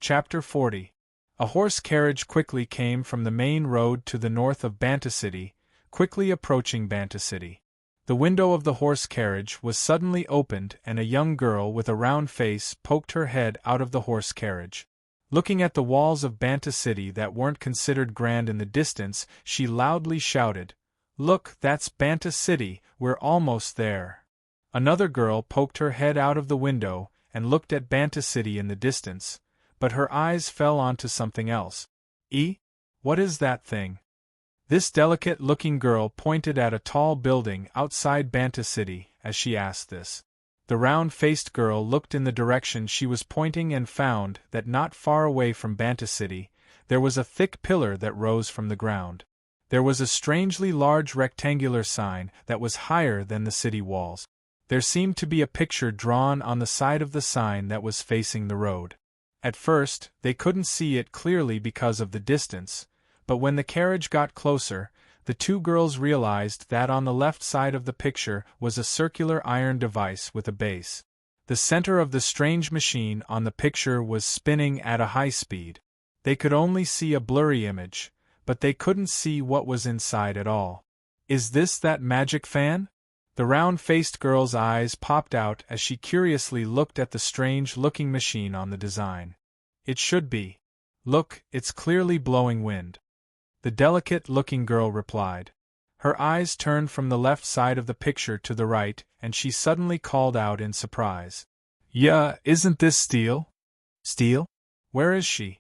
Chapter 40. A horse carriage quickly came from the main road to the north of Banta City, quickly approaching Banta City. The window of the horse carriage was suddenly opened and a young girl with a round face poked her head out of the horse carriage. Looking at the walls of Banta City that weren't considered grand in the distance, she loudly shouted, "Look, that's Banta City, we're almost there." Another girl poked her head out of the window and looked at Banta City in the distance, but her eyes fell onto something else. What is that thing? This delicate-looking girl pointed at a tall building outside Banta City as she asked this. The round-faced girl looked in the direction she was pointing and found that not far away from Banta City, there was a thick pillar that rose from the ground. There was a strangely large rectangular sign that was higher than the city walls. There seemed to be a picture drawn on the side of the sign that was facing the road. At first, they couldn't see it clearly because of the distance, but when the carriage got closer, the two girls realized that on the left side of the picture was a circular iron device with a base. The center of the strange machine on the picture was spinning at a high speed. They could only see a blurry image, but they couldn't see what was inside at all. "Is this that magic fan?" The round-faced girl's eyes popped out as she curiously looked at the strange-looking machine on the design. "It should be. Look, it's clearly blowing wind," the delicate-looking girl replied. Her eyes turned from the left side of the picture to the right, and she suddenly called out in surprise, "Yeah, isn't this Steel?" "Steel? Where is she?"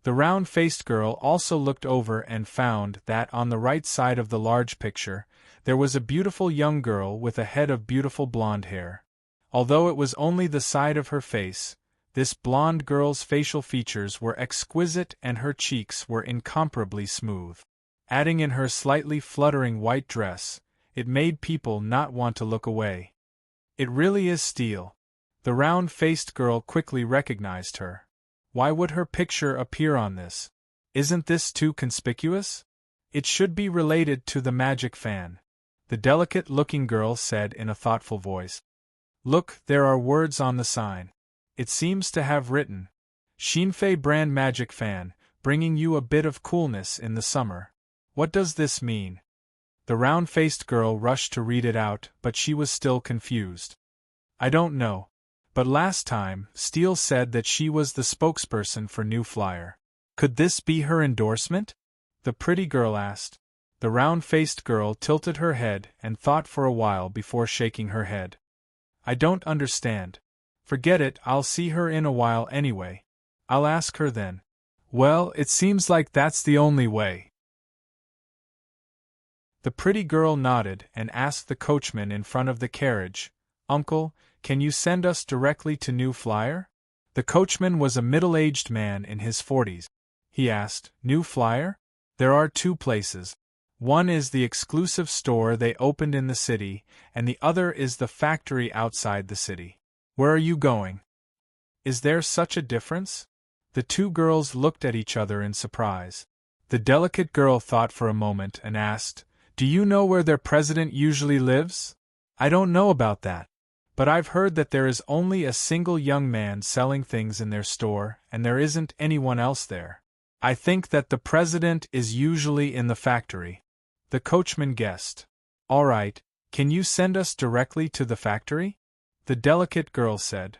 The round-faced girl also looked over and found that on the right side of the large picture, there was a beautiful young girl with a head of beautiful blonde hair. Although it was only the side of her face, this blonde girl's facial features were exquisite and her cheeks were incomparably smooth. Adding in her slightly fluttering white dress, it made people not want to look away. "It really is Steel." The round-faced girl quickly recognized her. Why would her picture appear on this? Isn't this too conspicuous? It should be related to the magic fan, the delicate-looking girl said in a thoughtful voice. "Look, there are words on the sign. It seems to have written, 'Shinfei brand magic fan, bringing you a bit of coolness in the summer.' What does this mean?" The round-faced girl rushed to read it out, but she was still confused. "I don't know. But last time, Steele said that she was the spokesperson for New Flyer. Could this be her endorsement?" the pretty girl asked. The round-faced girl tilted her head and thought for a while before shaking her head. "I don't understand. Forget it, I'll see her in a while anyway. I'll ask her then." "Well, it seems like that's the only way." The pretty girl nodded and asked the coachman in front of the carriage, "Uncle, can you send us directly to New Flyer?" The coachman was a middle-aged man in his 40s. He asked, "New Flyer? There are two places. One is the exclusive store they opened in the city, and the other is the factory outside the city. Where are you going?" "Is there such a difference?" The two girls looked at each other in surprise. The delicate girl thought for a moment and asked, "Do you know where their president usually lives?" "I don't know about that. But I've heard that there is only a single young man selling things in their store, and there isn't anyone else there. I think that the president is usually in the factory." The coachman guessed. "All right, can you send us directly to the factory?" the delicate girl said.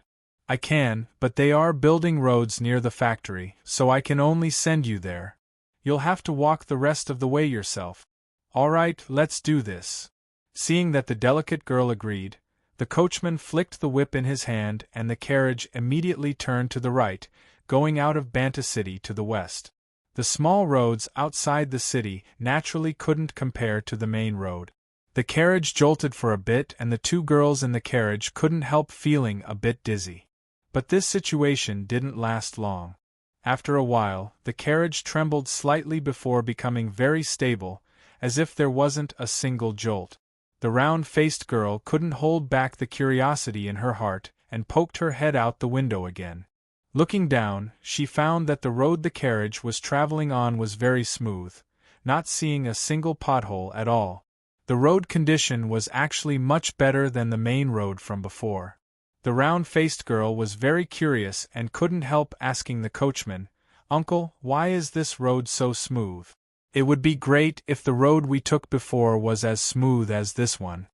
"I can, but they are building roads near the factory, so I can only send you there. You'll have to walk the rest of the way yourself." "All right, let's do this." Seeing that the delicate girl agreed, the coachman flicked the whip in his hand and the carriage immediately turned to the right, going out of Banta City to the west. The small roads outside the city naturally couldn't compare to the main road. The carriage jolted for a bit and the two girls in the carriage couldn't help feeling a bit dizzy. But this situation didn't last long. After a while, the carriage trembled slightly before becoming very stable, as if there wasn't a single jolt. The round-faced girl couldn't hold back the curiosity in her heart and poked her head out the window again. Looking down, she found that the road the carriage was traveling on was very smooth, not seeing a single pothole at all. The road condition was actually much better than the main road from before. The round-faced girl was very curious and couldn't help asking the coachman, "Uncle, why is this road so smooth? It would be great if the road we took before was as smooth as this one."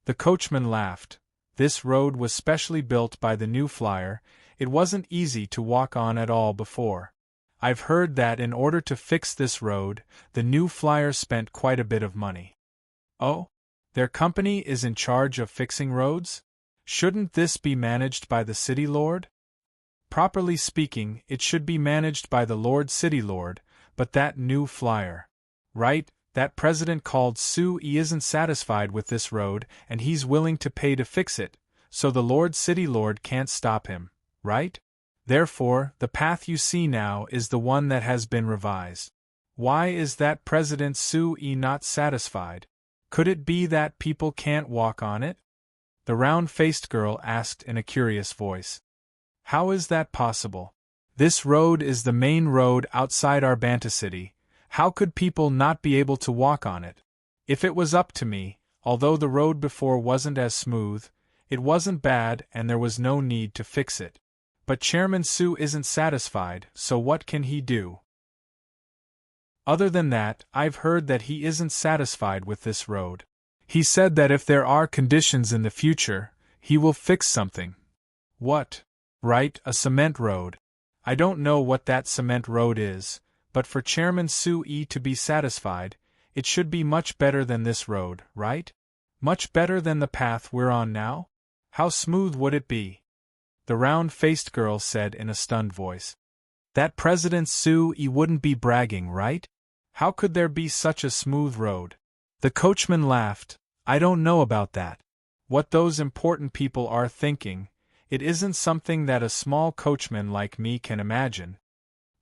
The coachman laughed. This road was specially built by the new flyer. It wasn't easy to walk on at all before. I've heard that in order to fix this road, the new flyer spent quite a bit of money. Oh? Their company is in charge of fixing roads? Shouldn't this be managed by the city lord? Properly speaking, it should be managed by the Lord City Lord, but that new flyer. Right, that president called Sue isn't satisfied with this road and he's willing to pay to fix it, so the Lord City Lord can't stop him, right? Therefore, the path you see now is the one that has been revised. Why is that President Sue not satisfied? Could it be that people can't walk on it? The round-faced girl asked in a curious voice. How is that possible? This road is the main road outside our City. How could people not be able to walk on it? If it was up to me, although the road before wasn't as smooth, it wasn't bad and there was no need to fix it. But Chairman Sue isn't satisfied, so what can he do? Other than that, I've heard that he isn't satisfied with this road. He said that if there are conditions in the future, he will fix something. What? Right, a cement road. I don't know what that cement road is, but for Chairman Sue to be satisfied, it should be much better than this road, right? Much better than the path we're on now? How smooth would it be? The round-faced girl said in a stunned voice. That President Sue wouldn't be bragging, right? How could there be such a smooth road? The coachman laughed. I don't know about that. What those important people are thinking, it isn't something that a small coachman like me can imagine.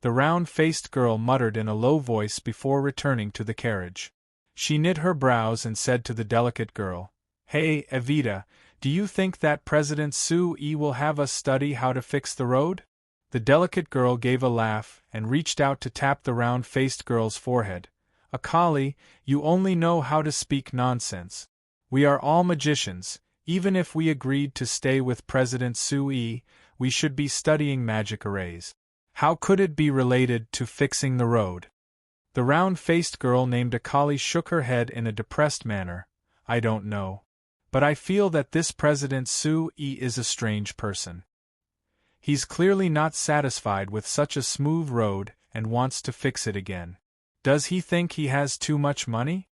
The round-faced girl muttered in a low voice before returning to the carriage. She knit her brows and said to the delicate girl, Hey, Evita, do you think that President Sue will have us study how to fix the road? The delicate girl gave a laugh and reached out to tap the round-faced girl's forehead. Akali, you only know how to speak nonsense. We are all magicians. Even if we agreed to stay with President Sue, we should be studying magic arrays. How could it be related to fixing the road? The round-faced girl named Akali shook her head in a depressed manner. I don't know. But I feel that this President Sue is a strange person. He's clearly not satisfied with such a smooth road and wants to fix it again. Does he think he has too much money?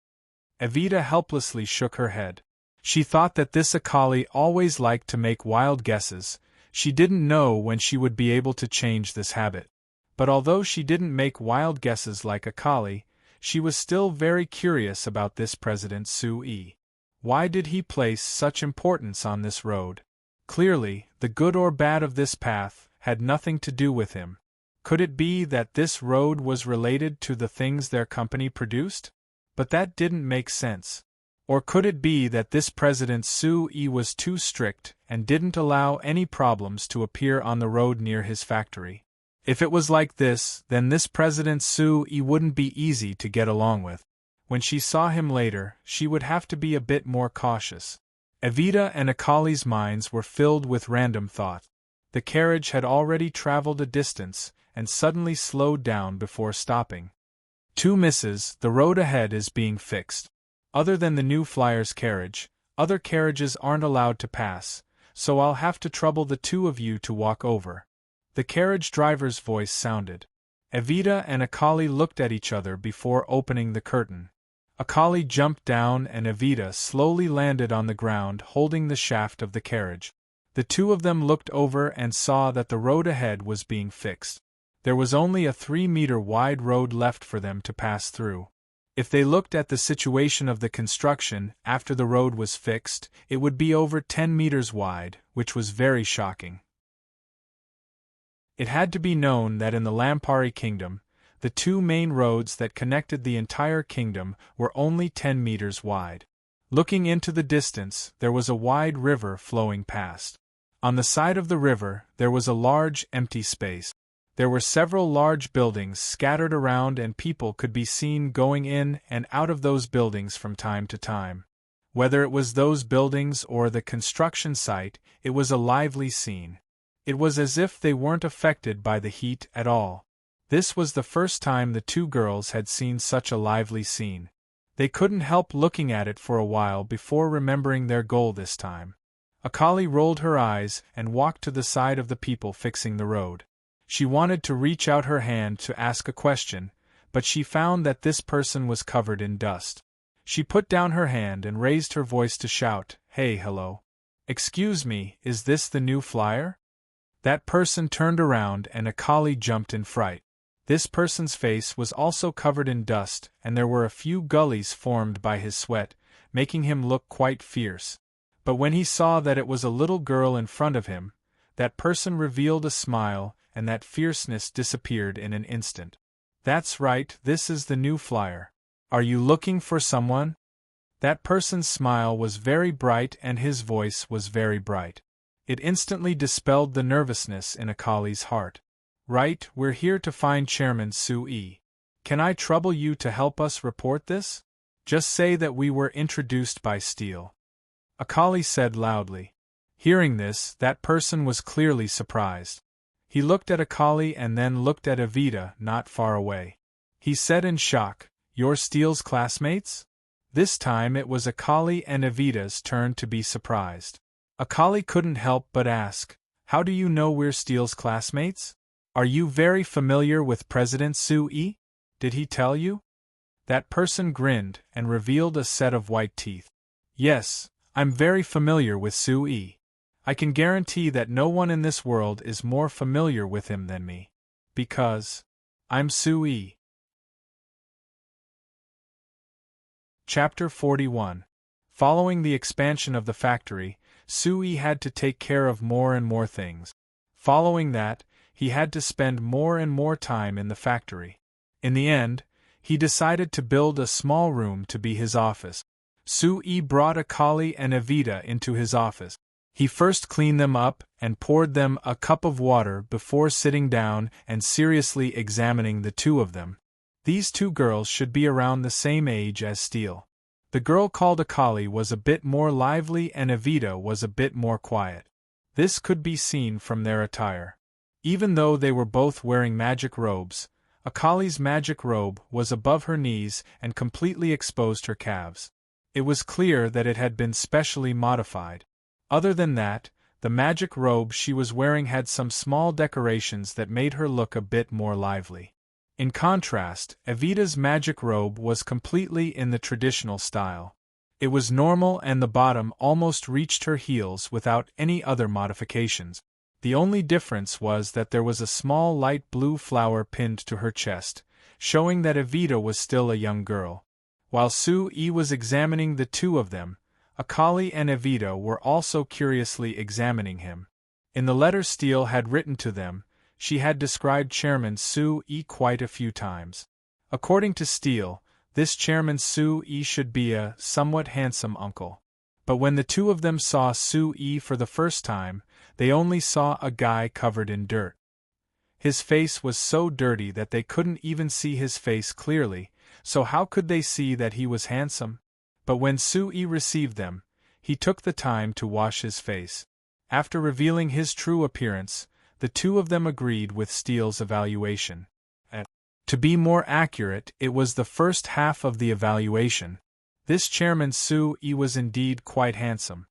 Evita helplessly shook her head. She thought that this Akali always liked to make wild guesses. She didn't know when she would be able to change this habit. But although she didn't make wild guesses like Akali, she was still very curious about this President Sue. Why did he place such importance on this road? Clearly, the good or bad of this path had nothing to do with him. Could it be that this road was related to the things their company produced? But that didn't make sense. Or could it be that this President Sue was too strict and didn't allow any problems to appear on the road near his factory? If it was like this, then this President Sue wouldn't be easy to get along with. When she saw him later, she would have to be a bit more cautious. Evita and Akali's minds were filled with random thought. The carriage had already traveled a distance and suddenly slowed down before stopping. Two misses, the road ahead is being fixed. Other than the new flyer's carriage, other carriages aren't allowed to pass, so I'll have to trouble the two of you to walk over. The carriage driver's voice sounded. Evita and Akali looked at each other before opening the curtain. Akali jumped down and Evita slowly landed on the ground holding the shaft of the carriage. The two of them looked over and saw that the road ahead was being fixed. There was only a 3-meter wide road left for them to pass through. If they looked at the situation of the construction after the road was fixed, it would be over 10 meters wide, which was very shocking. It had to be known that in the Lampari Kingdom, the two main roads that connected the entire kingdom were only 10 meters wide. Looking into the distance, there was a wide river flowing past. On the side of the river, there was a large, empty space. There were several large buildings scattered around and people could be seen going in and out of those buildings from time to time. Whether it was those buildings or the construction site, it was a lively scene. It was as if they weren't affected by the heat at all. This was the first time the two girls had seen such a lively scene. They couldn't help looking at it for a while before remembering their goal this time. Akali rolled her eyes and walked to the side of the people fixing the road. She wanted to reach out her hand to ask a question, but she found that this person was covered in dust. She put down her hand and raised her voice to shout, "Hey, hello. Excuse me, is this the new flyer?" That person turned around and Akali jumped in fright. This person's face was also covered in dust, and there were a few gullies formed by his sweat, making him look quite fierce. But when he saw that it was a little girl in front of him, that person revealed a smile, and that fierceness disappeared in an instant. "That's right, this is the new flyer. Are you looking for someone?" That person's smile was very bright and his voice was very bright. It instantly dispelled the nervousness in Akali's heart. "Right, we're here to find Chairman Sui. Can I trouble you to help us report this? Just say that we were introduced by Steel," Akali said loudly. Hearing this, that person was clearly surprised. He looked at Akali and then looked at Evita not far away. He said in shock, "You're Steel's classmates?" This time it was Akali and Evita's turn to be surprised. Akali couldn't help but ask, "How do you know we're Steel's classmates? Are you very familiar with President Sui? Did he tell you?" That person grinned and revealed a set of white teeth. "Yes, I'm very familiar with Sui. I can guarantee that no one in this world is more familiar with him than me. Because I'm Sui." Chapter 41. Following the expansion of the factory, Sui had to take care of more and more things. Following that, he had to spend more and more time in the factory. In the end, he decided to build a small room to be his office. Sui brought Akali and Evita into his office. He first cleaned them up and poured them a cup of water before sitting down and seriously examining the two of them. These two girls should be around the same age as Steel. The girl called Akali was a bit more lively and Evita was a bit more quiet. This could be seen from their attire. Even though they were both wearing magic robes, Akali's magic robe was above her knees and completely exposed her calves. It was clear that it had been specially modified. Other than that, the magic robe she was wearing had some small decorations that made her look a bit more lively. In contrast, Evita's magic robe was completely in the traditional style. It was normal and the bottom almost reached her heels without any other modifications. The only difference was that there was a small light blue flower pinned to her chest, showing that Evita was still a young girl. While Sui was examining the two of them, Akali and Evita were also curiously examining him. In the letter Steel had written to them, she had described Chairman Sui quite a few times. According to Steel, this Chairman Sui should be a somewhat handsome uncle. But when the two of them saw Sui for the first time, they only saw a guy covered in dirt. His face was so dirty that they couldn't even see his face clearly, so how could they see that he was handsome? But when Sui received them, he took the time to wash his face. After revealing his true appearance, the two of them agreed with Steel's evaluation. To be more accurate, it was the first half of the evaluation. This Chairman Sui was indeed quite handsome.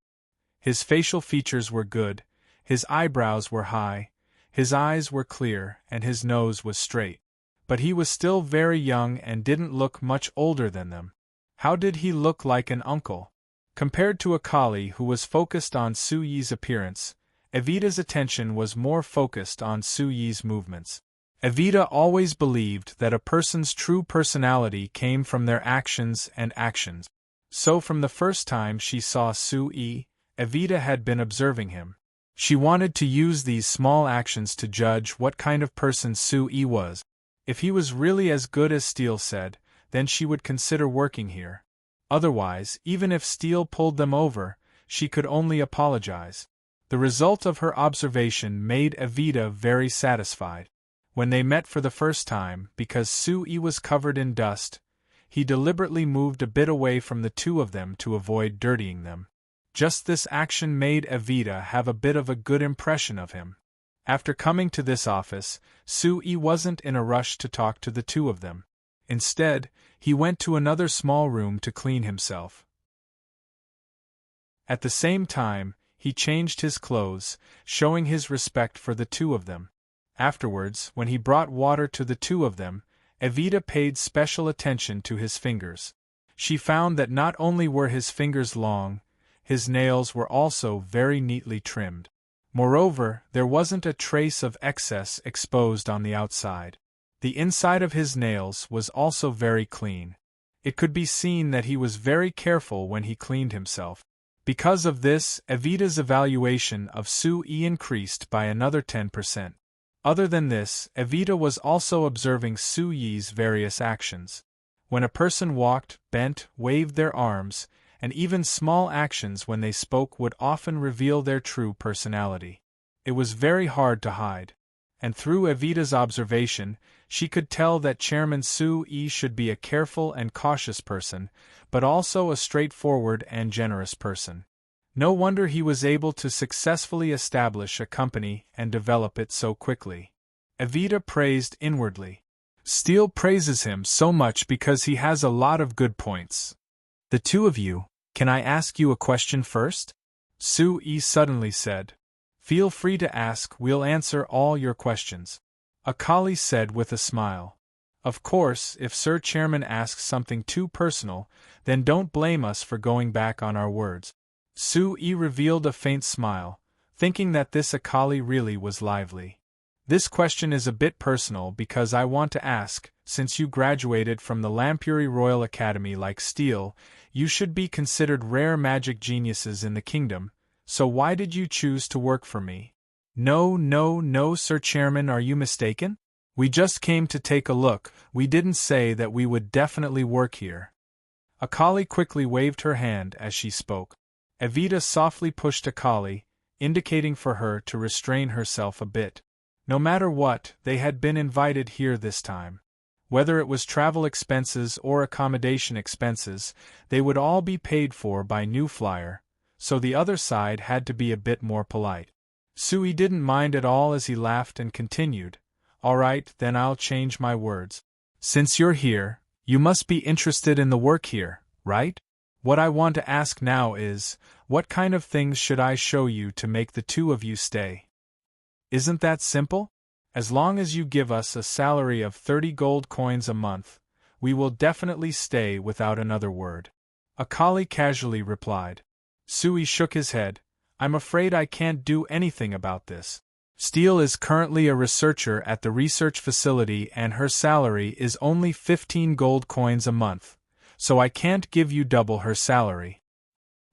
His facial features were good, his eyebrows were high, his eyes were clear, and his nose was straight. But he was still very young and didn't look much older than them. How did he look like an uncle? Compared to Akali, who was focused on Sui's appearance, Evita's attention was more focused on Sui's movements. Evita always believed that a person's true personality came from their actions and actions. So from the first time she saw Sui, Evita had been observing him. She wanted to use these small actions to judge what kind of person Sui was. If he was really as good as Steel said, then she would consider working here. Otherwise, even if Steel pulled them over, she could only apologize. The result of her observation made Evita very satisfied. When they met for the first time, because Sui was covered in dust, he deliberately moved a bit away from the two of them to avoid dirtying them. Just this action made Evita have a bit of a good impression of him. After coming to this office, Sui wasn't in a rush to talk to the two of them. Instead, he went to another small room to clean himself. At the same time, he changed his clothes, showing his respect for the two of them. Afterwards, when he brought water to the two of them, Evita paid special attention to his fingers. She found that not only were his fingers long, his nails were also very neatly trimmed. Moreover, there wasn't a trace of excess exposed on the outside. The inside of his nails was also very clean. It could be seen that he was very careful when he cleaned himself. Because of this, Evita's evaluation of Sui increased by another 10%. Other than this, Evita was also observing Sui's various actions. When a person walked, bent, waved their arms, and even small actions when they spoke would often reveal their true personality. It was very hard to hide. And through Evita's observation, she could tell that Chairman Sui should be a careful and cautious person, but also a straightforward and generous person. No wonder he was able to successfully establish a company and develop it so quickly. Evita praised inwardly. Steele praises him so much because he has a lot of good points. The two of you, can I ask you a question first? Sui suddenly said. Feel free to ask, we'll answer all your questions. Akali said with a smile. Of course, if Sir Chairman asks something too personal, then don't blame us for going back on our words. Sui revealed a faint smile, thinking that this Akali really was lively. This question is a bit personal because I want to ask, since you graduated from the Lampuri Royal Academy like Steele, you should be considered rare magic geniuses in the kingdom, so why did you choose to work for me? No, Sir Chairman, are you mistaken? We just came to take a look, we didn't say that we would definitely work here. Akali quickly waved her hand as she spoke. Evita softly pushed Akali, indicating for her to restrain herself a bit. No matter what, they had been invited here this time. Whether it was travel expenses or accommodation expenses, they would all be paid for by New Flyer, so the other side had to be a bit more polite. Sui didn't mind at all as he laughed and continued, All right, then I'll change my words. Since you're here, you must be interested in the work here, right? What I want to ask now is, what kind of things should I show you to make the two of you stay? Isn't that simple? As long as you give us a salary of 30 gold coins a month, we will definitely stay without another word. Akali casually replied. Sui shook his head. I'm afraid I can't do anything about this. Steele is currently a researcher at the research facility and her salary is only 15 gold coins a month, so I can't give you double her salary.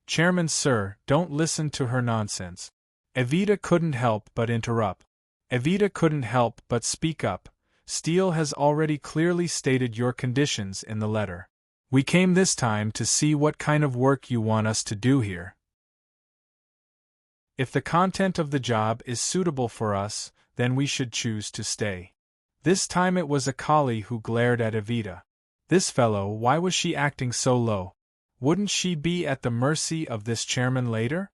Chairman sir, don't listen to her nonsense. Evita couldn't help but interrupt. Evita couldn't help but speak up. Steele has already clearly stated your conditions in the letter. We came this time to see what kind of work you want us to do here. If the content of the job is suitable for us, then we should choose to stay. This time it was Akali who glared at Evita. This fellow, why was she acting so low? Wouldn't she be at the mercy of this chairman later?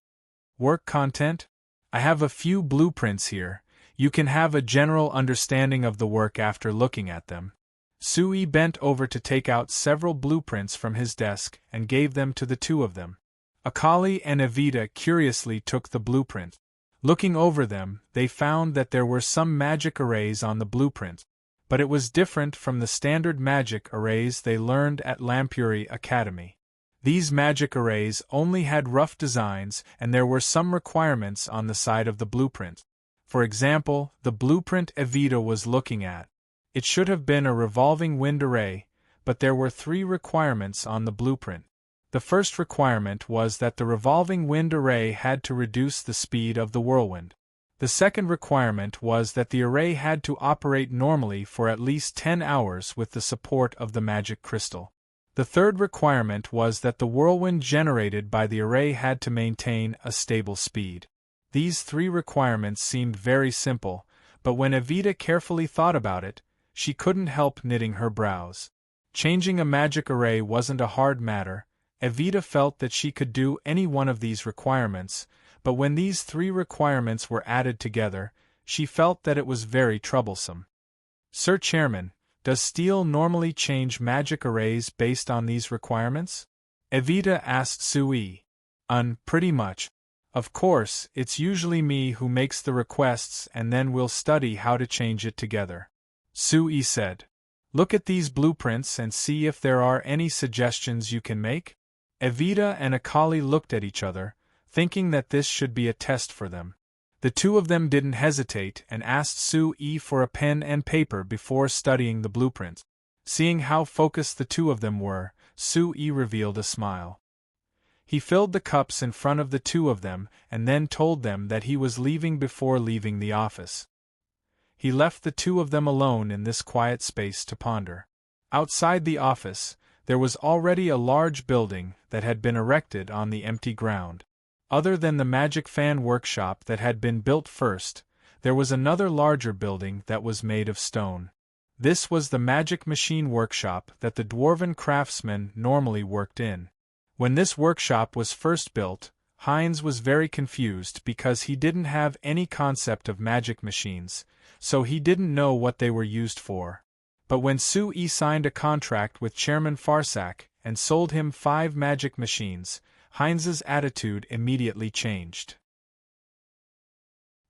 Work content? I have a few blueprints here. You can have a general understanding of the work after looking at them. Sui bent over to take out several blueprints from his desk and gave them to the two of them. Akali and Evita curiously took the blueprint. Looking over them, they found that there were some magic arrays on the blueprint, but it was different from the standard magic arrays they learned at Lampuri Academy. These magic arrays only had rough designs and there were some requirements on the side of the blueprint. For example, the blueprint Evita was looking at. It should have been a revolving wind array, but there were 3 requirements on the blueprint. The first requirement was that the revolving wind array had to reduce the speed of the whirlwind. The second requirement was that the array had to operate normally for at least 10 hours with the support of the magic crystal. The third requirement was that the whirlwind generated by the array had to maintain a stable speed. These 3 requirements seemed very simple, but when Evita carefully thought about it, she couldn't help knitting her brows. Changing a magic array wasn't a hard matter. Evita felt that she could do any one of these requirements, but when these 3 requirements were added together, she felt that it was very troublesome. Sir Chairman, does steel normally change magic arrays based on these requirements? Evita asked Sui. Pretty much. Of course, it's usually me who makes the requests and then we'll study how to change it together. Sui said. Look at these blueprints and see if there are any suggestions you can make? Evita and Akali looked at each other, thinking that this should be a test for them. The 2 of them didn't hesitate and asked Sui for a pen and paper before studying the blueprints. Seeing how focused the 2 of them were, Sui revealed a smile. He filled the cups in front of the 2 of them and then told them that he was leaving before leaving the office. He left the 2 of them alone in this quiet space to ponder. Outside the office, there was already a large building that had been erected on the empty ground. Other than the magic fan workshop that had been built first, there was another larger building that was made of stone. This was the magic machine workshop that the dwarven craftsmen normally worked in. When this workshop was first built, Heinz was very confused because he didn't have any concept of magic machines, so he didn't know what they were used for. But when Sui signed a contract with Chairman Farsak and sold him 5 magic machines, Heinz's attitude immediately changed.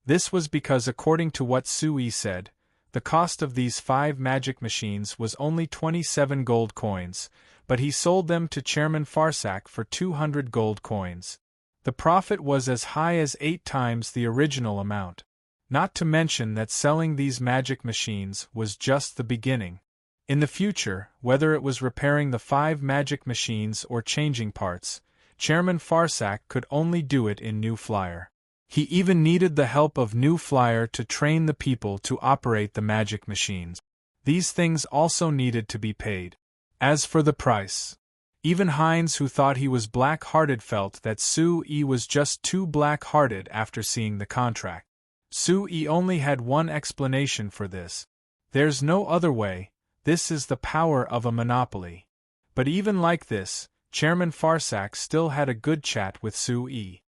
This was because, according to what Sui said, the cost of these 5 magic machines was only 27 gold coins, but he sold them to Chairman Farsak for 200 gold coins. The profit was as high as 8 times the original amount. Not to mention that selling these magic machines was just the beginning. In the future, whether it was repairing the 5 magic machines or changing parts, Chairman Farsak could only do it in New Flyer. He even needed the help of New Flyer to train the people to operate the magic machines. These things also needed to be paid. As for the price, even Heinz, who thought he was black-hearted, felt that Sui was just too black-hearted after seeing the contract. Sui only had one explanation for this. There's no other way, this is the power of a monopoly. But even like this, Chairman Farsak still had a good chat with Sui.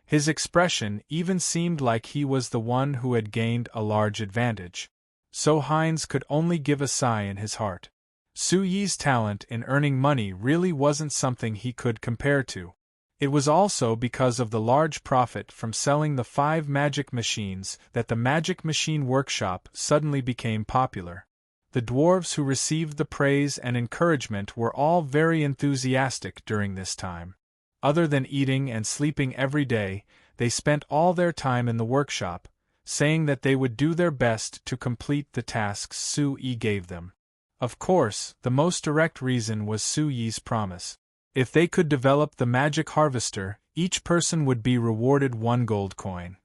His expression even seemed like he was the one who had gained a large advantage. So Heinz could only give a sigh in his heart. Sui's talent in earning money really wasn't something he could compare to. It was also because of the large profit from selling the 5 magic machines that the Magic Machine Workshop suddenly became popular. The dwarves who received the praise and encouragement were all very enthusiastic during this time. Other than eating and sleeping every day, they spent all their time in the workshop, saying that they would do their best to complete the tasks Sui gave them. Of course, the most direct reason was Sui's promise. If they could develop the magic harvester, each person would be rewarded 1 gold coin.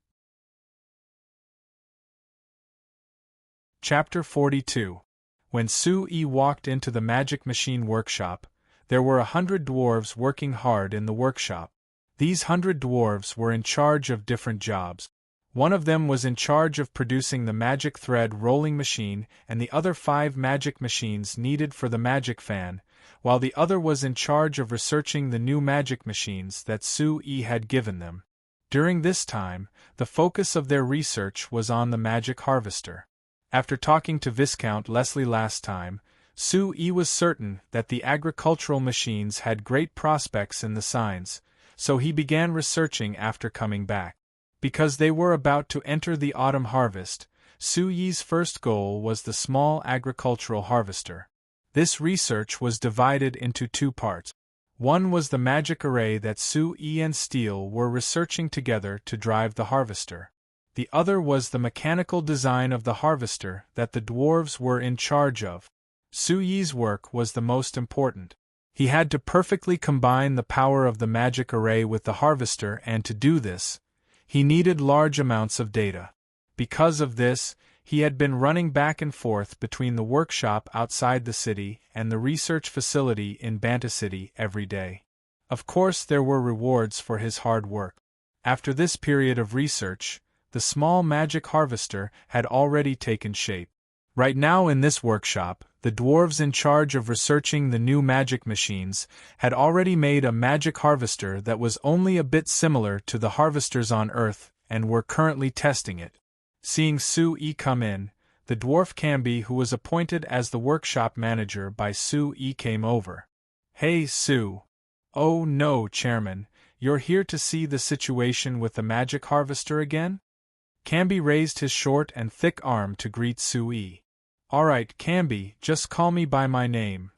Chapter 42. When Sui walked into the magic machine workshop, there were 100 dwarves working hard in the workshop. These 100 dwarves were in charge of different jobs. One of them was in charge of producing the magic thread rolling machine and the other 5 magic machines needed for the magic fan, while the other was in charge of researching the new magic machines that Sui had given them. During this time, the focus of their research was on the magic harvester. After talking to Viscount Leslie last time, Sui was certain that the agricultural machines had great prospects in the signs, so he began researching after coming back. Because they were about to enter the autumn harvest, Sui's first goal was the small agricultural harvester. This research was divided into 2 parts. One was the magic array that Sui and Steel were researching together to drive the harvester. The other was the mechanical design of the harvester that the dwarves were in charge of. Sui's work was the most important. He had to perfectly combine the power of the magic array with the harvester, and to do this, he needed large amounts of data. Because of this, he had been running back and forth between the workshop outside the city and the research facility in Banta City every day. Of course, there were rewards for his hard work. After this period of research, the small magic harvester had already taken shape. Right now in this workshop, the dwarves in charge of researching the new magic machines had already made a magic harvester that was only a bit similar to the harvesters on Earth and were currently testing it. Seeing Sue-E come in, the dwarf Camby, who was appointed as the workshop manager by Sue-E, came over. "Hey, Sue." "Oh no, Chairman, you're here to see the situation with the magic harvester again?" Camby raised his short and thick arm to greet Sue-E. "Alright, Camby, just call me by my name."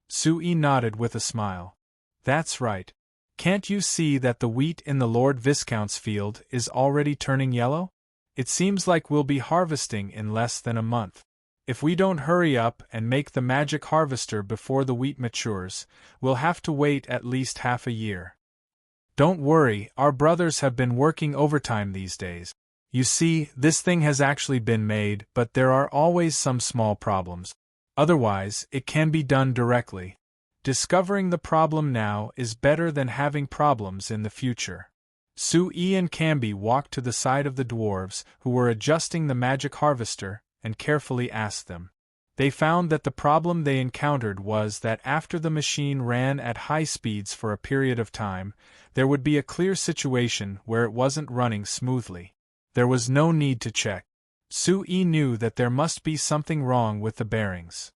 Sue-E nodded with a smile. "That's right. Can't you see that the wheat in the Lord Viscount's field is already turning yellow? It seems like we'll be harvesting in less than a month. If we don't hurry up and make the magic harvester before the wheat matures, we'll have to wait at least half a year." "Don't worry, our brothers have been working overtime these days. You see, this thing has actually been made, but there are always some small problems. Otherwise, it can be done directly. Discovering the problem now is better than having problems in the future." Sue-E and Camby walked to the side of the dwarves, who were adjusting the magic harvester, and carefully asked them. They found that the problem they encountered was that after the machine ran at high speeds for a period of time, there would be a clear situation where it wasn't running smoothly. There was no need to check. Sue-E knew that there must be something wrong with the bearings.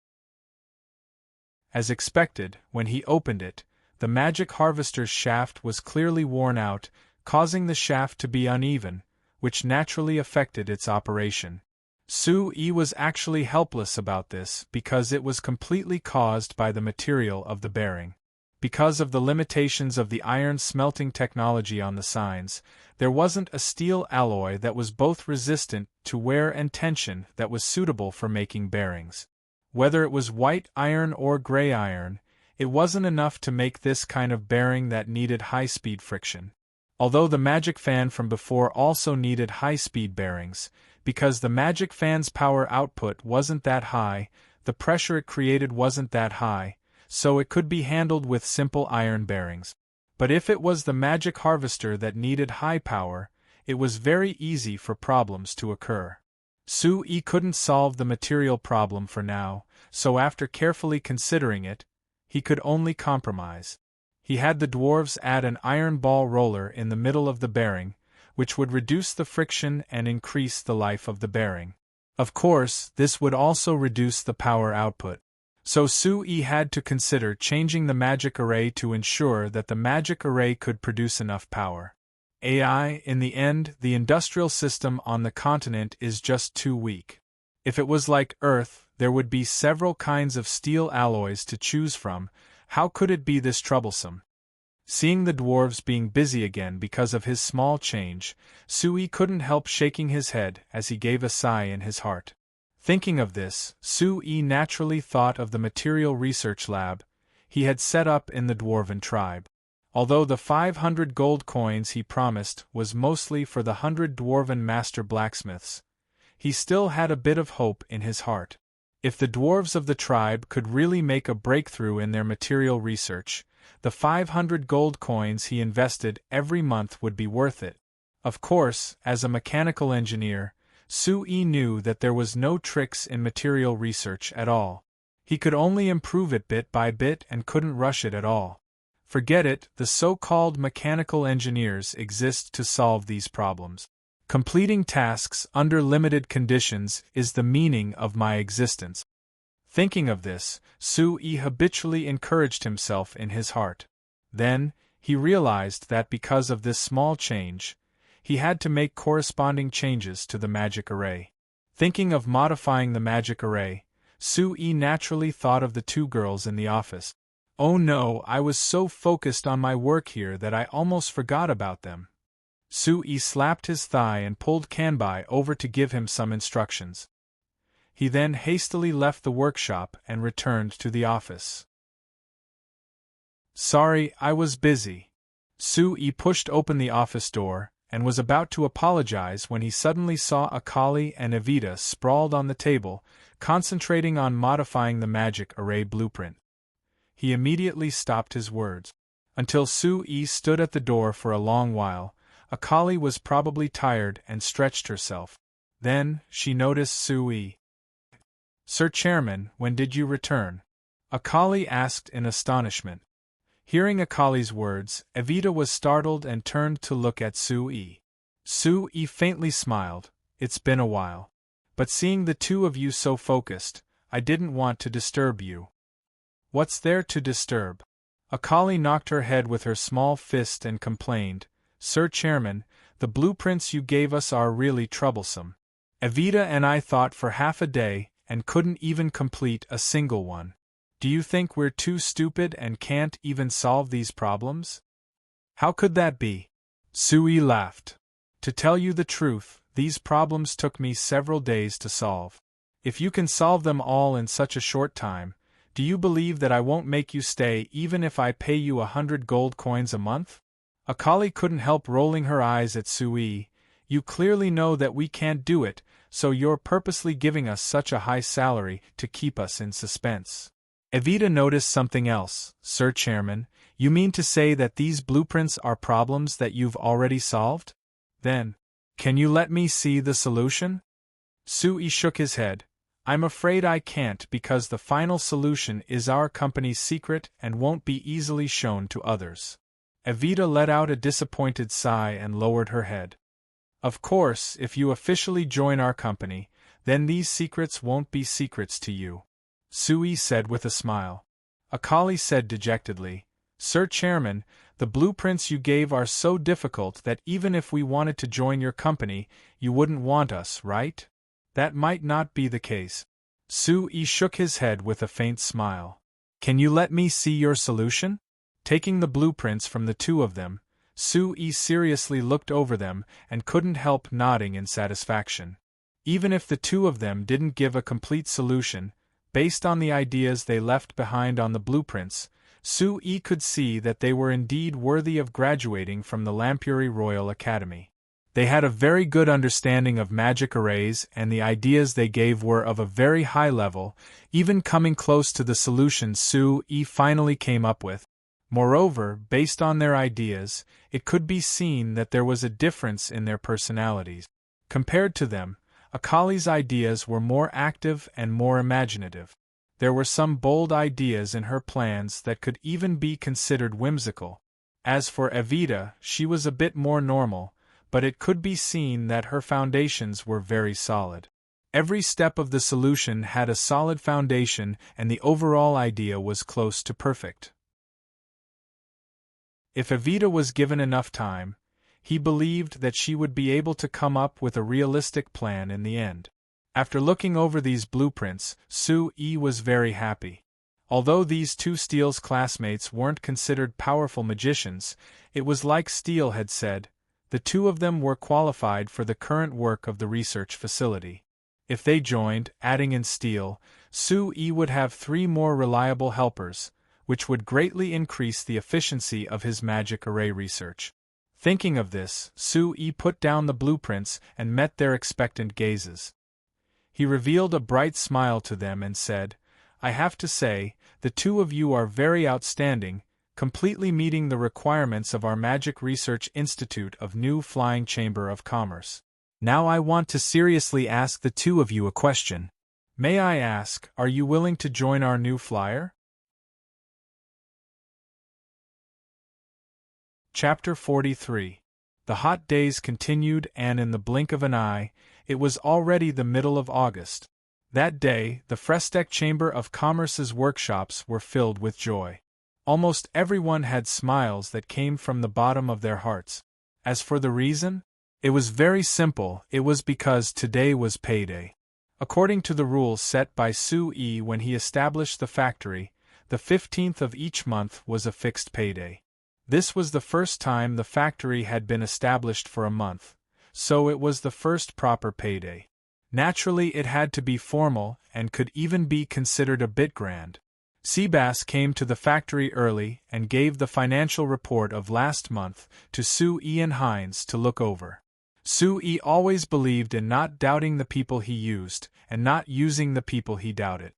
As expected, when he opened it, the magic harvester's shaft was clearly worn out, causing the shaft to be uneven, which naturally affected its operation. Sue-E was actually helpless about this because it was completely caused by the material of the bearing. Because of the limitations of the iron smelting technology on the signs, there wasn't a steel alloy that was both resistant to wear and tension that was suitable for making bearings. Whether it was white iron or gray iron, it wasn't enough to make this kind of bearing that needed high-speed friction. Although the magic fan from before also needed high-speed bearings, because the magic fan's power output wasn't that high, the pressure it created wasn't that high, so it could be handled with simple iron bearings. But if it was the magic harvester that needed high power, it was very easy for problems to occur. Sue-E couldn't solve the material problem for now, so after carefully considering it, he could only compromise. He had the dwarves add an iron ball roller in the middle of the bearing, which would reduce the friction and increase the life of the bearing. Of course, this would also reduce the power output. So Sue-E had to consider changing the magic array to ensure that the magic array could produce enough power. In the end, the industrial system on the continent is just too weak. If it was like Earth, there would be several kinds of steel alloys to choose from. How could it be this troublesome? Seeing the dwarves being busy again because of his small change, Sue-E couldn't help shaking his head as he gave a sigh in his heart. Thinking of this, Sue-E naturally thought of the material research lab he had set up in the dwarven tribe. Although the 500 gold coins he promised was mostly for the 100 dwarven master blacksmiths, he still had a bit of hope in his heart. If the dwarves of the tribe could really make a breakthrough in their material research, the 500 gold coins he invested every month would be worth it. Of course, as a mechanical engineer, Sue-E knew that there was no tricks in material research at all. He could only improve it bit by bit and couldn't rush it at all. Forget it, the so-called mechanical engineers exist to solve these problems. Completing tasks under limited conditions is the meaning of my existence. Thinking of this, Sue-E habitually encouraged himself in his heart. Then, he realized that because of this small change, he had to make corresponding changes to the magic array. Thinking of modifying the magic array, Sue-E naturally thought of the two girls in the office. Oh no, I was so focused on my work here that I almost forgot about them. Sue-E slapped his thigh and pulled Camby over to give him some instructions. He then hastily left the workshop and returned to the office. Sorry, I was busy. Sue-E pushed open the office door and was about to apologize when he suddenly saw Akali and Evita sprawled on the table, concentrating on modifying the magic array blueprint. He immediately stopped his words. Until Sue-E stood at the door for a long while, Akali was probably tired and stretched herself. Then, she noticed Sue-E. Sir Chairman, when did you return? Akali asked in astonishment. Hearing Akali's words, Evita was startled and turned to look at Sui. Sui faintly smiled. It's been a while. But seeing the two of you so focused, I didn't want to disturb you. What's there to disturb? Akali knocked her head with her small fist and complained, Sir Chairman, the blueprints you gave us are really troublesome. Evita and I thought for half a day and couldn't even complete a single one. Do you think we're too stupid and can't even solve these problems? How could that be? Sui laughed. To tell you the truth, these problems took me several days to solve. If you can solve them all in such a short time, do you believe that I won't make you stay even if I pay you 100 gold coins a month? Akali couldn't help rolling her eyes at Sui. You clearly know that we can't do it, so you're purposely giving us such a high salary to keep us in suspense. Evita noticed something else. Sir Chairman, you mean to say that these blueprints are problems that you've already solved? Then, can you let me see the solution? Sui shook his head. I'm afraid I can't because the final solution is our company's secret and won't be easily shown to others. Evita let out a disappointed sigh and lowered her head. Of course, if you officially join our company, then these secrets won't be secrets to you, Sui said with a smile. Akali said dejectedly, Sir Chairman, the blueprints you gave are so difficult that even if we wanted to join your company, you wouldn't want us, right? That might not be the case. Sui shook his head with a faint smile. Can you let me see your solution? Taking the blueprints from the two of them, Sui seriously looked over them and couldn't help nodding in satisfaction. Even if the two of them didn't give a complete solution, based on the ideas they left behind on the blueprints, Sui could see that they were indeed worthy of graduating from the Lampuri Royal Academy. They had a very good understanding of magic arrays and the ideas they gave were of a very high level, even coming close to the solution Sui finally came up with. Moreover, based on their ideas, it could be seen that there was a difference in their personalities. Compared to them, Akali's ideas were more active and more imaginative. There were some bold ideas in her plans that could even be considered whimsical. As for Evita, she was a bit more normal, but it could be seen that her foundations were very solid. Every step of the solution had a solid foundation and the overall idea was close to perfect. If Evita was given enough time, he believed that she would be able to come up with a realistic plan in the end. After looking over these blueprints, Sui was very happy. Although these two Steele's classmates weren't considered powerful magicians, it was like Steele had said, the two of them were qualified for the current work of the research facility. If they joined, adding in Steele, Sui would have 3 more reliable helpers, which would greatly increase the efficiency of his magic array research. Thinking of this, Sui put down the blueprints and met their expectant gazes. He revealed a bright smile to them and said, I have to say, the two of you are very outstanding, completely meeting the requirements of our Magic Research Institute of New Flying Chamber of Commerce. Now I want to seriously ask the two of you a question. May I ask, are you willing to join our new flyer? Chapter 43. The hot days continued and in the blink of an eye, it was already the middle of August. That day, the Frestec Chamber of Commerce's workshops were filled with joy. Almost everyone had smiles that came from the bottom of their hearts. As for the reason, it was very simple, it was because today was payday. According to the rules set by Sui when he established the factory, the 15th of each month was a fixed payday. This was the first time the factory had been established for a month, so it was the first proper payday. Naturally it had to be formal and could even be considered a bit grand. Seabass came to the factory early and gave the financial report of last month to Sui and Hines to look over. Sui always believed in not doubting the people he used and not using the people he doubted.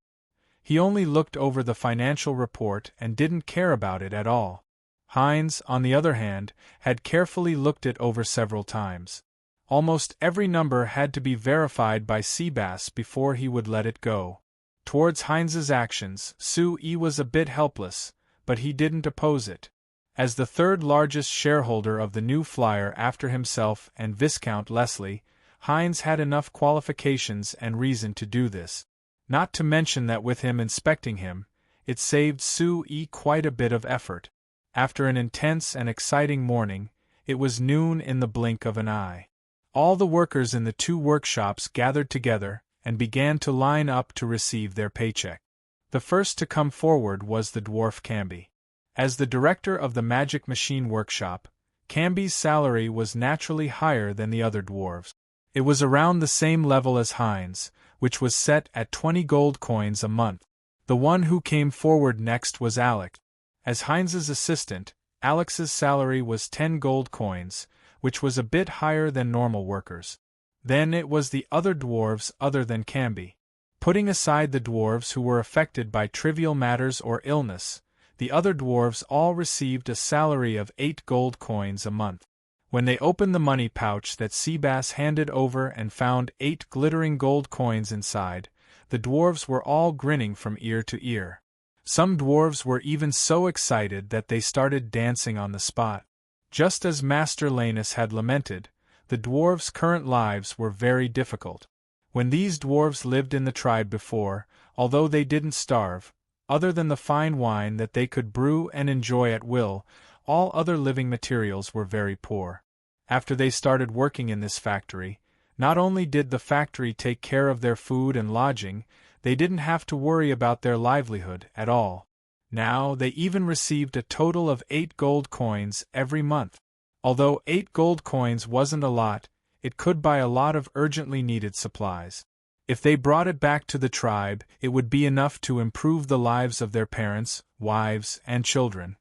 He only looked over the financial report and didn't care about it at all. Hines, on the other hand, had carefully looked it over several times. Almost every number had to be verified by Seabass before he would let it go. Towards Heinz's actions, Sue was a bit helpless, but he didn't oppose it. As the third largest shareholder of the new flyer after himself and Viscount Leslie, Heinz had enough qualifications and reason to do this. Not to mention that with him inspecting him, it saved Sue quite a bit of effort. After an intense and exciting morning, it was noon in the blink of an eye. All the workers in the two workshops gathered together and began to line up to receive their paycheck. The first to come forward was the dwarf Camby. As the director of the magic machine workshop, Camby's salary was naturally higher than the other dwarves. It was around the same level as Heinz, which was set at 20 gold coins a month. The one who came forward next was Alex. As Heinz's assistant, Alex's salary was 10 gold coins, which was a bit higher than normal workers. Then it was the other dwarves other than Camby. Putting aside the dwarves who were affected by trivial matters or illness, the other dwarves all received a salary of 8 gold coins a month. When they opened the money pouch that Seabass handed over and found 8 glittering gold coins inside, the dwarves were all grinning from ear to ear. Some dwarves were even so excited that they started dancing on the spot. Just as Master Lanus had lamented, the dwarves' current lives were very difficult. When these dwarves lived in the tribe before, although they didn't starve, other than the fine wine that they could brew and enjoy at will, all other living materials were very poor. After they started working in this factory, not only did the factory take care of their food and lodging, they didn't have to worry about their livelihood at all. Now they even received a total of 8 gold coins every month. Although 8 gold coins wasn't a lot, it could buy a lot of urgently needed supplies. If they brought it back to the tribe, it would be enough to improve the lives of their parents, wives, and children.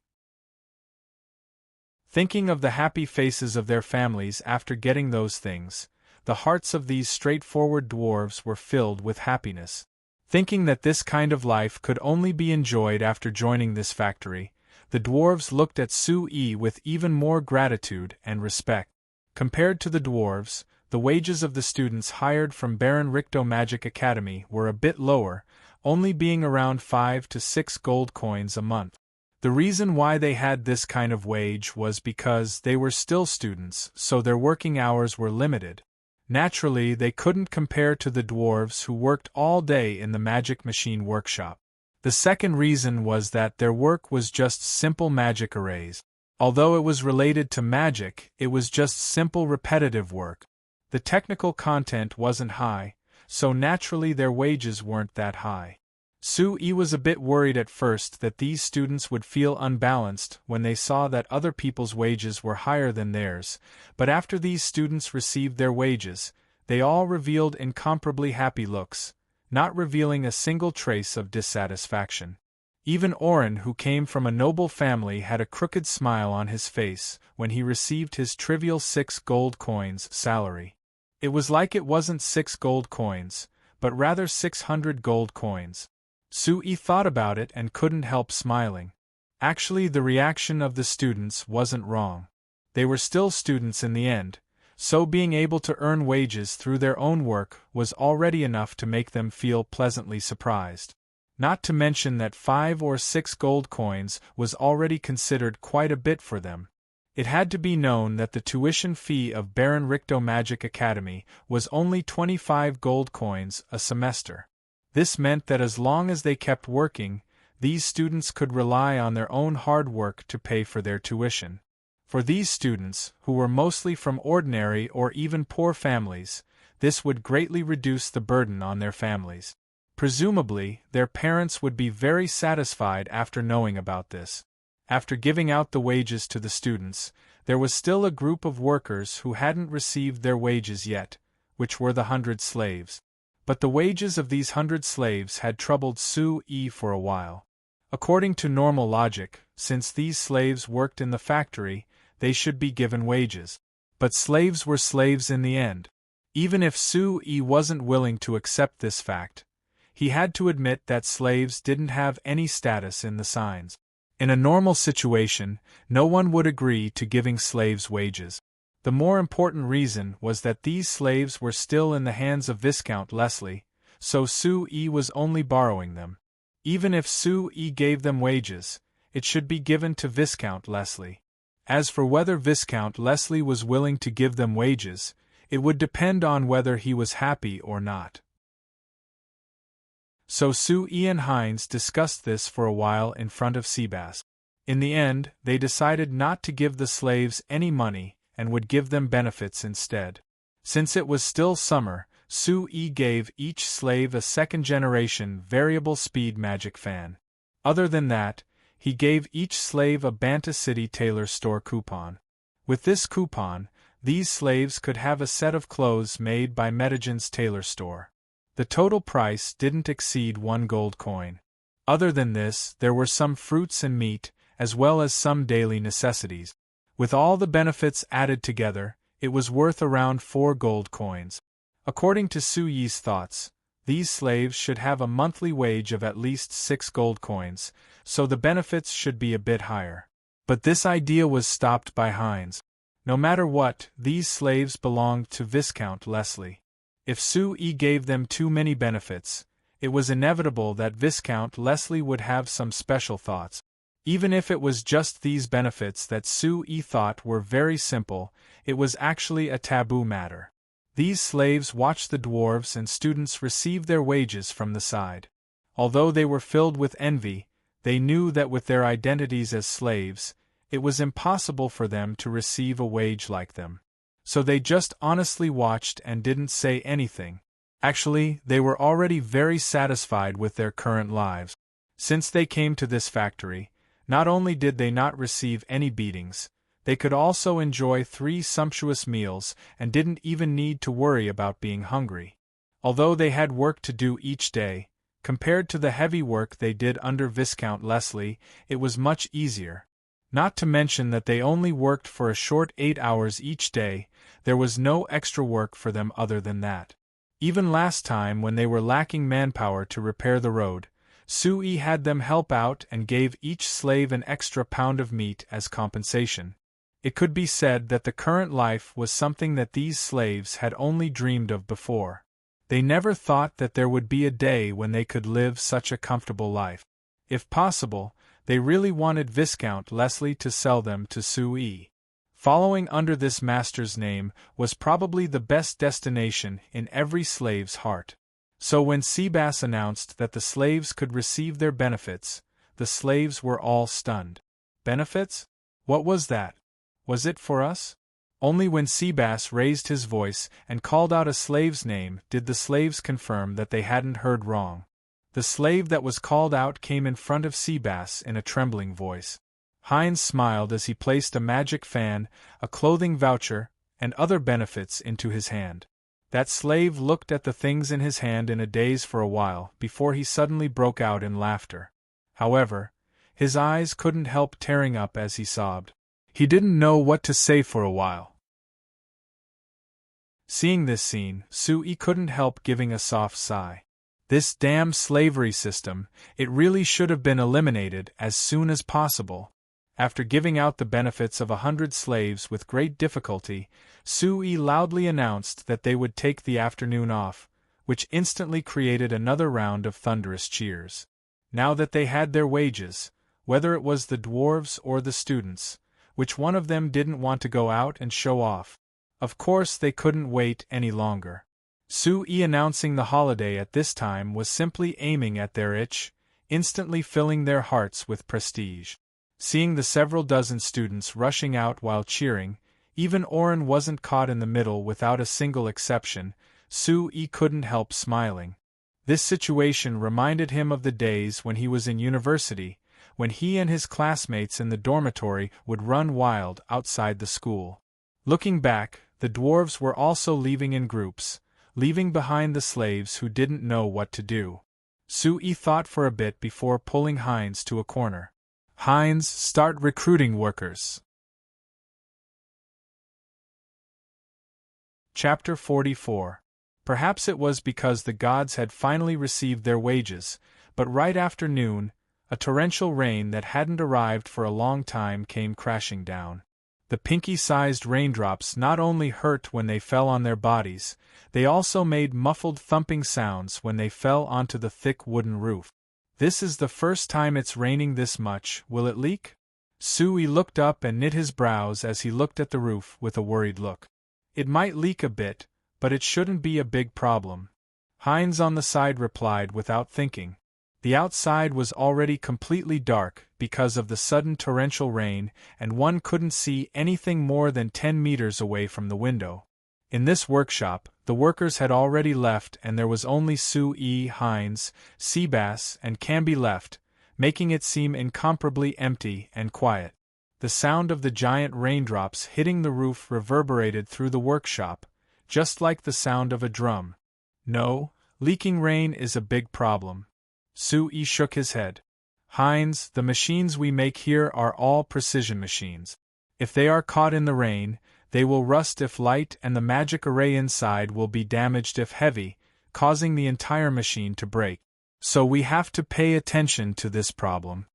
Thinking of the happy faces of their families after getting those things, the hearts of these straightforward dwarves were filled with happiness. Thinking that this kind of life could only be enjoyed after joining this factory, the dwarves looked at Sue with even more gratitude and respect. Compared to the dwarves, the wages of the students hired from Baron Ricto Magic Academy were a bit lower, only being around 5 to 6 gold coins a month. The reason why they had this kind of wage was because they were still students, so their working hours were limited. Naturally, they couldn't compare to the dwarves who worked all day in the magic machine workshop. The second reason was that their work was just simple magic arrays. Although it was related to magic, it was just simple repetitive work. The technical content wasn't high, so naturally their wages weren't that high. Sue was a bit worried at first that these students would feel unbalanced when they saw that other people's wages were higher than theirs, but after these students received their wages, they all revealed incomparably happy looks, not revealing a single trace of dissatisfaction. Even Orin, who came from a noble family, had a crooked smile on his face when he received his trivial 6 gold coins salary. It was like it wasn't 6 gold coins, but rather 600 gold coins. Sue thought about it and couldn't help smiling. Actually, the reaction of the students wasn't wrong. They were still students in the end, so being able to earn wages through their own work was already enough to make them feel pleasantly surprised. Not to mention that 5 or 6 gold coins was already considered quite a bit for them. It had to be known that the tuition fee of Baron Ricto Magic Academy was only 25 gold coins a semester. This meant that as long as they kept working, these students could rely on their own hard work to pay for their tuition. For these students, who were mostly from ordinary or even poor families, this would greatly reduce the burden on their families. Presumably, their parents would be very satisfied after knowing about this. After giving out the wages to the students, there was still a group of workers who hadn't received their wages yet, which were the 100 slaves. But the wages of these 100 slaves had troubled Sue for a while. According to normal logic, since these slaves worked in the factory, they should be given wages. But slaves were slaves in the end. Even if Sue wasn't willing to accept this fact, he had to admit that slaves didn't have any status in the signs. In a normal situation, no one would agree to giving slaves wages. The more important reason was that these slaves were still in the hands of Viscount Leslie, so Sue was only borrowing them. Even if Sue gave them wages, it should be given to Viscount Leslie. As for whether Viscount Leslie was willing to give them wages, it would depend on whether he was happy or not. So Sue and Hines discussed this for a while in front of Seabass. In the end, they decided not to give the slaves any money and would give them benefits instead. Since it was still summer, Sue gave each slave a second-generation variable speed magic fan. Other than that, he gave each slave a Banta City tailor store coupon. With this coupon, these slaves could have a set of clothes made by Medigen's tailor store. The total price didn't exceed 1 gold coin. Other than this, there were some fruits and meat, as well as some daily necessities. With all the benefits added together, it was worth around 4 gold coins. According to Sue's thoughts, these slaves should have a monthly wage of at least 6 gold coins, so the benefits should be a bit higher. But this idea was stopped by Hines. No matter what, these slaves belonged to Viscount Leslie. If Sue gave them too many benefits, it was inevitable that Viscount Leslie would have some special thoughts. Even if it was just these benefits that Sue thought were very simple, it was actually a taboo matter. These slaves watched the dwarves and students receive their wages from the side. Although they were filled with envy, they knew that with their identities as slaves, it was impossible for them to receive a wage like them. So they just honestly watched and didn't say anything. Actually, they were already very satisfied with their current lives. Since they came to this factory, not only did they not receive any beatings, they could also enjoy 3 sumptuous meals and didn't even need to worry about being hungry. Although they had work to do each day, compared to the heavy work they did under Viscount Leslie, it was much easier. Not to mention that they only worked for a short 8 hours each day, there was no extra work for them other than that. Even last time when they were lacking manpower to repair the road, Sue had them help out and gave each slave an extra pound of meat as compensation. It could be said that the current life was something that these slaves had only dreamed of before. They never thought that there would be a day when they could live such a comfortable life. If possible, they really wanted Viscount Leslie to sell them to Sue. Following under this master's name was probably the best destination in every slave's heart. So when Seabass announced that the slaves could receive their benefits, the slaves were all stunned. Benefits? What was that? Was it for us? Only when Seabass raised his voice and called out a slave's name did the slaves confirm that they hadn't heard wrong. The slave that was called out came in front of Seabass in a trembling voice. Hines smiled as he placed a magic fan, a clothing voucher, and other benefits into his hand. That slave looked at the things in his hand in a daze for a while before he suddenly broke out in laughter. However, his eyes couldn't help tearing up as he sobbed. He didn't know what to say for a while. Seeing this scene, Sue couldn't help giving a soft sigh. This damn slavery system, it really should have been eliminated as soon as possible. After giving out the benefits of 100 slaves with great difficulty, Sue loudly announced that they would take the afternoon off, which instantly created another round of thunderous cheers. Now that they had their wages, whether it was the dwarves or the students, which one of them didn't want to go out and show off? Of course they couldn't wait any longer. Sue announcing the holiday at this time was simply aiming at their itch, instantly filling their hearts with prestige. Seeing the several dozen students rushing out while cheering, even Oren wasn't caught in the middle without a single exception, Sue couldn't help smiling. This situation reminded him of the days when he was in university, when he and his classmates in the dormitory would run wild outside the school. Looking back, the dwarves were also leaving in groups, leaving behind the slaves who didn't know what to do. Sue thought for a bit before pulling Hines to a corner. Hines, start recruiting workers. Chapter 44. Perhaps it was because the gods had finally received their wages, but right after noon, a torrential rain that hadn't arrived for a long time came crashing down. The pinky-sized raindrops not only hurt when they fell on their bodies, they also made muffled thumping sounds when they fell onto the thick wooden roof. This is the first time it's raining this much, will it leak? Sui looked up and knit his brows as he looked at the roof with a worried look. It might leak a bit, but it shouldn't be a big problem. Heinz on the side replied without thinking. The outside was already completely dark because of the sudden torrential rain, and one couldn't see anything more than 10 meters away from the window. In this workshop, the workers had already left and there was only Sui, Heinz, Seabass, and Camby left, making it seem incomparably empty and quiet. The sound of the giant raindrops hitting the roof reverberated through the workshop, just like the sound of a drum. No, leaking rain is a big problem. Sui shook his head. Heinz, the machines we make here are all precision machines. If they are caught in the rain, they will rust if light and the magic array inside will be damaged if heavy, causing the entire machine to break. So we have to pay attention to this problem.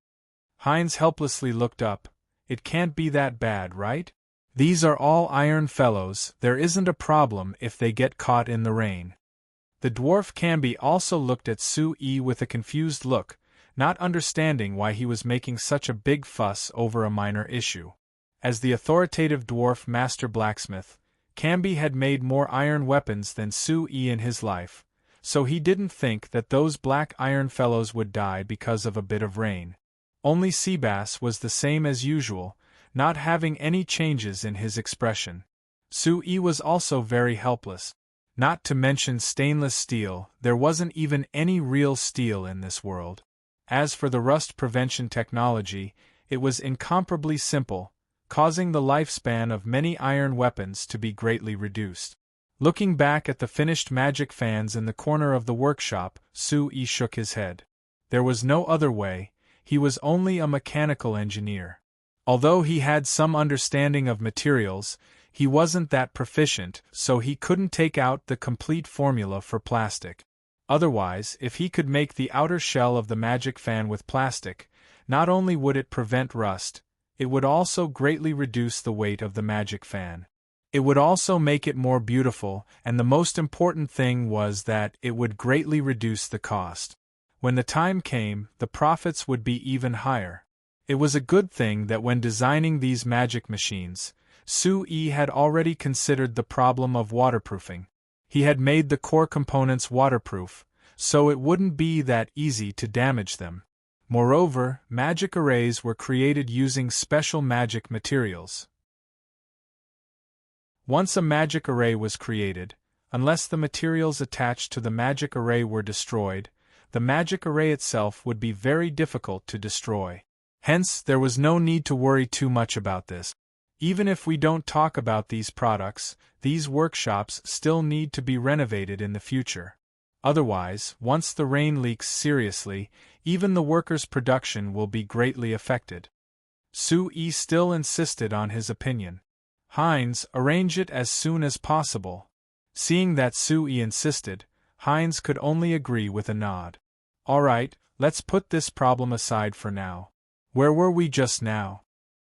Heinz helplessly looked up. It can't be that bad, right? These are all iron fellows, there isn't a problem if they get caught in the rain. The dwarf Camby also looked at Sui with a confused look, not understanding why he was making such a big fuss over a minor issue. As the authoritative dwarf master blacksmith, Camby had made more iron weapons than Sui in his life, so he didn't think that those black iron fellows would die because of a bit of rain. Only Seabass was the same as usual, not having any changes in his expression. Sui was also very helpless. Not to mention stainless steel, there wasn't even any real steel in this world. As for the rust prevention technology, it was incomparably simple, causing the lifespan of many iron weapons to be greatly reduced. Looking back at the finished magic fans in the corner of the workshop, Sui shook his head. There was no other way, he was only a mechanical engineer. Although he had some understanding of materials, he wasn't that proficient, so he couldn't take out the complete formula for plastic. Otherwise, if he could make the outer shell of the magic fan with plastic, not only would it prevent rust, it would also greatly reduce the weight of the magic fan. It would also make it more beautiful, and the most important thing was that it would greatly reduce the cost. When the time came, the profits would be even higher. It was a good thing that when designing these magic machines, Sui had already considered the problem of waterproofing. He had made the core components waterproof, so it wouldn't be that easy to damage them. Moreover, magic arrays were created using special magic materials. Once a magic array was created, unless the materials attached to the magic array were destroyed, the magic array itself would be very difficult to destroy. Hence, there was no need to worry too much about this. Even if we don't talk about these products, these workshops still need to be renovated in the future. Otherwise, once the rain leaks seriously, even the workers' production will be greatly affected. Sui still insisted on his opinion. Heinz, arrange it as soon as possible. Seeing that Sui insisted, Heinz could only agree with a nod. All right, let's put this problem aside for now. Where were we just now?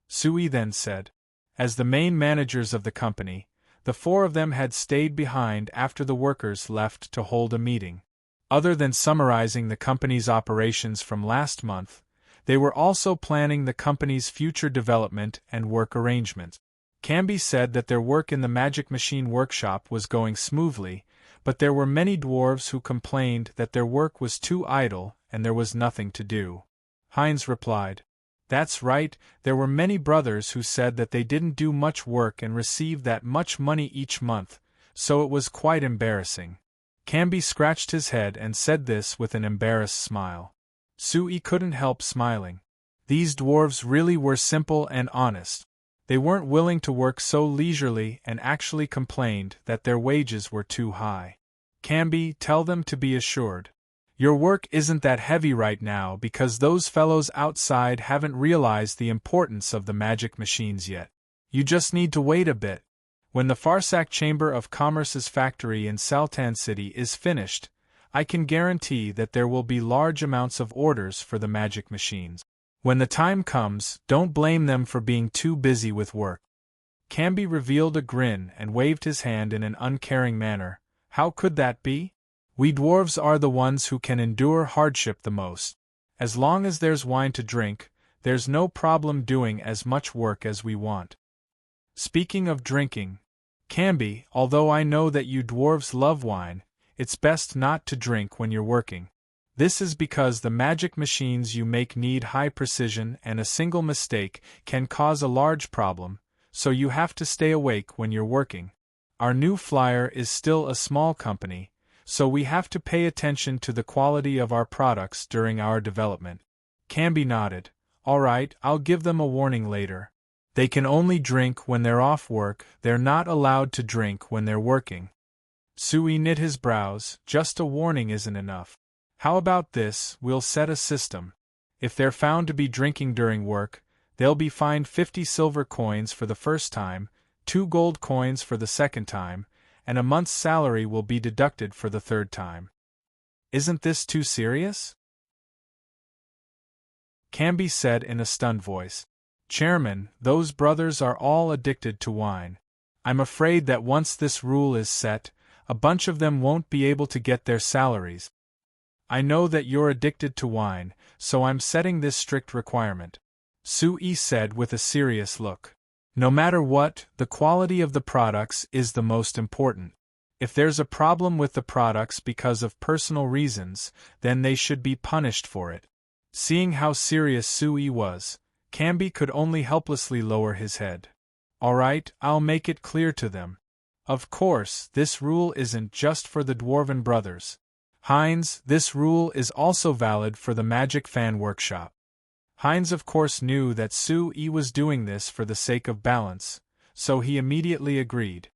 Sui then said. As the main managers of the company, the four of them had stayed behind after the workers left to hold a meeting. Other than summarizing the company's operations from last month, they were also planning the company's future development and work arrangements. Camby said that their work in the magic machine workshop was going smoothly, but there were many dwarves who complained that their work was too idle and there was nothing to do. Heinz replied, "That's right, there were many brothers who said that they didn't do much work and received that much money each month, so it was quite embarrassing." Camby scratched his head and said this with an embarrassed smile. Sui couldn't help smiling. These dwarves really were simple and honest. They weren't willing to work so leisurely and actually complained that their wages were too high. Camby, tell them to be assured. Your work isn't that heavy right now because those fellows outside haven't realized the importance of the magic machines yet. You just need to wait a bit. When the Farsak Chamber of Commerce's factory in Saltan City is finished, I can guarantee that there will be large amounts of orders for the magic machines. When the time comes, don't blame them for being too busy with work. Camby revealed a grin and waved his hand in an uncaring manner. How could that be? We dwarves are the ones who can endure hardship the most. As long as there's wine to drink, there's no problem doing as much work as we want. Speaking of drinking, Camby, although I know that you dwarves love wine, it's best not to drink when you're working. This is because the magic machines you make need high precision and a single mistake can cause a large problem, so you have to stay awake when you're working. Our new flyer is still a small company, so we have to pay attention to the quality of our products during our development. Camby nodded. All right, I'll give them a warning later. They can only drink when they're off work, they're not allowed to drink when they're working. Sui knit his brows. Just a warning isn't enough. How about this, we'll set a system. If they're found to be drinking during work, they'll be fined 50 silver coins for the first time, 2 gold coins for the second time, and a month's salary will be deducted for the third time. Isn't this too serious? Camby said in a stunned voice. Chairman, those brothers are all addicted to wine. I'm afraid that once this rule is set, a bunch of them won't be able to get their salaries. I know that you're addicted to wine, so I'm setting this strict requirement. Sui said with a serious look. No matter what, the quality of the products is the most important. If there's a problem with the products because of personal reasons, then they should be punished for it. Seeing how serious Sui was, Camby could only helplessly lower his head. All right, I'll make it clear to them. Of course, this rule isn't just for the Dwarven brothers. Heinz, this rule is also valid for the Magic Fan Workshop. Heinz of course knew that Sui was doing this for the sake of balance, so he immediately agreed.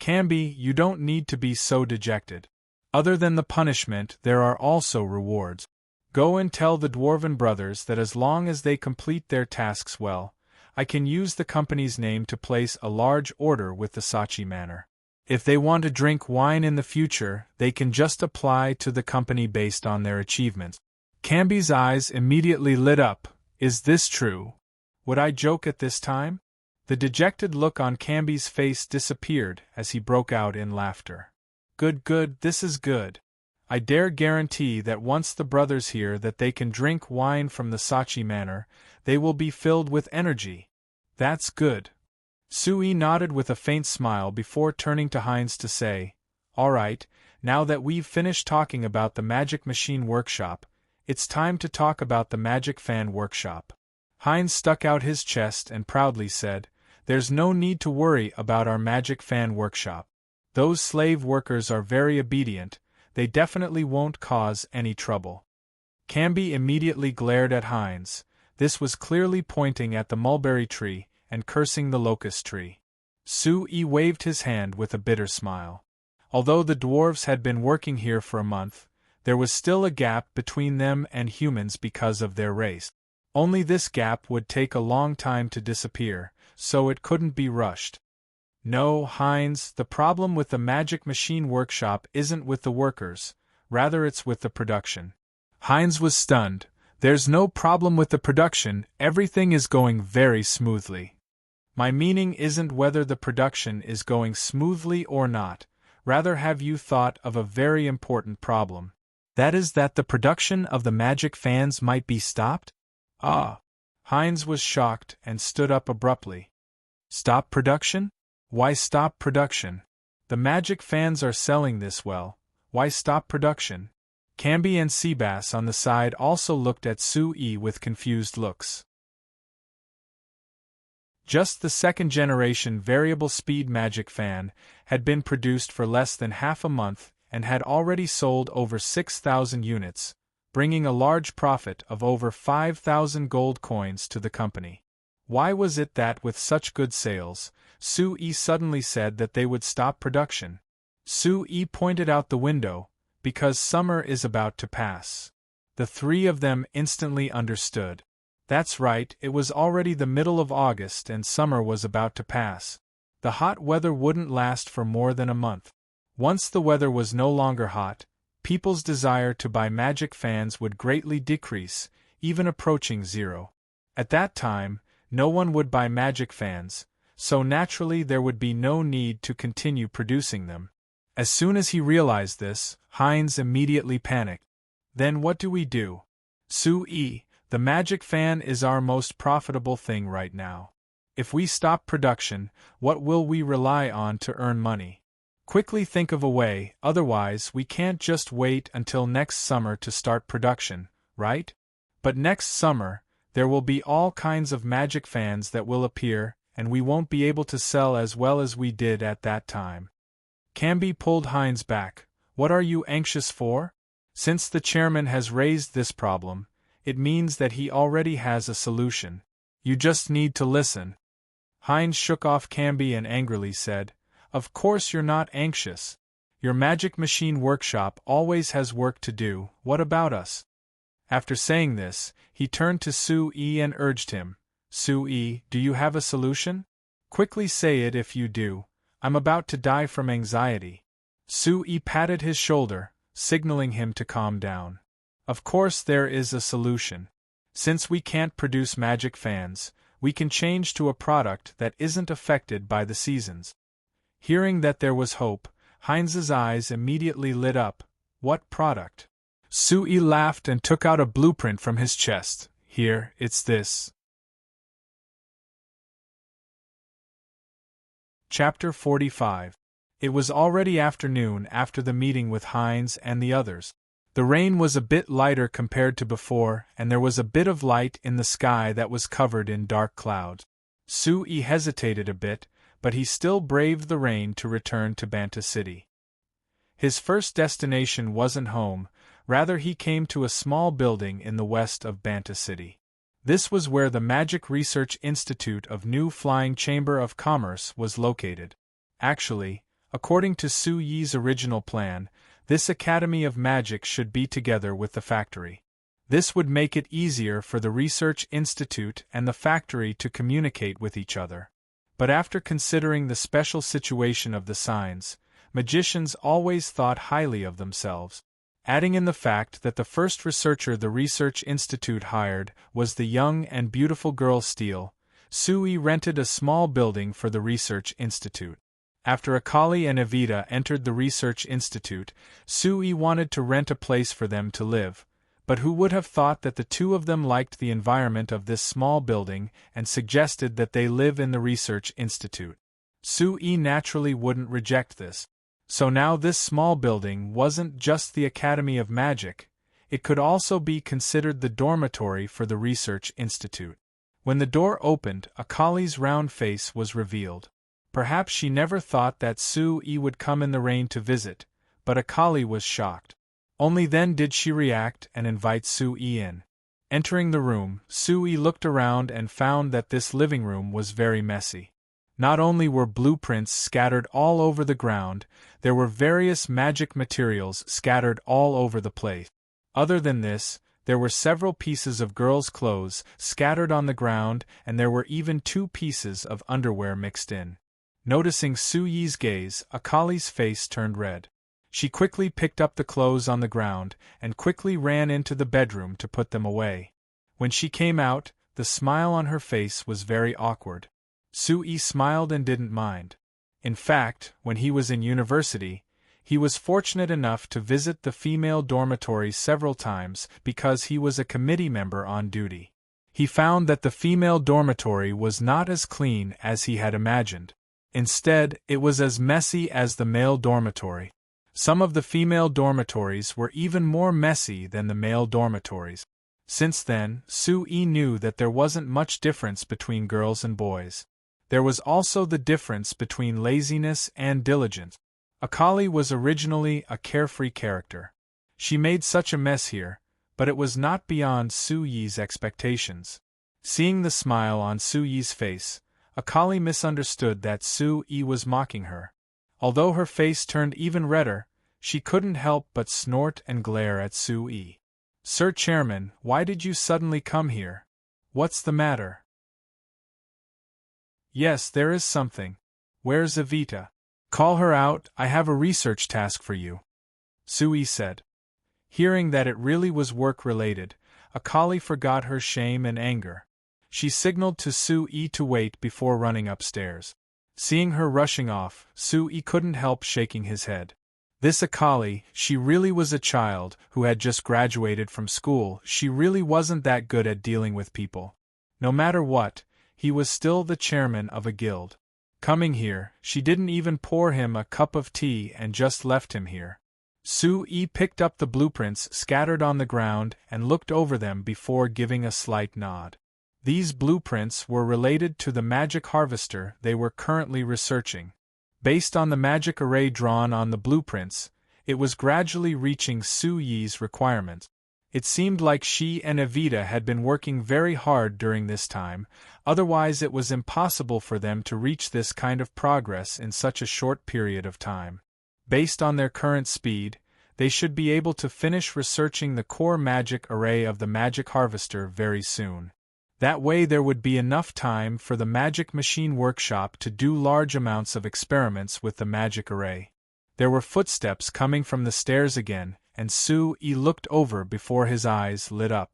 Camby, you don't need to be so dejected. Other than the punishment, there are also rewards. Go and tell the Dwarven brothers that as long as they complete their tasks well, I can use the company's name to place a large order with the Sachi Manor. If they want to drink wine in the future, they can just apply to the company based on their achievements. Camby's eyes immediately lit up. Is this true? Would I joke at this time? The dejected look on Camby's face disappeared as he broke out in laughter. Good, this is good. I dare guarantee that once the brothers hear that they can drink wine from the Sachi Manor, they will be filled with energy. That's good. Sui nodded with a faint smile before turning to Heinz to say, All right, now that we've finished talking about the Magic Machine Workshop, it's time to talk about the Magic Fan Workshop. Heinz stuck out his chest and proudly said, There's no need to worry about our Magic Fan Workshop. Those slave workers are very obedient, they definitely won't cause any trouble. Camby immediately glared at Heinz. This was clearly pointing at the mulberry tree and cursing the locust tree. Sui waved his hand with a bitter smile. Although the dwarves had been working here for a month, there was still a gap between them and humans because of their race. Only this gap would take a long time to disappear, so it couldn't be rushed. No, Heinz, the problem with the Magic Machine Workshop isn't with the workers, rather it's with the production. Heinz was stunned. There's no problem with the production, everything is going very smoothly. My meaning isn't whether the production is going smoothly or not, rather have you thought of a very important problem. That is that the production of the magic fans might be stopped? Ah! Heinz was shocked and stood up abruptly. Stop production? Why stop production? The magic fans are selling this well, why stop production? Camby and Seabass on the side also looked at Sui with confused looks. Just the second-generation variable speed magic fan had been produced for less than half a month and had already sold over 6,000 units, bringing a large profit of over 5,000 gold coins to the company. Why was it that with such good sales, Sui suddenly said that they would stop production? Sui pointed out the window, because summer is about to pass. The three of them instantly understood. That's right, it was already the middle of August and summer was about to pass. The hot weather wouldn't last for more than a month. Once the weather was no longer hot, people's desire to buy magic fans would greatly decrease, even approaching zero. At that time, no one would buy magic fans, so naturally there would be no need to continue producing them. As soon as he realized this, Heinz immediately panicked. Then what do we do? Sue, the magic fan is our most profitable thing right now. If we stop production, what will we rely on to earn money? Quickly think of a way, otherwise we can't just wait until next summer to start production, right? But next summer, there will be all kinds of magic fans that will appear, and we won't be able to sell as well as we did at that time. Camby pulled Heinz back. What are you anxious for? Since the chairman has raised this problem, it means that he already has a solution. You just need to listen. Heinz shook off Camby and angrily said, Of course you're not anxious. Your magic machine workshop always has work to do, what about us? After saying this, he turned to Sue and urged him, Sue, do you have a solution? Quickly say it if you do. I'm about to die from anxiety. Sue patted his shoulder, signaling him to calm down. Of course there is a solution. Since we can't produce magic fans, we can change to a product that isn't affected by the seasons. Hearing that there was hope, Heinz's eyes immediately lit up. What product? Sue laughed and took out a blueprint from his chest. Here, it's this. Chapter 45. It was already afternoon after the meeting with Heinz and the others. The rain was a bit lighter compared to before, and there was a bit of light in the sky that was covered in dark clouds. Sue hesitated a bit, but he still braved the rain to return to Banta City. His first destination wasn't home, rather he came to a small building in the west of Banta City. This was where the Magic Research Institute of New Flying Chamber of Commerce was located. Actually, according to Sue Yi's original plan, this Academy of Magic should be together with the factory. This would make it easier for the Research Institute and the factory to communicate with each other. But after considering the special situation of the signs, magicians always thought highly of themselves. Adding in the fact that the first researcher the Research Institute hired was the young and beautiful girl Steele, Sue rented a small building for the Research Institute. After Akali and Evita entered the Research Institute, Sue wanted to rent a place for them to live, but who would have thought that the two of them liked the environment of this small building and suggested that they live in the Research Institute. Sue naturally wouldn't reject this. So now this small building wasn't just the Academy of Magic, it could also be considered the dormitory for the Research Institute. When the door opened, Akali's round face was revealed. Perhaps she never thought that Sue would come in the rain to visit, but Akali was shocked. Only then did she react and invite Sue in. Entering the room, Sue looked around and found that this living room was very messy. Not only were blueprints scattered all over the ground, there were various magic materials scattered all over the place. Other than this, there were several pieces of girls' clothes scattered on the ground, and there were even 2 pieces of underwear mixed in. Noticing Sue gaze, Akali's face turned red. She quickly picked up the clothes on the ground, and quickly ran into the bedroom to put them away. When she came out, the smile on her face was very awkward. Sue smiled and didn't mind. In fact, when he was in university, he was fortunate enough to visit the female dormitory several times because he was a committee member on duty. He found that the female dormitory was not as clean as he had imagined. Instead, it was as messy as the male dormitory. Some of the female dormitories were even more messy than the male dormitories. Since then, Sue knew that there wasn't much difference between girls and boys. There was also the difference between laziness and diligence. Akali was originally a carefree character. She made such a mess here, but it was not beyond Sue's expectations. Seeing the smile on Sue's face, Akali misunderstood that Sue was mocking her. Although her face turned even redder, she couldn't help but snort and glare at Sue. Sir Chairman, why did you suddenly come here? What's the matter? Yes, there is something. Where's Evita? Call her out, I have a research task for you. Sue said. Hearing that it really was work-related, Akali forgot her shame and anger. She signaled to Sue-yi to wait before running upstairs. Seeing her rushing off, Sue-yi couldn't help shaking his head. This Akali, she really was a child who had just graduated from school. She really wasn't that good at dealing with people. No matter what, he was still the chairman of a guild. Coming here, she didn't even pour him a cup of tea and just left him here. Sue-yi picked up the blueprints scattered on the ground and looked over them before giving a slight nod. These blueprints were related to the magic harvester they were currently researching. Based on the magic array drawn on the blueprints, it was gradually reaching Sue-yi's requirements. It seemed like she and Evita had been working very hard during this time, otherwise it was impossible for them to reach this kind of progress in such a short period of time. Based on their current speed, they should be able to finish researching the core magic array of the magic harvester very soon. That way there would be enough time for the magic machine workshop to do large amounts of experiments with the magic array. There were footsteps coming from the stairs again, and Sue-yi looked over before his eyes lit up.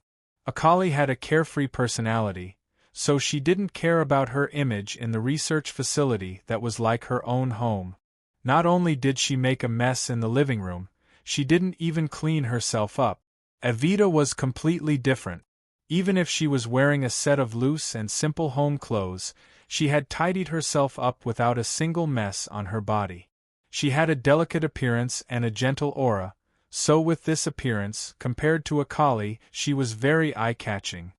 Akali had a carefree personality, so she didn't care about her image in the research facility that was like her own home. Not only did she make a mess in the living room, she didn't even clean herself up. Evita was completely different. Even if she was wearing a set of loose and simple home clothes, she had tidied herself up without a single mess on her body. She had a delicate appearance and a gentle aura, so with this appearance, compared to Akali, she was very eye-catching.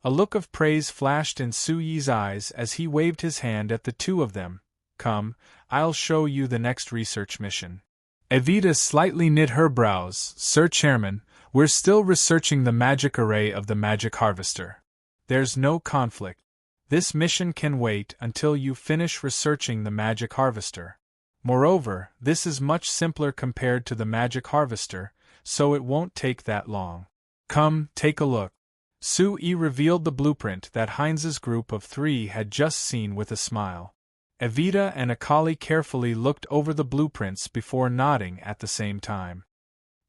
A look of praise flashed in Sue-yi's eyes as he waved his hand at the two of them. Come, I'll show you the next research mission. Evita slightly knit her brows. Sir Chairman, we're still researching the magic array of the magic harvester. There's no conflict. This mission can wait until you finish researching the magic harvester. Moreover, this is much simpler compared to the magic harvester, so it won't take that long. Come, take a look. Sue-yi revealed the blueprint that Heinz's group of 3 had just seen with a smile. Evita and Akali carefully looked over the blueprints before nodding at the same time.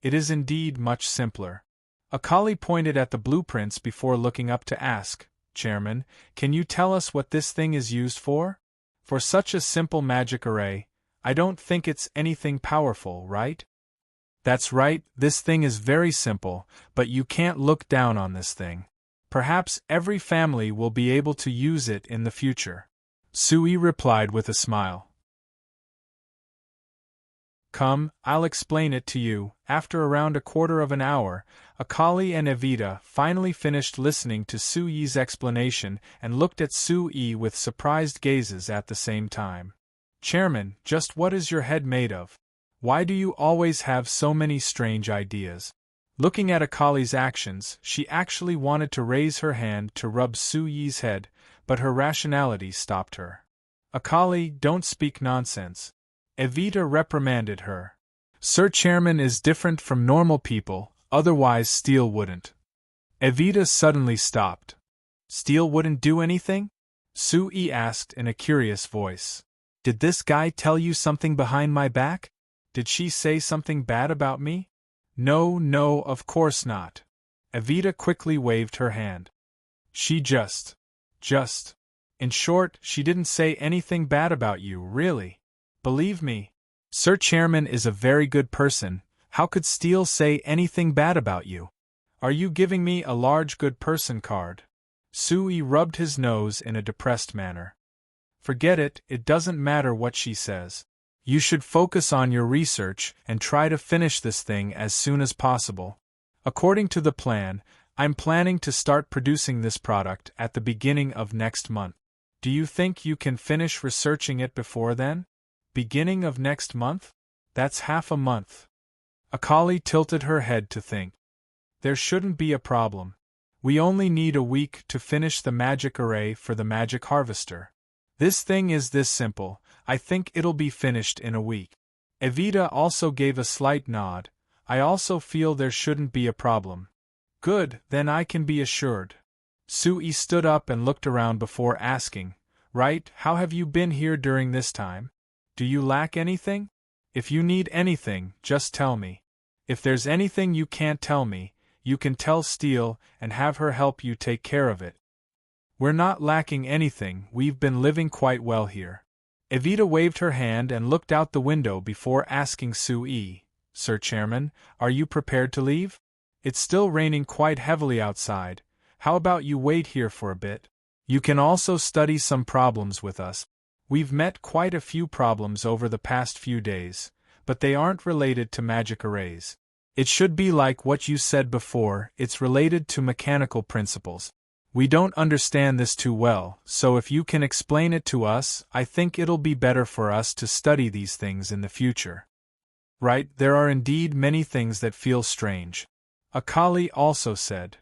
It is indeed much simpler. Akali pointed at the blueprints before looking up to ask, Chairman, can you tell us what this thing is used for? For such a simple magic array, I don't think it's anything powerful, right? That's right, this thing is very simple, but you can't look down on this thing. Perhaps every family will be able to use it in the future. Sue-yi replied with a smile. Come, I'll explain it to you. After around a quarter of an hour, Akali and Evita finally finished listening to Sue-yi's explanation and looked at Sue-yi with surprised gazes at the same time. Chairman, just what is your head made of? Why do you always have so many strange ideas? Looking at Akali's actions, she actually wanted to raise her hand to rub Sue-yi's head, but her rationality stopped her. Akali, don't speak nonsense. Evita reprimanded her. Sir Chairman is different from normal people, otherwise steel wouldn't. Evita suddenly stopped. Steel wouldn't do anything? Sue-yi asked in a curious voice. Did this guy tell you something behind my back? Did she say something bad about me? No, of course not. Evita quickly waved her hand. She just. In short, she didn't say anything bad about you, really. Believe me. Sir Chairman is a very good person. How could Steele say anything bad about you? Are you giving me a large good person card? Sue-yi rubbed his nose in a depressed manner. Forget it, it doesn't matter what she says. You should focus on your research and try to finish this thing as soon as possible. According to the plan, I'm planning to start producing this product at the beginning of next month. Do you think you can finish researching it before then? Beginning of next month? That's half a month. Akali tilted her head to think. There shouldn't be a problem. We only need a week to finish the magic array for the magic harvester. This thing is this simple, I think it'll be finished in a week. Evita also gave a slight nod. I also feel there shouldn't be a problem. Good, then I can be assured. Sue-yi stood up and looked around before asking, Right, how have you been here during this time? Do you lack anything? If you need anything, just tell me. If there's anything you can't tell me, you can tell Steele and have her help you take care of it. We're not lacking anything, we've been living quite well here. Evita waved her hand and looked out the window before asking Sui, Sir Chairman, are you prepared to leave? It's still raining quite heavily outside. How about you wait here for a bit? You can also study some problems with us. We've met quite a few problems over the past few days, but they aren't related to magic arrays. It should be like what you said before, it's related to mechanical principles. We don't understand this too well, so if you can explain it to us, I think it'll be better for us to study these things in the future. Right, there are indeed many things that feel strange. Akali also said.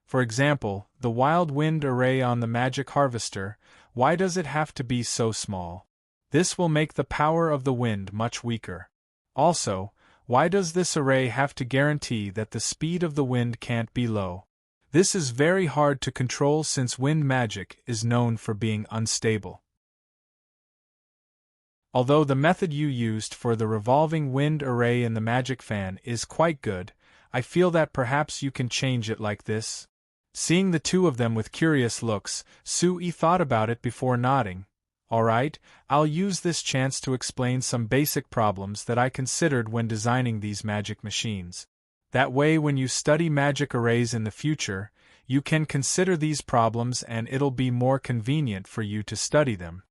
For example, the wild wind array on the magic harvester, why does it have to be so small? This will make the power of the wind much weaker. Also, why does this array have to guarantee that the speed of the wind can't be low? This is very hard to control since wind magic is known for being unstable. Although the method you used for the revolving wind array in the magic fan is quite good, I feel that perhaps you can change it like this. Seeing the two of them with curious looks, Sui thought about it before nodding. Alright, I'll use this chance to explain some basic problems that I considered when designing these magic machines. That way when you study magic arrays in the future, you can consider these problems and it'll be more convenient for you to study them.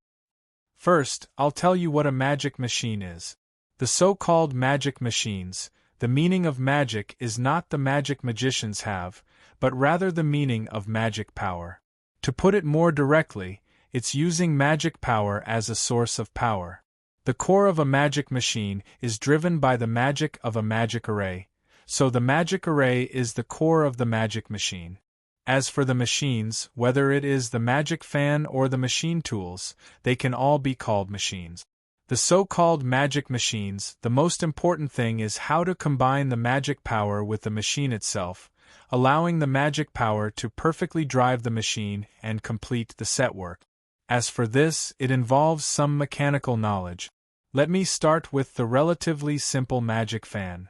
First, I'll tell you what a magic machine is. The so-called magic machines, the meaning of magic is not the magic magicians have, but rather the meaning of magic power. To put it more directly, it's using magic power as a source of power. The core of a magic machine is driven by the magic of a magic array, so the magic array is the core of the magic machine. As for the machines, whether it is the magic fan or the machine tools, they can all be called machines. The so-called magic machines, the most important thing is how to combine the magic power with the machine itself, allowing the magic power to perfectly drive the machine and complete the set work. As for this, it involves some mechanical knowledge. Let me start with the relatively simple magic fan.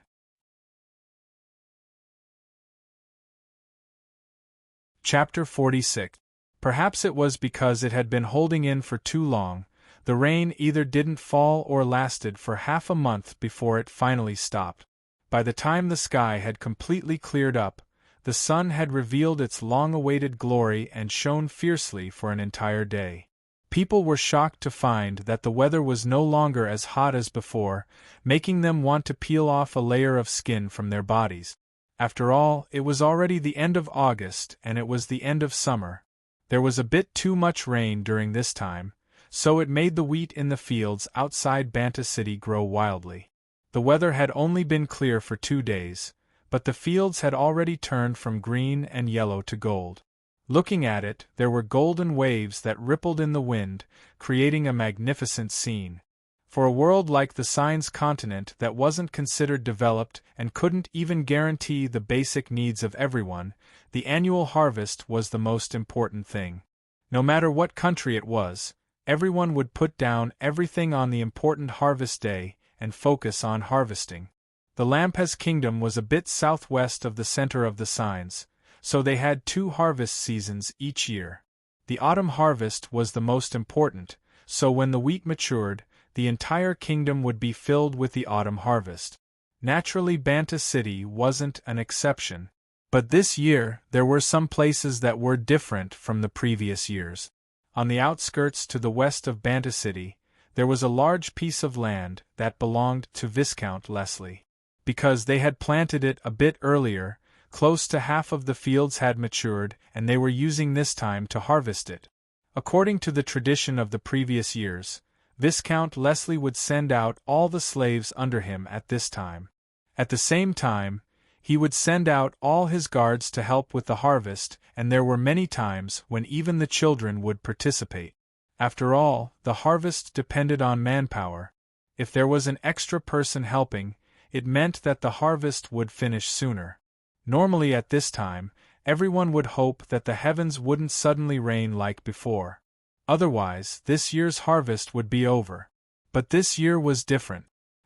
Chapter 46. Perhaps it was because it had been holding in for too long, the rain either didn't fall or lasted for half a month before it finally stopped. By the time the sky had completely cleared up, the sun had revealed its long-awaited glory and shone fiercely for an entire day. People were shocked to find that the weather was no longer as hot as before, making them want to peel off a layer of skin from their bodies. After all, it was already the end of August and it was the end of summer. There was a bit too much rain during this time, so it made the wheat in the fields outside Banta City grow wildly. The weather had only been clear for 2 days, but the fields had already turned from green and yellow to gold. Looking at it, there were golden waves that rippled in the wind, creating a magnificent scene. For a world like the Signs continent that wasn't considered developed and couldn't even guarantee the basic needs of everyone, the annual harvest was the most important thing. No matter what country it was, everyone would put down everything on the important harvest day and focus on harvesting. The Lampez Kingdom was a bit southwest of the center of the Signs, so they had 2 harvest seasons each year. The autumn harvest was the most important, so when the wheat matured, the entire kingdom would be filled with the autumn harvest. Naturally, Banta City wasn't an exception, but this year there were some places that were different from the previous years. On the outskirts to the west of Banta City, there was a large piece of land that belonged to Viscount Leslie. Because they had planted it a bit earlier, close to half of the fields had matured and they were using this time to harvest it. According to the tradition of the previous years, Viscount Leslie would send out all the slaves under him at this time. At the same time, he would send out all his guards to help with the harvest, and there were many times when even the children would participate. After all, the harvest depended on manpower. If there was an extra person helping, it meant that the harvest would finish sooner. Normally at this time, everyone would hope that the heavens wouldn't suddenly rain like before. Otherwise, this year's harvest would be over. But this year was different.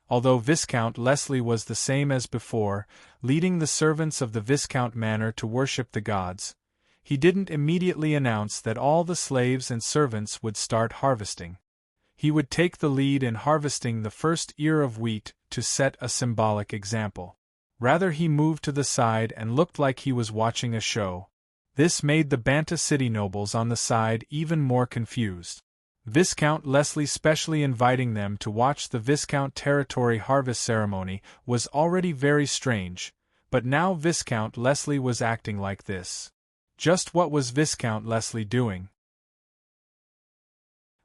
Although Viscount Leslie was the same as before, leading the servants of the Viscount Manor to worship the gods, He didn't immediately announce that all the slaves and servants would start harvesting. He would take the lead in harvesting the first ear of wheat to set a symbolic example. Rather, he moved to the side and looked like he was watching a show. This made the Banta City nobles on the side even more confused. Viscount Leslie specially inviting them to watch the Viscount territory harvest ceremony was already very strange, but now Viscount Leslie was acting like this. Just what was Viscount Leslie doing?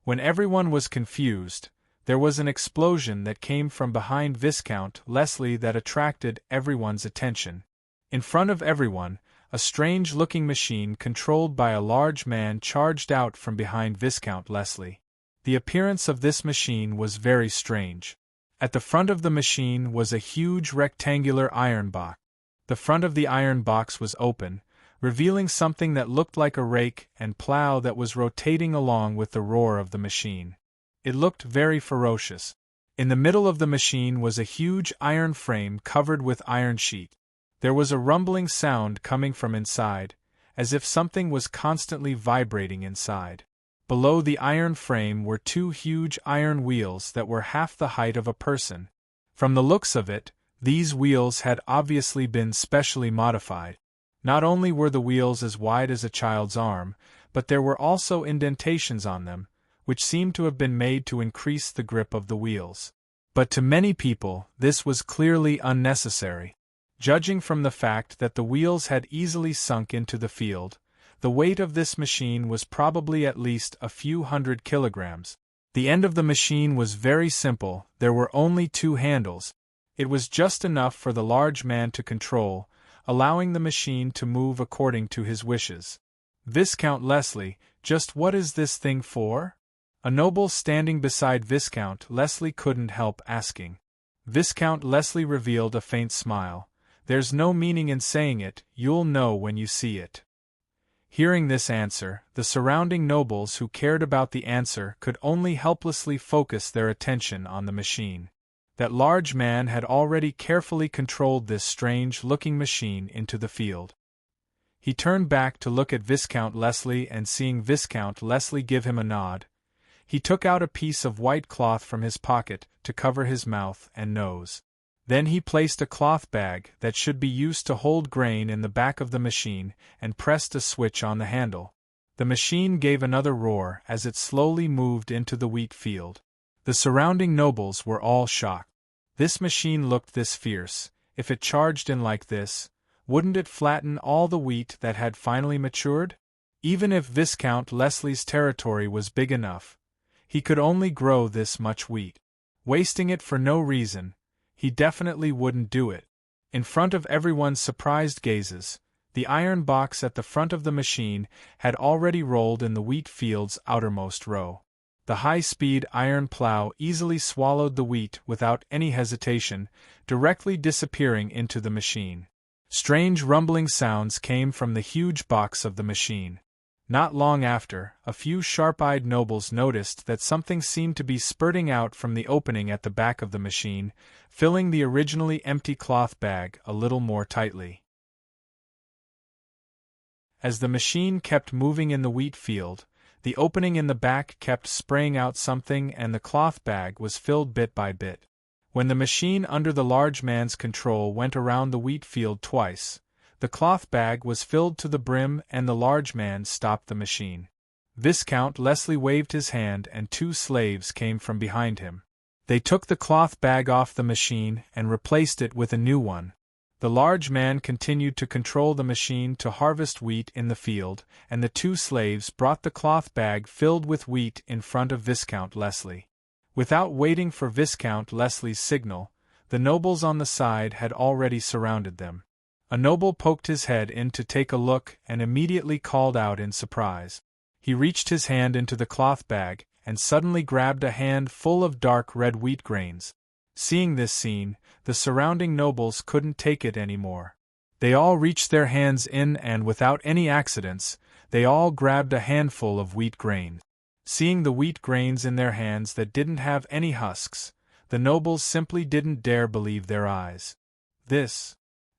When everyone was confused, there was an explosion that came from behind Viscount Leslie that attracted everyone's attention. In front of everyone, a strange-looking machine controlled by a large man charged out from behind Viscount Leslie. The appearance of this machine was very strange. At the front of the machine was a huge rectangular iron box. The front of the iron box was open, revealing something that looked like a rake and plow that was rotating along with the roar of the machine. It looked very ferocious. In the middle of the machine was a huge iron frame covered with iron sheet. There was a rumbling sound coming from inside, as if something was constantly vibrating inside. Below the iron frame were two huge iron wheels that were half the height of a person. From the looks of it, these wheels had obviously been specially modified. Not only were the wheels as wide as a child's arm, but there were also indentations on them, which seemed to have been made to increase the grip of the wheels. But to many people, this was clearly unnecessary. Judging from the fact that the wheels had easily sunk into the field, the weight of this machine was probably at least a few hundred kilograms. The end of the machine was very simple, there were only two handles. It was just enough for the large man to control, allowing the machine to move according to his wishes. Viscount Leslie, just what is this thing for? A noble standing beside Viscount Leslie couldn't help asking. Viscount Leslie revealed a faint smile. There's no meaning in saying it, you'll know when you see it. Hearing this answer, the surrounding nobles who cared about the answer could only helplessly focus their attention on the machine. That large man had already carefully controlled this strange-looking machine into the field. He turned back to look at Viscount Leslie, and seeing Viscount Leslie give him a nod, he took out a piece of white cloth from his pocket to cover his mouth and nose. Then he placed a cloth bag that should be used to hold grain in the back of the machine and pressed a switch on the handle. The machine gave another roar as it slowly moved into the wheat field. The surrounding nobles were all shocked. This machine looked this fierce. If it charged in like this, wouldn't it flatten all the wheat that had finally matured? Even if Viscount Leslie's territory was big enough, he could only grow this much wheat. Wasting it for no reason, he definitely wouldn't do it. In front of everyone's surprised gazes, the iron box at the front of the machine had already rolled in the wheat field's outermost row. The high-speed iron plow easily swallowed the wheat without any hesitation, directly disappearing into the machine. Strange rumbling sounds came from the huge box of the machine. Not long after, a few sharp-eyed nobles noticed that something seemed to be spurting out from the opening at the back of the machine, filling the originally empty cloth bag a little more tightly. As the machine kept moving in the wheat field, the opening in the back kept spraying out something, and the cloth bag was filled bit by bit. When the machine under the large man's control went around the wheat field twice, the cloth bag was filled to the brim and the large man stopped the machine. Viscount Leslie waved his hand and two slaves came from behind him. They took the cloth bag off the machine and replaced it with a new one. The large man continued to control the machine to harvest wheat in the field, and the two slaves brought the cloth bag filled with wheat in front of Viscount Leslie. Without waiting for Viscount Leslie's signal, the nobles on the side had already surrounded them. A noble poked his head in to take a look and immediately called out in surprise. He reached his hand into the cloth bag and suddenly grabbed a hand full of dark red wheat grains. Seeing this scene, the surrounding nobles couldn't take it anymore. They all reached their hands in and without any accidents, they all grabbed a handful of wheat grain. Seeing the wheat grains in their hands that didn't have any husks, the nobles simply didn't dare believe their eyes.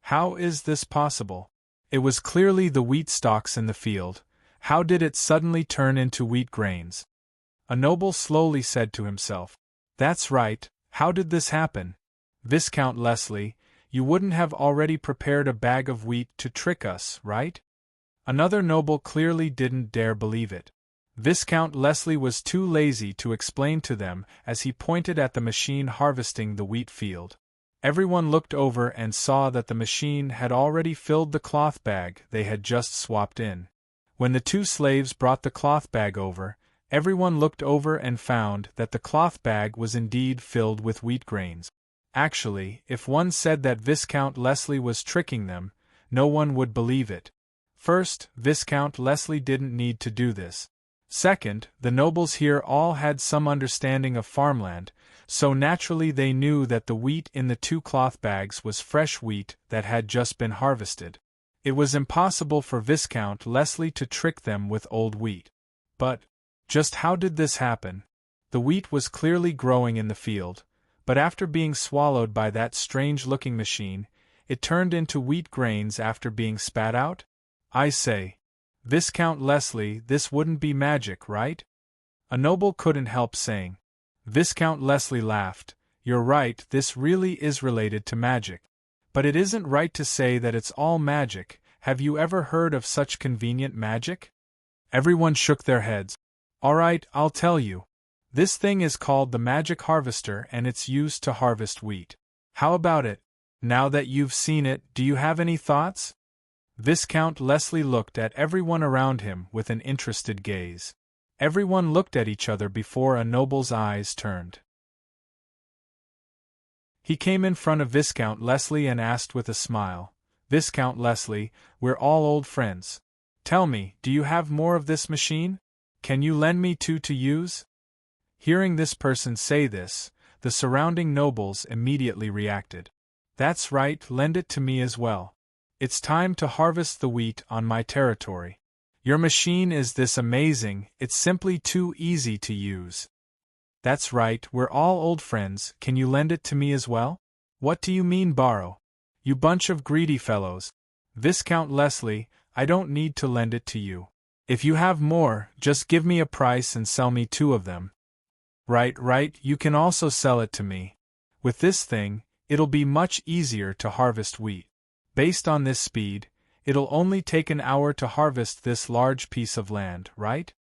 How is this possible? It was clearly the wheat stalks in the field. How did it suddenly turn into wheat grains? A noble slowly said to himself. That's right, how did this happen? Viscount Leslie, you wouldn't have already prepared a bag of wheat to trick us, right? Another noble clearly didn't dare believe it. Viscount Leslie was too lazy to explain to them as he pointed at the machine harvesting the wheat field. Everyone looked over and saw that the machine had already filled the cloth bag they had just swapped in. When the two slaves brought the cloth bag over, everyone looked over and found that the cloth bag was indeed filled with wheat grains. Actually, if one said that Viscount Leslie was tricking them, no one would believe it. First, Viscount Leslie didn't need to do this. Second, the nobles here all had some understanding of farmland, so naturally they knew that the wheat in the two cloth bags was fresh wheat that had just been harvested. It was impossible for Viscount Leslie to trick them with old wheat. But, just how did this happen? The wheat was clearly growing in the field, but after being swallowed by that strange-looking machine, it turned into wheat grains after being spat out? I say, Viscount Leslie, this wouldn't be magic, right? A noble couldn't help saying. Viscount Leslie laughed. You're right, this really is related to magic. But it isn't right to say that it's all magic. Have you ever heard of such convenient magic? Everyone shook their heads. All right, I'll tell you. This thing is called the magic harvester and it's used to harvest wheat. How about it? Now that you've seen it, do you have any thoughts? Viscount Leslie looked at everyone around him with an interested gaze. Everyone looked at each other before a noble's eyes turned. He came in front of Viscount Leslie and asked with a smile, Viscount Leslie, we're all old friends. Tell me, do you have more of this machine? Can you lend me two to use? Hearing this person say this, the surrounding nobles immediately reacted. That's right, lend it to me as well. It's time to harvest the wheat on my territory. Your machine is this amazing, it's simply too easy to use. That's right, we're all old friends, can you lend it to me as well? What do you mean borrow? You bunch of greedy fellows. Viscount Leslie, I don't need to lend it to you. If you have more, just give me a price and sell me two of them. Right, you can also sell it to me. With this thing, it'll be much easier to harvest wheat. Based on this speed, it'll only take an hour to harvest this large piece of land, right?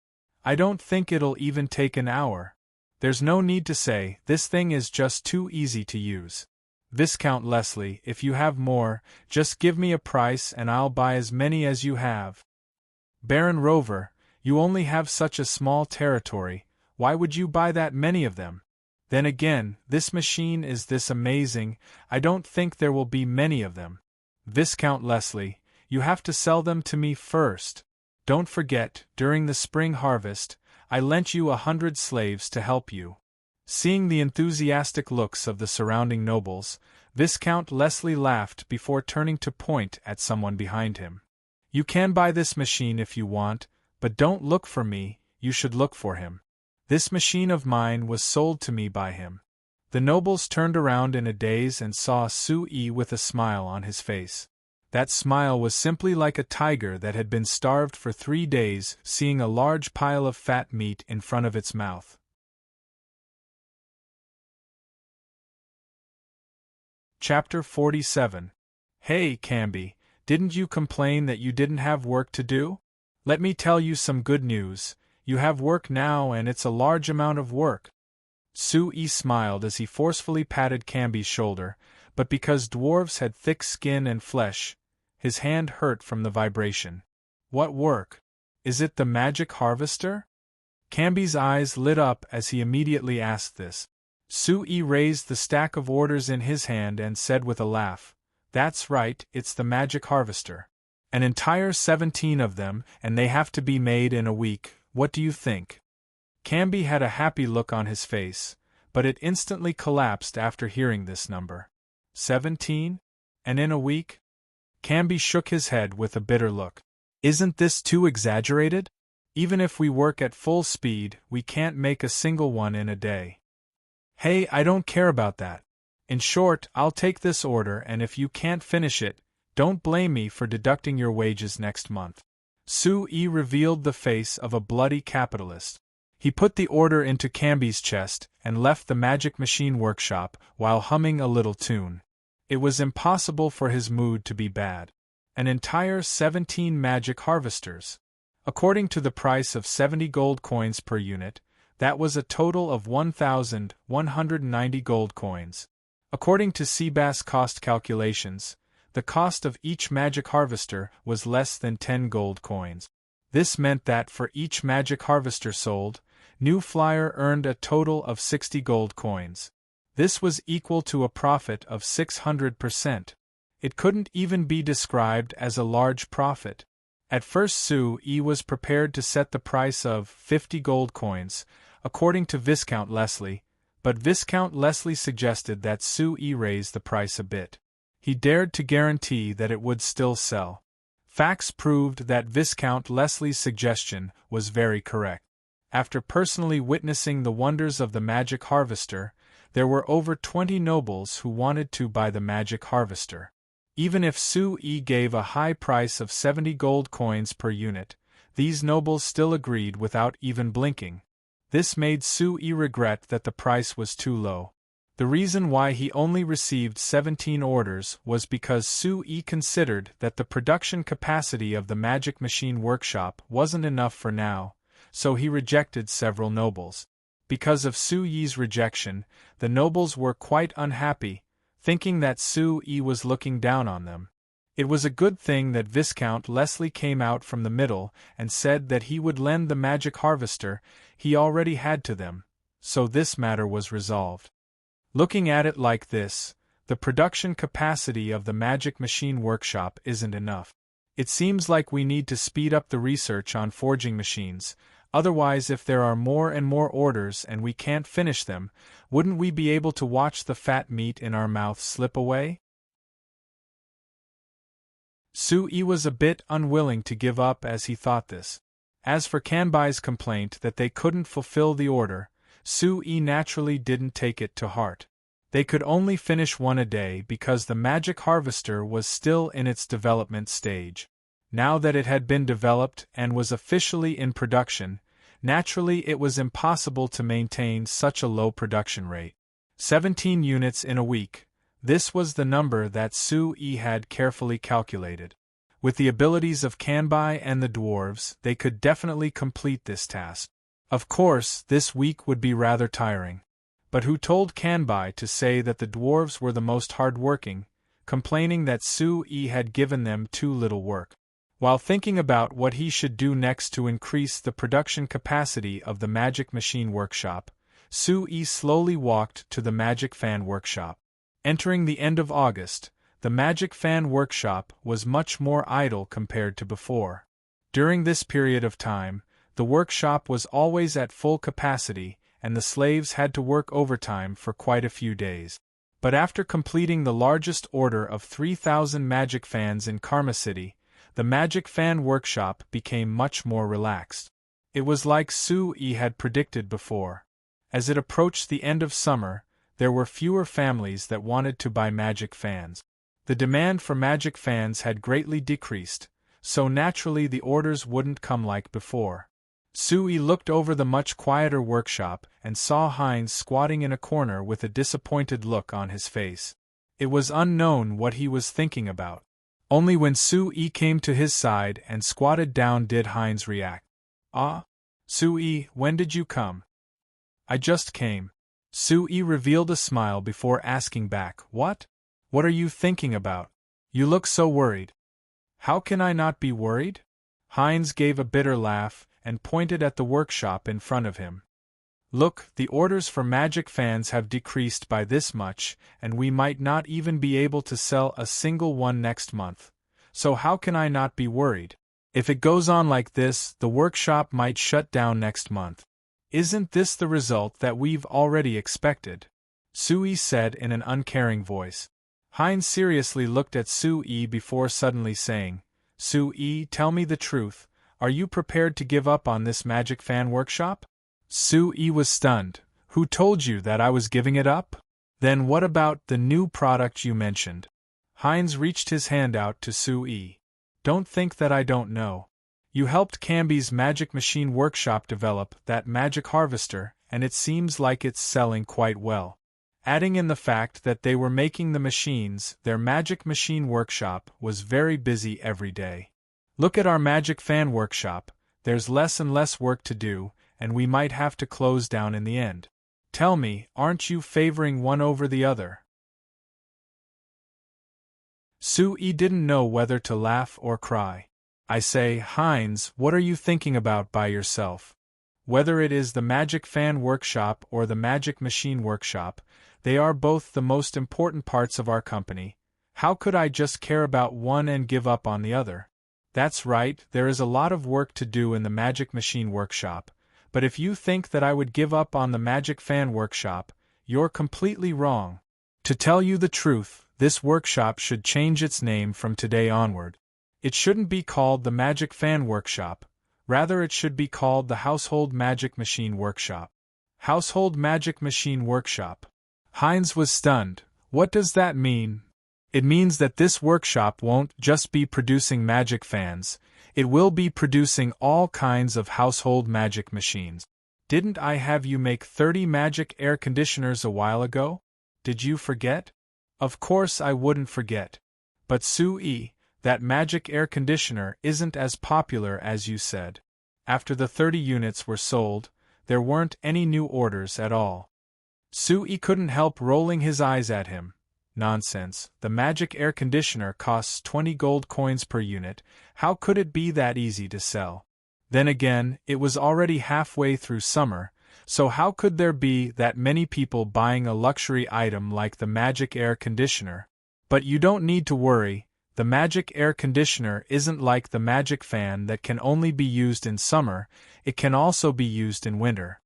I don't think it'll even take an hour. There's no need to say, this thing is just too easy to use. Viscount Leslie, if you have more, just give me a price and I'll buy as many as you have. Baron Rover, you only have such a small territory, why would you buy that many of them? Then again, this machine is this amazing, I don't think there will be many of them. Viscount Leslie, you have to sell them to me first. Don't forget, during the spring harvest, I lent you 100 slaves to help you. Seeing the enthusiastic looks of the surrounding nobles, Viscount Leslie laughed before turning to point at someone behind him. You can buy this machine if you want, but don't look for me, you should look for him. This machine of mine was sold to me by him. The nobles turned around in a daze and saw Sui with a smile on his face. That smile was simply like a tiger that had been starved for 3 days, seeing a large pile of fat meat in front of its mouth. Chapter 47. Hey, Camby, didn't you complain that you didn't have work to do? Let me tell you some good news. You have work now and it's a large amount of work. Sui smiled as he forcefully patted Camby's shoulder, but because dwarves had thick skin and flesh, his hand hurt from the vibration. What work? Is it the magic harvester? Camby's eyes lit up as he immediately asked this. Sui raised the stack of orders in his hand and said with a laugh, That's right, it's the magic harvester. An entire 17 of them, and they have to be made in a week. What do you think? Camby had a happy look on his face, but it instantly collapsed after hearing this number. 17? And in a week? Camby shook his head with a bitter look. Isn't this too exaggerated? Even if we work at full speed, we can't make a single one in a day. Hey, I don't care about that. In short, I'll take this order and if you can't finish it, Don't blame me for deducting your wages next month. Su-yi revealed the face of a bloody capitalist. He put the order into Camby's chest and left the magic machine workshop while humming a little tune. It was impossible for his mood to be bad. An entire 17 magic harvesters. According to the price of 70 gold coins per unit, that was a total of 1,190 gold coins. According to Seabass cost calculations, the cost of each magic harvester was less than 10 gold coins. This meant that for each magic harvester sold, New Flyer earned a total of 60 gold coins. This was equal to a profit of 600%. It couldn't even be described as a large profit. At first Su-yi was prepared to set the price of 50 gold coins, according to Viscount Leslie, but Viscount Leslie suggested that Su-yi raise the price a bit. He dared to guarantee that it would still sell. Facts proved that Viscount Leslie's suggestion was very correct. After personally witnessing the wonders of the magic harvester, there were over 20 nobles who wanted to buy the magic harvester. Even if Su-yi gave a high price of 70 gold coins per unit, these nobles still agreed without even blinking. This made Su-yi regret that the price was too low. The reason why he only received 17 orders was because Su-yi considered that the production capacity of the magic machine workshop wasn't enough for now, so he rejected several nobles. Because of Su-yi's rejection, the nobles were quite unhappy, thinking that Su-yi was looking down on them. It was a good thing that Viscount Leslie came out from the middle and said that he would lend the magic harvester he already had to them, so this matter was resolved. Looking at it like this, the production capacity of the magic machine workshop isn't enough. It seems like we need to speed up the research on forging machines, otherwise if there are more and more orders and we can't finish them, wouldn't we be able to watch the fat meat in our mouth slip away? Su-yi was a bit unwilling to give up as he thought this. As for Kanbai's complaint that they couldn't fulfill the order, Su-yi naturally didn't take it to heart. They could only finish one a day because the magic harvester was still in its development stage. Now that it had been developed and was officially in production, naturally it was impossible to maintain such a low production rate. 17 units in a week. This was the number that Su-yi had carefully calculated. With the abilities of Kanbai and the dwarves, they could definitely complete this task. Of course, this week would be rather tiring. But who told Kanbai to say that the dwarves were the most hard-working, complaining that Su-yi had given them too little work? While thinking about what he should do next to increase the production capacity of the magic machine workshop, Su-yi slowly walked to the magic fan workshop. Entering the end of August, the magic fan workshop was much more idle compared to before. During this period of time, the workshop was always at full capacity, and the slaves had to work overtime for quite a few days. But after completing the largest order of 3,000 magic fans in Karma City, the magic fan workshop became much more relaxed. It was like Su-yi had predicted before. As it approached the end of summer, there were fewer families that wanted to buy magic fans. The demand for magic fans had greatly decreased, so naturally the orders wouldn't come like before. Su-yi looked over the much quieter workshop and saw Heinz squatting in a corner with a disappointed look on his face. It was unknown what he was thinking about. Only when Su-yi came to his side and squatted down did Heinz react. "Ah? Su-yi, when did you come?" "I just came." Su-yi revealed a smile before asking back, "What? What are you thinking about? You look so worried." "How can I not be worried?" Heinz gave a bitter laugh and pointed at the workshop in front of him. "Look, the orders for magic fans have decreased by this much, and we might not even be able to sell a single one next month. So how can I not be worried? If it goes on like this, the workshop might shut down next month. Isn't this the result that we've already expected?" Su-yi said in an uncaring voice. Heinz seriously looked at Su-yi before suddenly saying, "Su-yi, tell me the truth. Are you prepared to give up on this magic fan workshop?" Su-yi was stunned. "Who told you that I was giving it up? Then what about the new product you mentioned?" Heinz reached his hand out to Sui. Don't think that I don't know. You helped Camby's Magic Machine Workshop develop that magic harvester, and it seems like it's selling quite well. Adding in the fact that they were making the machines, their Magic Machine Workshop was very busy every day. Look at our Magic Fan Workshop, there's less and less work to do, and we might have to close down in the end. Tell me, aren't you favoring one over the other? Sui didn't know whether to laugh or cry. I say, Heinz, what are you thinking about by yourself? Whether it is the Magic Fan Workshop or the Magic Machine Workshop, they are both the most important parts of our company. How could I just care about one and give up on the other? That's right, there is a lot of work to do in the Magic Machine Workshop, but if you think that I would give up on the Magic Fan Workshop, you're completely wrong. To tell you the truth, this workshop should change its name from today onward. It shouldn't be called the Magic Fan Workshop, rather it should be called the Household Magic Machine Workshop. Household Magic Machine Workshop. Heinz was stunned. What does that mean? It means that this workshop won't just be producing magic fans, it will be producing all kinds of household magic machines. Didn't I have you make 30 magic air conditioners a while ago? Did you forget? Of course I wouldn't forget. But Sui, that magic air conditioner isn't as popular as you said. After the 30 units were sold, there weren't any new orders at all. Sui couldn't help rolling his eyes at him. Nonsense, the magic air conditioner costs 20 gold coins per unit, how could it be that easy to sell? Then again, it was already halfway through summer, so how could there be that many people buying a luxury item like the magic air conditioner? But you don't need to worry, the magic air conditioner isn't like the magic fan that can only be used in summer, it can also be used in winter.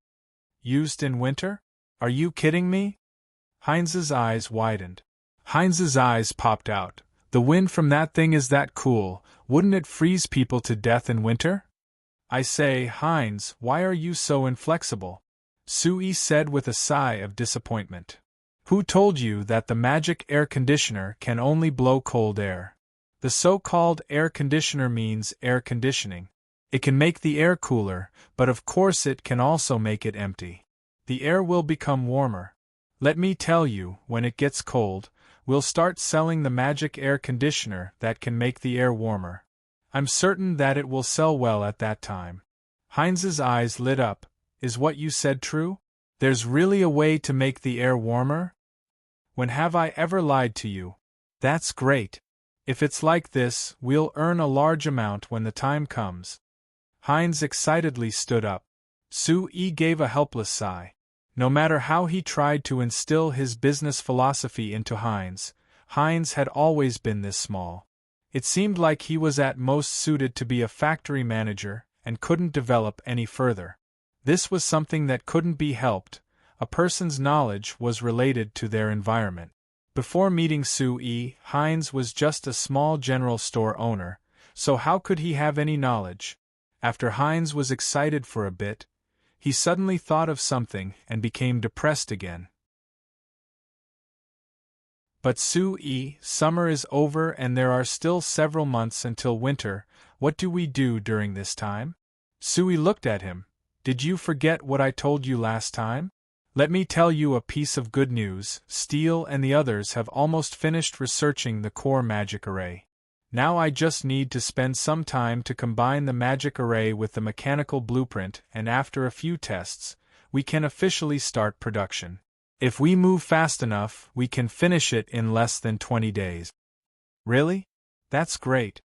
Used in winter? Are you kidding me? Heinz's eyes widened. Heinz's eyes popped out. The wind from that thing is that cool, wouldn't it freeze people to death in winter? I say, Heinz, why are you so inflexible? Sui said with a sigh of disappointment. Who told you that the magic air conditioner can only blow cold air? The so-called air conditioner means air conditioning. It can make the air cooler, but of course it can also make it empty. The air will become warmer. Let me tell you, when it gets cold, we'll start selling the magic air conditioner that can make the air warmer. I'm certain that it will sell well at that time. Heinz's eyes lit up. Is what you said true? There's really a way to make the air warmer? When have I ever lied to you? That's great. If it's like this, we'll earn a large amount when the time comes. Heinz excitedly stood up. Sui gave a helpless sigh. No matter how he tried to instill his business philosophy into Heinz, Heinz had always been this small. It seemed like he was at most suited to be a factory manager and couldn't develop any further. This was something that couldn't be helped. A person's knowledge was related to their environment. Before meeting Sui, Heinz was just a small general store owner, so how could he have any knowledge? After Heinz was excited for a bit, he suddenly thought of something and became depressed again. But Sui, summer is over and there are still several months until winter. What do we do during this time? Sui looked at him. Did you forget what I told you last time? Let me tell you a piece of good news. Steele and the others have almost finished researching the core magic array. Now I just need to spend some time to combine the magic array with the mechanical blueprint, and after a few tests, we can officially start production. If we move fast enough, we can finish it in less than 20 days. Really? That's great.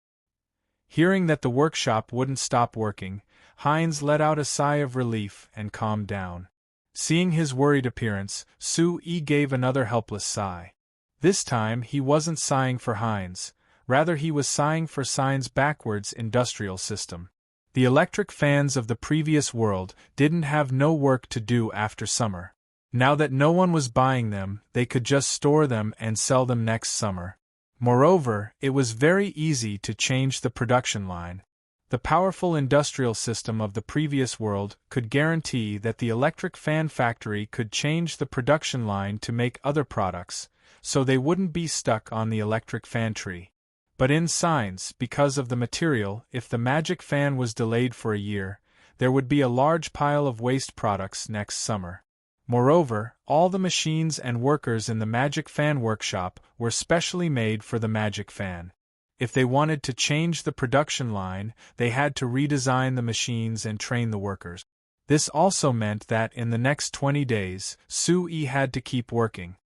Hearing that the workshop wouldn't stop working, Heinz let out a sigh of relief and calmed down. Seeing his worried appearance, Sui gave another helpless sigh. This time he wasn't sighing for Heinz. Rather he was sighing for Heinz's backwards industrial system. The electric fans of the previous world didn't have no work to do after summer. Now that no one was buying them, they could just store them and sell them next summer. Moreover, it was very easy to change the production line. The powerful industrial system of the previous world could guarantee that the electric fan factory could change the production line to make other products, so they wouldn't be stuck on the electric fan tree. But in signs, because of the material, if the magic fan was delayed for a year, there would be a large pile of waste products next summer. Moreover, all the machines and workers in the magic fan workshop were specially made for the magic fan. If they wanted to change the production line, they had to redesign the machines and train the workers. This also meant that in the next 20 days, Sui had to keep working.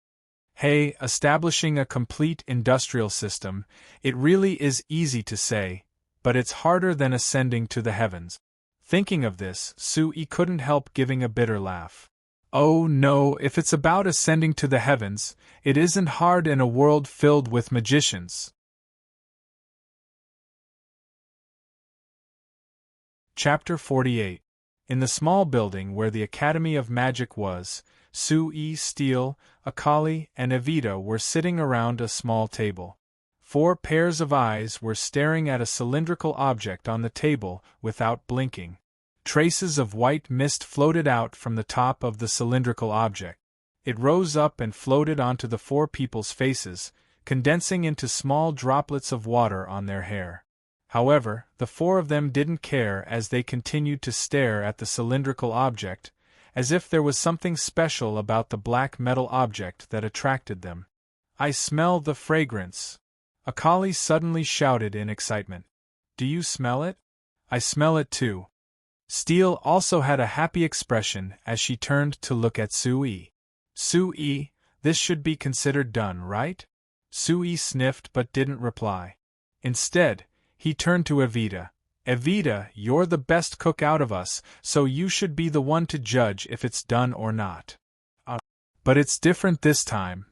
Hey, establishing a complete industrial system, it really is easy to say, but it's harder than ascending to the heavens. Thinking of this, Sui couldn't help giving a bitter laugh. Oh no, if it's about ascending to the heavens, it isn't hard in a world filled with magicians. Chapter 48. In the small building where the Academy of Magic was, Sui, Steele, Akali, and Evita were sitting around a small table. 4 pairs of eyes were staring at a cylindrical object on the table without blinking. Traces of white mist floated out from the top of the cylindrical object. It rose up and floated onto the 4 people's faces, condensing into small droplets of water on their hair. However, the 4 of them didn't care as they continued to stare at the cylindrical object, as if there was something special about the black metal object that attracted them. I smell the fragrance. Akali suddenly shouted in excitement. Do you smell it? I smell it too. Steele also had a happy expression as she turned to look at Sui. Sui, this should be considered done, right? Sui sniffed but didn't reply. Instead, he turned to Evita. Evita, you're the best cook out of us, so you should be the one to judge if it's done or not. But it's different this time.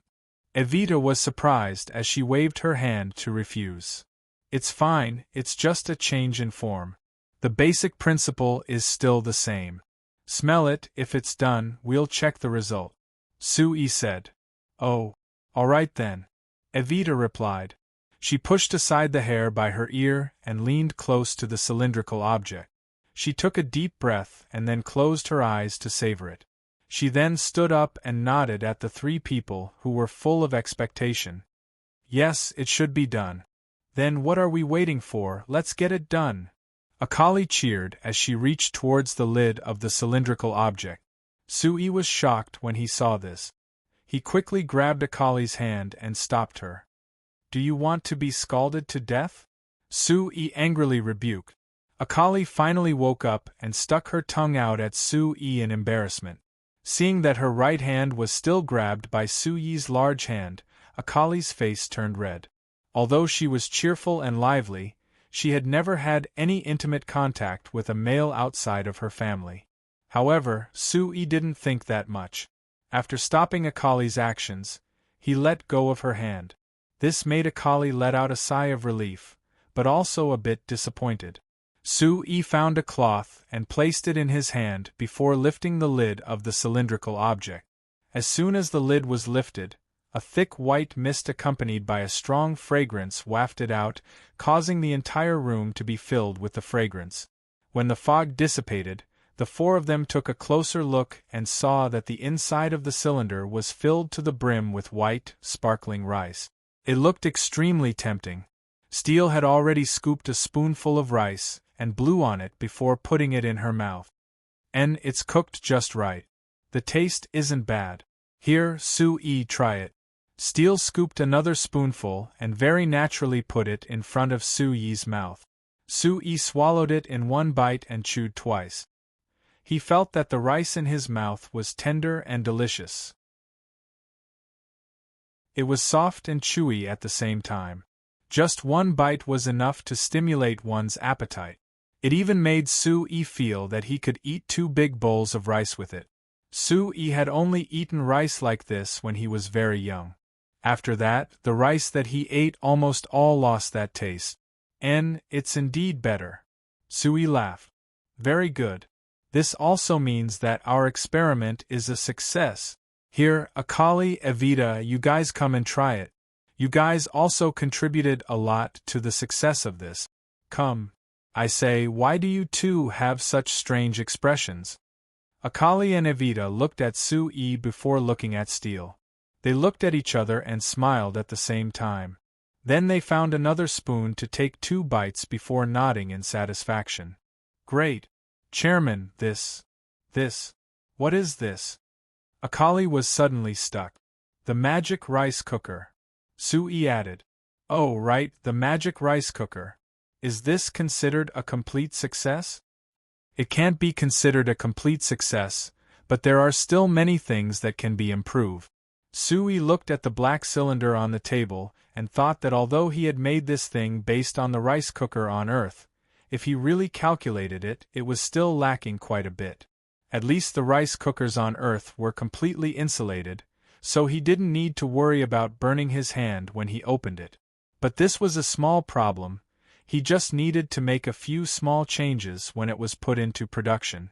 Evita was surprised as she waved her hand to refuse. It's fine, it's just a change in form. The basic principle is still the same. Smell it, if it's done, we'll check the result. Sui said. Oh, all right then. Evita replied. She pushed aside the hair by her ear and leaned close to the cylindrical object. She took a deep breath and then closed her eyes to savor it. She then stood up and nodded at the 3 people who were full of expectation. Yes, it should be done. Then what are we waiting for? Let's get it done. Akali cheered as she reached towards the lid of the cylindrical object. Sui was shocked when he saw this. He quickly grabbed Akali's hand and stopped her. Do you want to be scalded to death? Sui angrily rebuked. Akali finally woke up and stuck her tongue out at Sui in embarrassment. Seeing that her right hand was still grabbed by Sui's large hand, Akali's face turned red. Although she was cheerful and lively, she had never had any intimate contact with a male outside of her family. However, Sui didn't think that much. After stopping Akali's actions, he let go of her hand. This made Akali let out a sigh of relief, but also a bit disappointed. Sui found a cloth and placed it in his hand before lifting the lid of the cylindrical object. As soon as the lid was lifted, a thick white mist accompanied by a strong fragrance wafted out, causing the entire room to be filled with the fragrance. When the fog dissipated, the 4 of them took a closer look and saw that the inside of the cylinder was filled to the brim with white, sparkling rice. It looked extremely tempting. Steele had already scooped a spoonful of rice and blew on it before putting it in her mouth. And it's cooked just right. The taste isn't bad. Here, Sui, try it. Steele scooped another spoonful and very naturally put it in front of Sui's mouth. Sui swallowed it in one bite and chewed twice. He felt that the rice in his mouth was tender and delicious. It was soft and chewy at the same time. Just one bite was enough to stimulate one's appetite. It even made Sui feel that he could eat 2 big bowls of rice with it. Sui had only eaten rice like this when he was very young. After that, the rice that he ate almost all lost that taste. And it's indeed better. Sui laughed. Very good. This also means that our experiment is a success. Here, Akali, Evita, you guys come and try it. You guys also contributed a lot to the success of this. Come. I say, why do you 2 have such strange expressions? Akali and Evita looked at Sui before looking at Steele. They looked at each other and smiled at the same time. Then they found another spoon to take 2 bites before nodding in satisfaction. Great! Chairman, this. What is this? Akali was suddenly stuck. The magic rice cooker. Sui added. Oh, right, the magic rice cooker. Is this considered a complete success? It can't be considered a complete success, but there are still many things that can be improved. Sui looked at the black cylinder on the table and thought that although he had made this thing based on the rice cooker on Earth, if he really calculated it, it was still lacking quite a bit. At least the rice cookers on Earth were completely insulated, so he didn't need to worry about burning his hand when he opened it. But this was a small problem. He just needed to make a few small changes when it was put into production.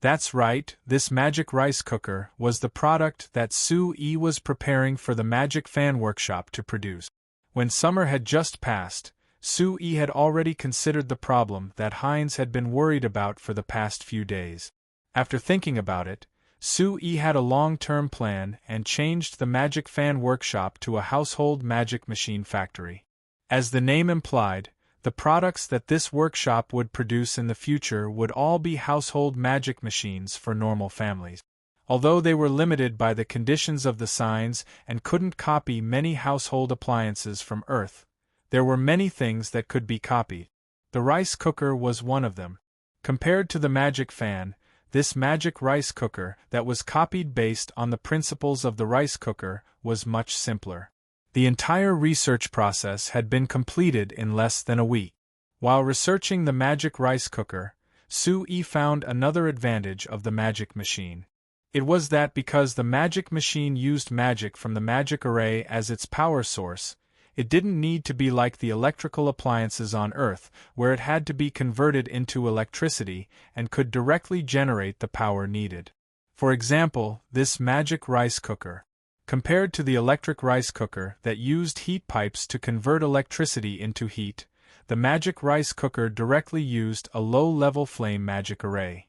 That's right, this magic rice cooker was the product that Sui was preparing for the Magic Fan Workshop to produce. When summer had just passed, Sui had already considered the problem that Heinz had been worried about for the past few days. After thinking about it, Sui had a long-term plan and changed the Magic Fan Workshop to a household magic machine factory. As the name implied, the products that this workshop would produce in the future would all be household magic machines for normal families. Although they were limited by the conditions of the signs and couldn't copy many household appliances from Earth, there were many things that could be copied. The rice cooker was one of them. Compared to the magic fan, this magic rice cooker that was copied based on the principles of the rice cooker was much simpler. The entire research process had been completed in less than a week. While researching the magic rice cooker, Sui found another advantage of the magic machine. It was that because the magic machine used magic from the magic array as its power source, it didn't need to be like the electrical appliances on Earth, where it had to be converted into electricity and could directly generate the power needed. For example, this magic rice cooker. Compared to the electric rice cooker that used heat pipes to convert electricity into heat, the magic rice cooker directly used a low-level flame magic array.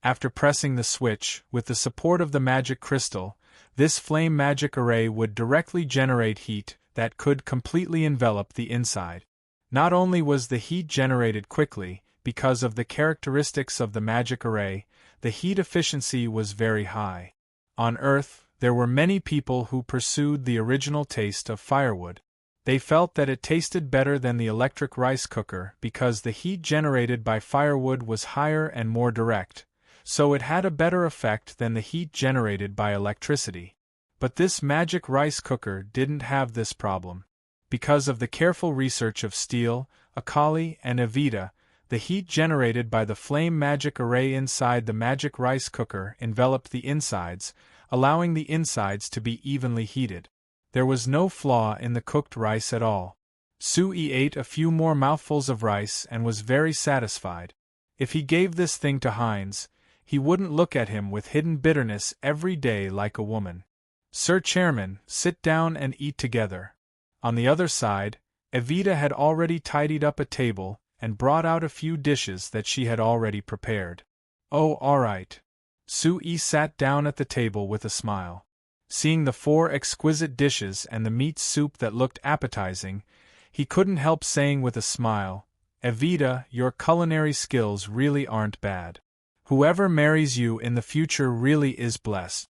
After pressing the switch, with the support of the magic crystal, this flame magic array would directly generate heat that could completely envelop the inside. Not only was the heat generated quickly, because of the characteristics of the magic array, the heat efficiency was very high. On Earth, there were many people who pursued the original taste of firewood. They felt that it tasted better than the electric rice cooker because the heat generated by firewood was higher and more direct, so it had a better effect than the heat generated by electricity. But this magic rice cooker didn't have this problem. Because of the careful research of Steel, Akali, and Evita, the heat generated by the flame magic array inside the magic rice cooker enveloped the insides, allowing the insides to be evenly heated. There was no flaw in the cooked rice at all. Sui ate a few more mouthfuls of rice and was very satisfied. If he gave this thing to Heinz, he wouldn't look at him with hidden bitterness every day like a woman. Sir Chairman, sit down and eat together. On the other side, Evita had already tidied up a table and brought out a few dishes that she had already prepared. Oh, all right. Sui sat down at the table with a smile. Seeing the 4 exquisite dishes and the meat soup that looked appetizing, he couldn't help saying with a smile, Evita, your culinary skills really aren't bad. Whoever marries you in the future really is blessed.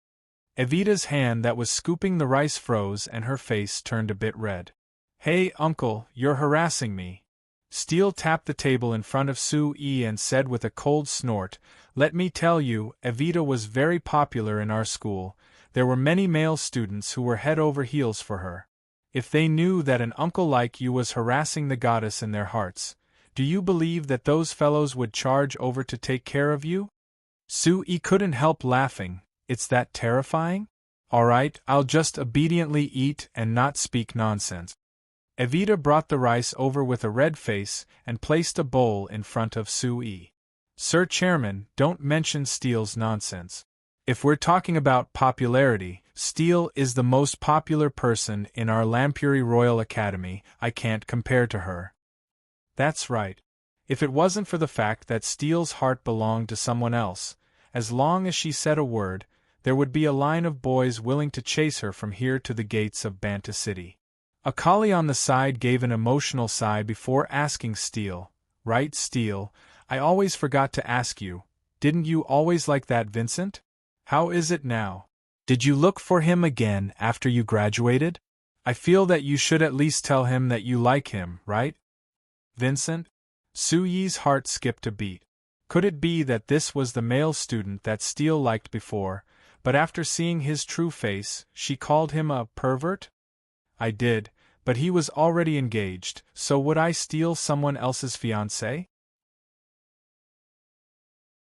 Evita's hand that was scooping the rice froze and her face turned a bit red. Hey, uncle, you're harassing me. Steel tapped the table in front of Sui and said with a cold snort, Let me tell you, Evita was very popular in our school. There were many male students who were head over heels for her. If they knew that an uncle like you was harassing the goddess in their hearts, do you believe that those fellows would charge over to take care of you? Sui couldn't help laughing. It's that terrifying? All right, I'll just obediently eat and not speak nonsense. Evita brought the rice over with a red face and placed a bowl in front of Sui. Sir Chairman, don't mention Steele's nonsense. If we're talking about popularity, Steele is the most popular person in our Lampuri Royal Academy. I can't compare to her. That's right. If it wasn't for the fact that Steele's heart belonged to someone else, as long as she said a word, there would be a line of boys willing to chase her from here to the gates of Banta City. A collie on the side gave an emotional sigh before asking Steele, "Right, Steele, I always forgot to ask you, didn't you always like that Vincent? How is it now? Did you look for him again after you graduated? I feel that you should at least tell him that you like him, right? Vincent?" Su-Yi's heart skipped a beat. Could it be that this was the male student that Steele liked before, but after seeing his true face, she called him a pervert? "I did, but he was already engaged, so would I steal someone else's fiancé?"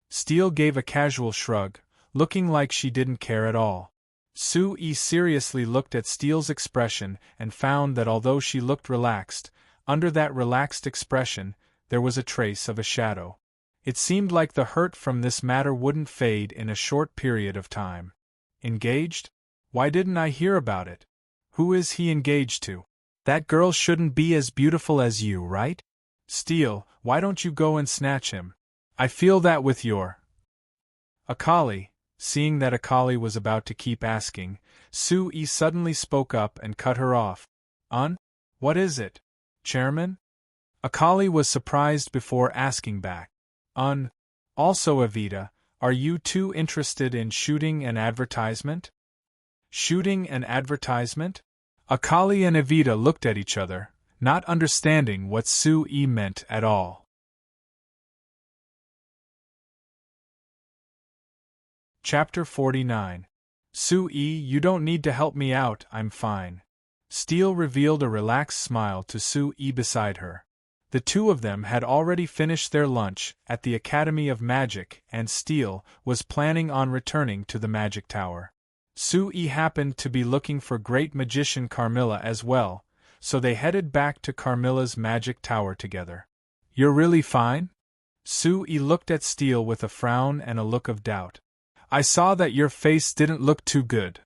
Steele gave a casual shrug, looking like she didn't care at all. Su-Yi seriously looked at Steele's expression and found that although she looked relaxed, under that relaxed expression, there was a trace of a shadow. It seemed like the hurt from this matter wouldn't fade in a short period of time. Engaged? Why didn't I hear about it? Who is he engaged to? That girl shouldn't be as beautiful as you, right? Steele, why don't you go and snatch him? I feel that with your Akali. Seeing that Akali was about to keep asking, Su-Yi suddenly spoke up and cut her off. What is it? Chairman? Akali was surprised before asking back. Also Evita, are you too interested in shooting an advertisement? Shooting an advertisement? Akali and Evita looked at each other, not understanding what Su-Yi meant at all. Chapter 49. Su-Yi, you don't need to help me out, I'm fine. Steele revealed a relaxed smile to Su-Yi beside her. The two of them had already finished their lunch at the Academy of Magic, and Steele was planning on returning to the Magic Tower. Su-Yi happened to be looking for great magician Carmilla as well, so they headed back to Carmilla's Magic Tower together. You're really fine? Su-Yi looked at Steele with a frown and a look of doubt. I saw that your face didn't look too good.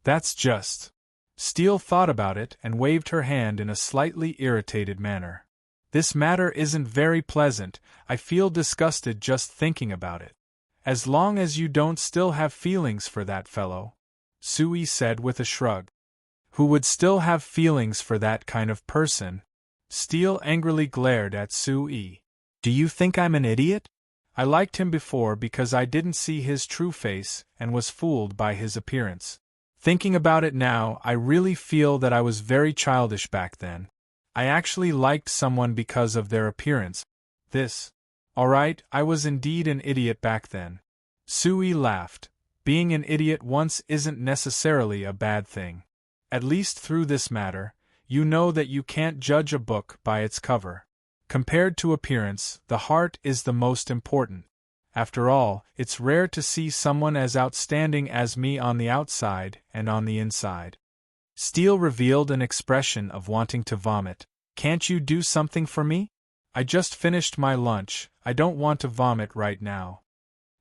That's just. Steele thought about it and waved her hand in a slightly irritated manner. This matter isn't very pleasant, I feel disgusted just thinking about it. As long as you don't still have feelings for that fellow, Su-Yi said with a shrug. Who would still have feelings for that kind of person? Steele angrily glared at Su-Yi. Do you think I'm an idiot? I liked him before because I didn't see his true face and was fooled by his appearance. Thinking about it now, I really feel that I was very childish back then. I actually liked someone because of their appearance. Alright, I was indeed an idiot back then. Su-Yi laughed. Being an idiot once isn't necessarily a bad thing. At least through this matter, you know that you can't judge a book by its cover. Compared to appearance, the heart is the most important. After all, it's rare to see someone as outstanding as me on the outside and on the inside. Steele revealed an expression of wanting to vomit. Can't you do something for me? I just finished my lunch, I don't want to vomit right now.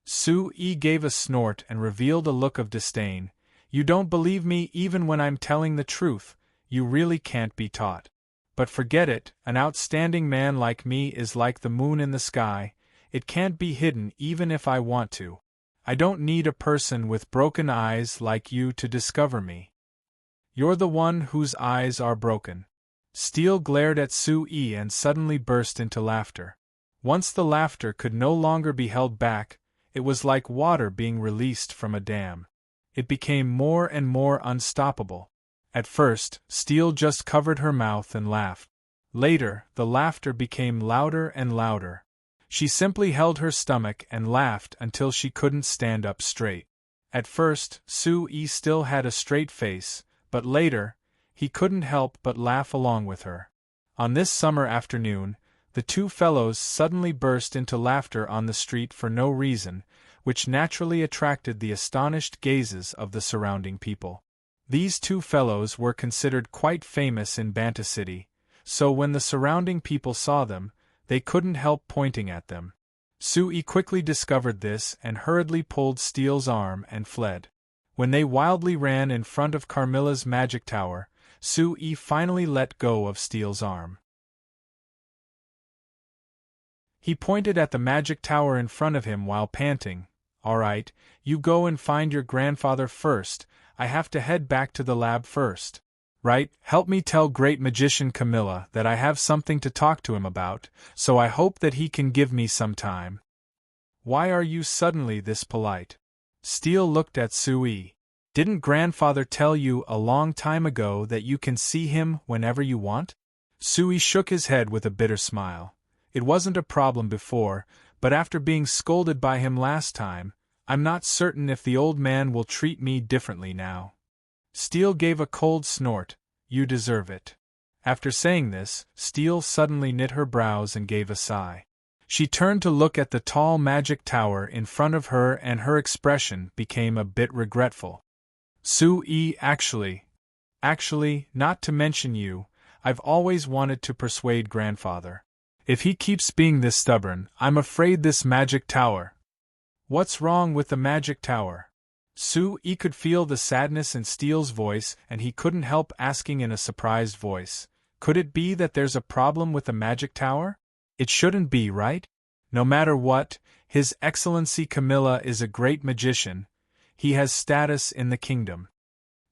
Su-Yi gave a snort and revealed a look of disdain. You don't believe me even when I'm telling the truth, you really can't be taught. But forget it, an outstanding man like me is like the moon in the sky, it can't be hidden even if I want to. I don't need a person with broken eyes like you to discover me. You're the one whose eyes are broken. Steele glared at Su-Yi and suddenly burst into laughter. Once the laughter could no longer be held back, it was like water being released from a dam. It became more and more unstoppable. At first, Steele just covered her mouth and laughed. Later, the laughter became louder and louder. She simply held her stomach and laughed until she couldn't stand up straight. At first, Su-Yi still had a straight face, but later, he couldn't help but laugh along with her. On this summer afternoon, the two fellows suddenly burst into laughter on the street for no reason, which naturally attracted the astonished gazes of the surrounding people. These two fellows were considered quite famous in Banta City, so when the surrounding people saw them, they couldn't help pointing at them. Su-Yi quickly discovered this and hurriedly pulled Steele's arm and fled. When they wildly ran in front of Carmilla's magic tower, Su-Yi finally let go of Steele's arm. He pointed at the magic tower in front of him while panting. Alright, you go and find your grandfather first. I have to head back to the lab first. Right, help me tell Great Magician Camilla that I have something to talk to him about, so I hope that he can give me some time. Why are you suddenly this polite? Steele looked at Sui. Didn't grandfather tell you a long time ago that you can see him whenever you want? Sui shook his head with a bitter smile. It wasn't a problem before, but after being scolded by him last time, I'm not certain if the old man will treat me differently now. Steele gave a cold snort. You deserve it. After saying this, Steele suddenly knit her brows and gave a sigh. She turned to look at the tall magic tower in front of her and her expression became a bit regretful. Sui, actually, not to mention you, I've always wanted to persuade grandfather. If he keeps being this stubborn, I'm afraid this magic tower. What's wrong with the magic tower? Sui could feel the sadness in Steele's voice and he couldn't help asking in a surprised voice, could it be that there's a problem with the magic tower? It shouldn't be, right? No matter what, His Excellency Camilla is a great magician. He has status in the kingdom.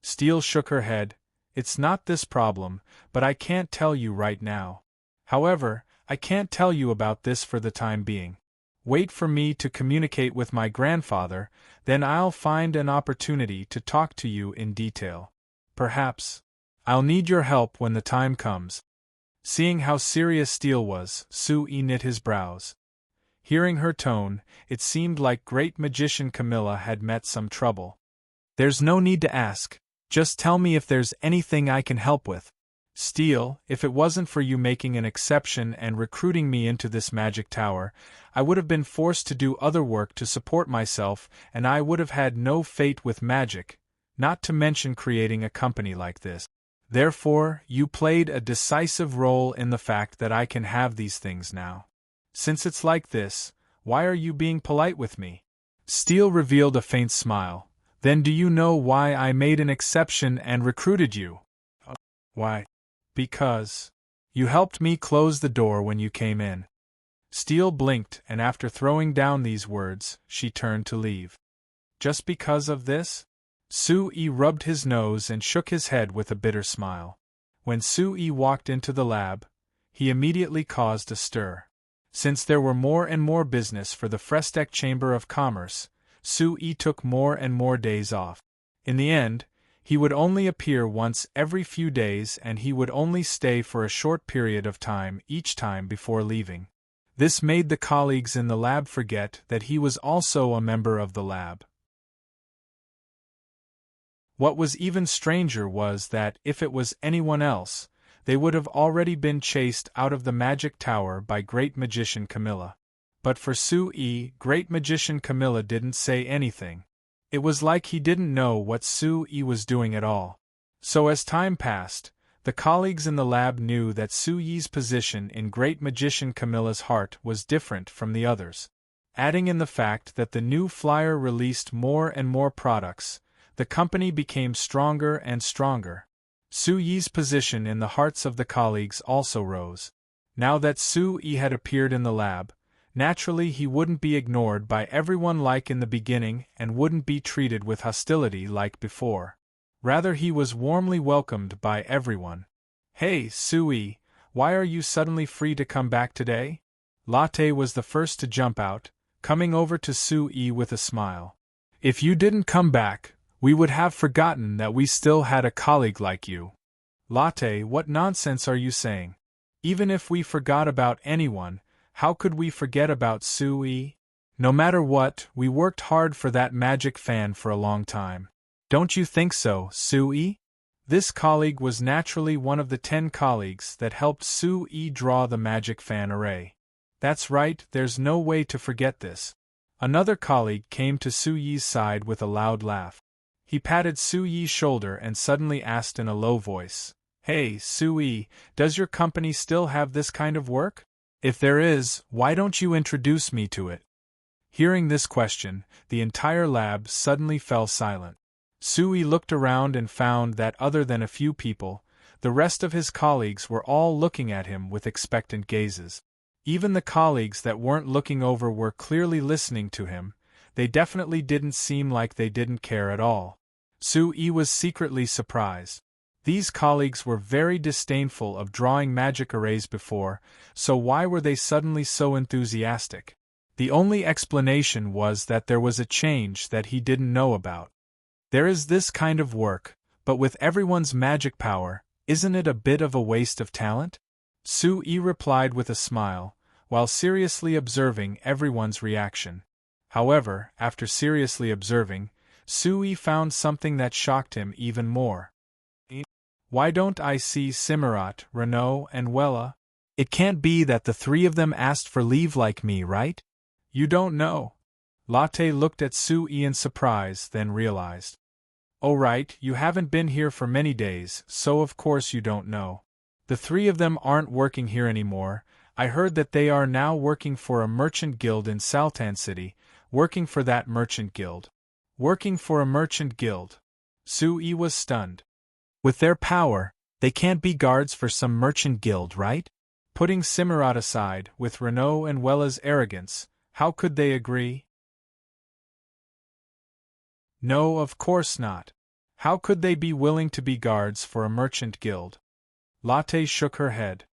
Steele shook her head. It's not this problem, but I can't tell you right now. However, I can't tell you about this for the time being. Wait for me to communicate with my grandfather, then I'll find an opportunity to talk to you in detail. Perhaps I'll need your help when the time comes. Seeing how serious Steele was, Sui knit his brows. Hearing her tone, it seemed like Great Magician Camilla had met some trouble. There's no need to ask. Just tell me if there's anything I can help with. Steele, if it wasn't for you making an exception and recruiting me into this magic tower, I would have been forced to do other work to support myself, and I would have had no fate with magic, not to mention creating a company like this. Therefore, you played a decisive role in the fact that I can have these things now. Since it's like this, why are you being polite with me? Steele revealed a faint smile. Then do you know why I made an exception and recruited you? Why? Because you helped me close the door when you came in. Steele blinked, and after throwing down these words, she turned to leave. Just because of this? Sui rubbed his nose and shook his head with a bitter smile. When Sui walked into the lab, he immediately caused a stir. Since there were more and more business for the Frestek Chamber of Commerce, Sui took more and more days off. In the end, he would only appear once every few days and he would only stay for a short period of time each time before leaving. This made the colleagues in the lab forget that he was also a member of the lab. What was even stranger was that, if it was anyone else, they would have already been chased out of the magic tower by Great Magician Camilla. But for Sui, Great Magician Camilla didn't say anything. It was like he didn't know what Sui was doing at all. So as time passed, the colleagues in the lab knew that Sui's position in Great Magician Camilla's heart was different from the others. Adding in the fact that the new flyer released more and more products, the company became stronger and stronger. Sui's position in the hearts of the colleagues also rose. Now that Sui had appeared in the lab, naturally he wouldn't be ignored by everyone like in the beginning and wouldn't be treated with hostility like before. Rather, he was warmly welcomed by everyone. Hey, Sui, why are you suddenly free to come back today? Latte was the first to jump out, coming over to Sui with a smile. If you didn't come back, we would have forgotten that we still had a colleague like you. Latte, what nonsense are you saying? Even if we forgot about anyone, how could we forget about Sui? No matter what, we worked hard for that magic fan for a long time. Don't you think so, Sui? This colleague was naturally one of the 10 colleagues that helped Sui draw the magic fan array. That's right, there's no way to forget this. Another colleague came to Sui's side with a loud laugh. He patted Sui's shoulder and suddenly asked in a low voice, Hey, Sui, does your company still have this kind of work? If there is, why don't you introduce me to it? Hearing this question, the entire lab suddenly fell silent. Sui looked around and found that other than a few people, the rest of his colleagues were all looking at him with expectant gazes. Even the colleagues that weren't looking over were clearly listening to him. they definitely didn't seem like they didn't care at all. Sui was secretly surprised. These colleagues were very disdainful of drawing magic arrays before, so why were they suddenly so enthusiastic? The only explanation was that there was a change that he didn't know about. There is this kind of work, but with everyone's magic power, isn't it a bit of a waste of talent? Sui replied with a smile, while seriously observing everyone's reaction. However, after seriously observing, Sui found something that shocked him even more. Why don't I see Cimarat, Renaud, and Wella? It can't be that the three of them asked for leave like me, right? You don't know. Latte looked at Sui in surprise, then realized. Oh right, you haven't been here for many days, so of course you don't know. The three of them aren't working here anymore. I heard that they are now working for a merchant guild in Sultan City, working for that merchant guild. Working for a merchant guild. Sui was stunned. With their power, they can't be guards for some merchant guild, right? Putting Cimarat aside, with Renaud and Wella's arrogance, how could they agree? No, of course not. How could they be willing to be guards for a merchant guild? Latte shook her head.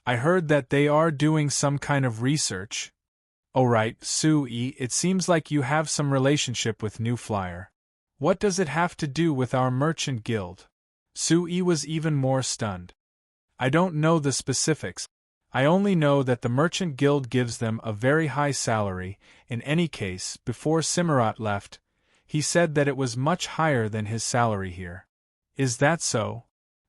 I heard that they are doing some kind of research. Oh right, Sui, it seems like you have some relationship with New Flyer. What does it have to do with our merchant guild? Sui was even more stunned. I don't know the specifics. I only know that the merchant guild gives them a very high salary. In any case, before Cimarat left, he said that it was much higher than his salary here. Is that so?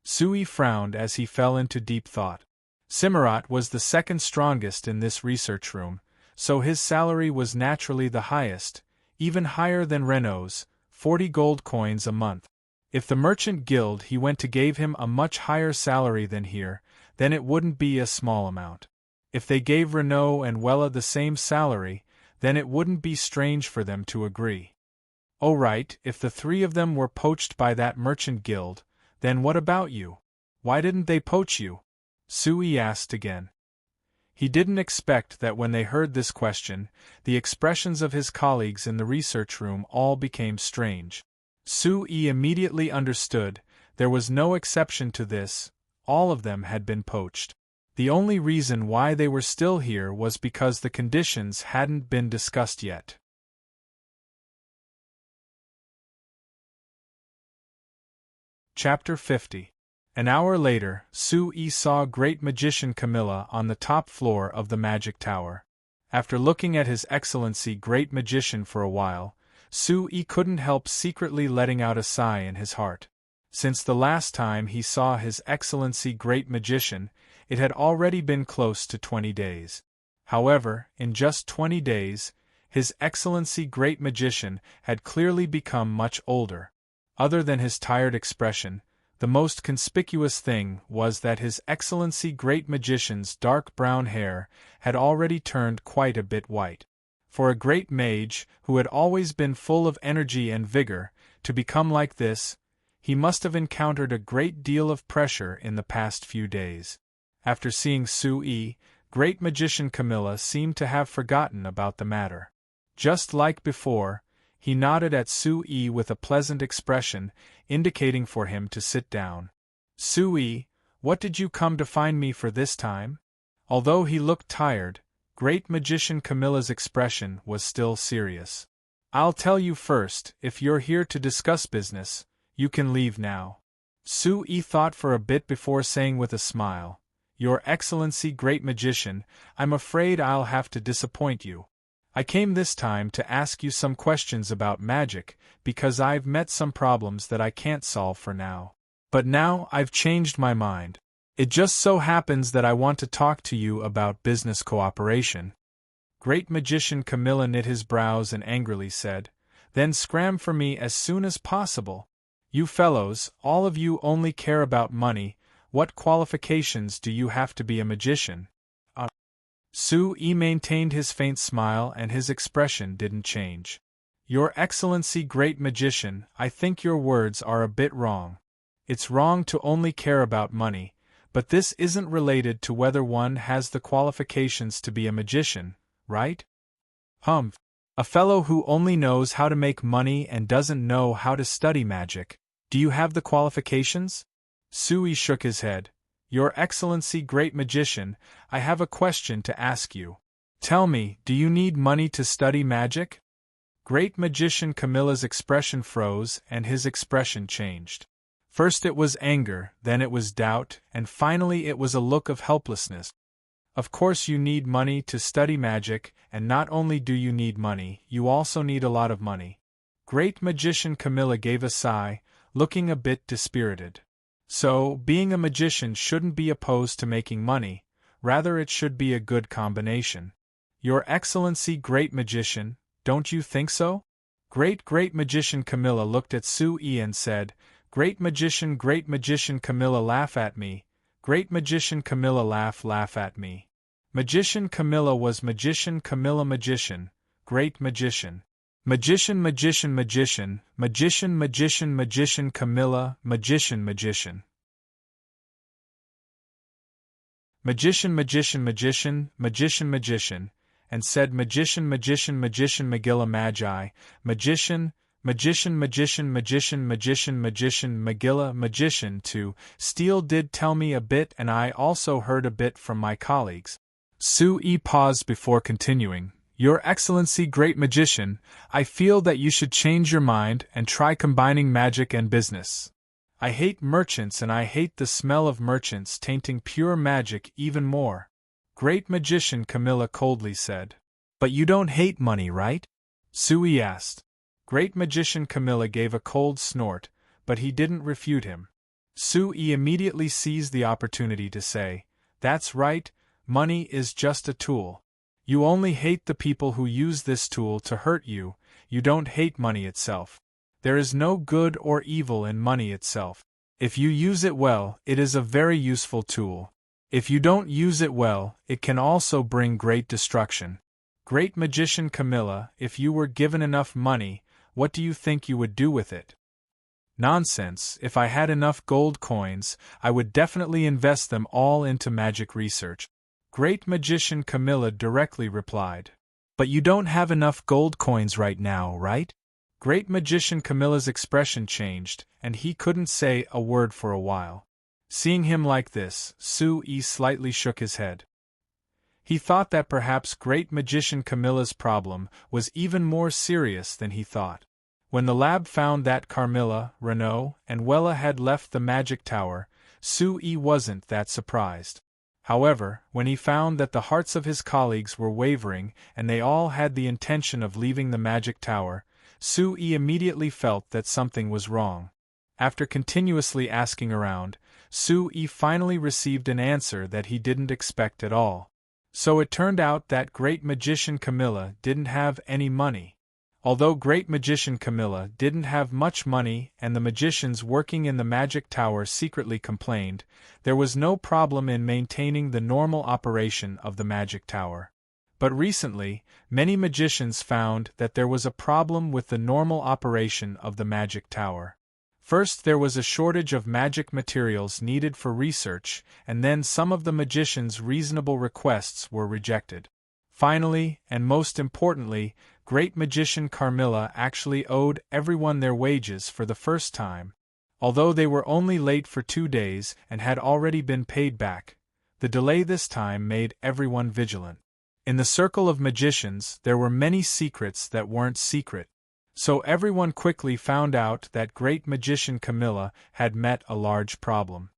Sui frowned as he fell into deep thought. Cimarat was the second strongest in this research room, so his salary was naturally the highest, even higher than Renaud's, 40 gold coins a month. If the merchant guild he went to gave him a much higher salary than here, then it wouldn't be a small amount. If they gave Renaud and Wella the same salary, then it wouldn't be strange for them to agree. Oh right, if the three of them were poached by that merchant guild, then what about you? Why didn't they poach you? Sui asked again. He didn't expect that when they heard this question, the expressions of his colleagues in the research room all became strange. Sui immediately understood, there was no exception to this, all of them had been poached. The only reason why they were still here was because the conditions hadn't been discussed yet. Chapter 50. An hour later, Sui saw Great Magician Camilla on the top floor of the Magic Tower. After looking at His Excellency Great Magician for a while, Sui couldn't help secretly letting out a sigh in his heart. Since the last time he saw His Excellency Great Magician, it had already been close to 20 days. However, in just 20 days, His Excellency Great Magician had clearly become much older. Other than his tired expression, the most conspicuous thing was that His Excellency Great Magician's dark brown hair had already turned quite a bit white. For a great mage, who had always been full of energy and vigor, to become like this, he must have encountered a great deal of pressure in the past few days. After seeing Sui, Great Magician Camilla seemed to have forgotten about the matter. Just like before, he nodded at Sui with a pleasant expression, indicating for him to sit down. Sui, what did you come to find me for this time? Although he looked tired, Great Magician Camilla's expression was still serious. I'll tell you first, if you're here to discuss business, you can leave now. Sui thought for a bit before saying with a smile, Your Excellency Great Magician, I'm afraid I'll have to disappoint you. I came this time to ask you some questions about magic, because I've met some problems that I can't solve for now. But now I've changed my mind. It just so happens that I want to talk to you about business cooperation. Great Magician Camilla knit his brows and angrily said, Then scram for me as soon as possible. You fellows, all of you only care about money. What qualifications do you have to be a magician? Sui maintained his faint smile and his expression didn't change. Your Excellency Great Magician, I think your words are a bit wrong. It's wrong to only care about money, but this isn't related to whether one has the qualifications to be a magician, right? Humph. A fellow who only knows how to make money and doesn't know how to study magic. Do you have the qualifications? Sui shook his head. Your Excellency, great magician, I have a question to ask you. Tell me, do you need money to study magic? Great magician Camilla's expression froze and his expression changed. First it was anger, then it was doubt, and finally it was a look of helplessness. Of course you need money to study magic, and not only do you need money, you also need a lot of money. Great magician Camilla gave a sigh, looking a bit dispirited. So, being a magician shouldn't be opposed to making money, rather it should be a good combination. Your Excellency, great magician, don't you think so? Great magician Camilla looked at Sui and said, great magician Camilla, laugh at me. Great magician Camilla, laugh at me. Magician Camilla was magician Camilla magician, great magician. Magician Camilla, magician. Magician, and said magician Magilla magi, magician Magilla magician too. Steele did tell me a bit and I also heard a bit from my colleagues. Sui paused before continuing. Your Excellency, great magician, I feel that you should change your mind and try combining magic and business. I hate merchants and I hate the smell of merchants tainting pure magic even more. Great magician Camilla coldly said. But you don't hate money, right? Sui asked. Great magician Camilla gave a cold snort, but he didn't refute him. Sui immediately seized the opportunity to say, that's right, money is just a tool. You only hate the people who use this tool to hurt you, you don't hate money itself. There is no good or evil in money itself. If you use it well, it is a very useful tool. If you don't use it well, it can also bring great destruction. Great magician Camilla, if you were given enough money, what do you think you would do with it? Nonsense, if I had enough gold coins, I would definitely invest them all into magic research. Great magician Camilla directly replied. But you don't have enough gold coins right now, right? Great magician Camilla's expression changed, and he couldn't say a word for a while. Seeing him like this, Sui slightly shook his head. He thought that perhaps great magician Camilla's problem was even more serious than he thought. When the lab found that Carmilla, Renaud, and Wella had left the magic tower, Sui wasn't that surprised. However, when he found that the hearts of his colleagues were wavering and they all had the intention of leaving the magic tower, Sui immediately felt that something was wrong. After continuously asking around, Sui finally received an answer that he didn't expect at all. So it turned out that great magician Camilla didn't have any money. Although great magician Camilla didn't have much money and the magicians working in the magic tower secretly complained, there was no problem in maintaining the normal operation of the magic tower. But recently, many magicians found that there was a problem with the normal operation of the magic tower. First, there was a shortage of magic materials needed for research, and then some of the magicians' reasonable requests were rejected. Finally, and most importantly, great magician Carmilla actually owed everyone their wages for the first time. Although they were only late for 2 days and had already been paid back, the delay this time made everyone vigilant. In the circle of magicians, there were many secrets that weren't secret. So everyone quickly found out that great magician Camilla had met a large problem.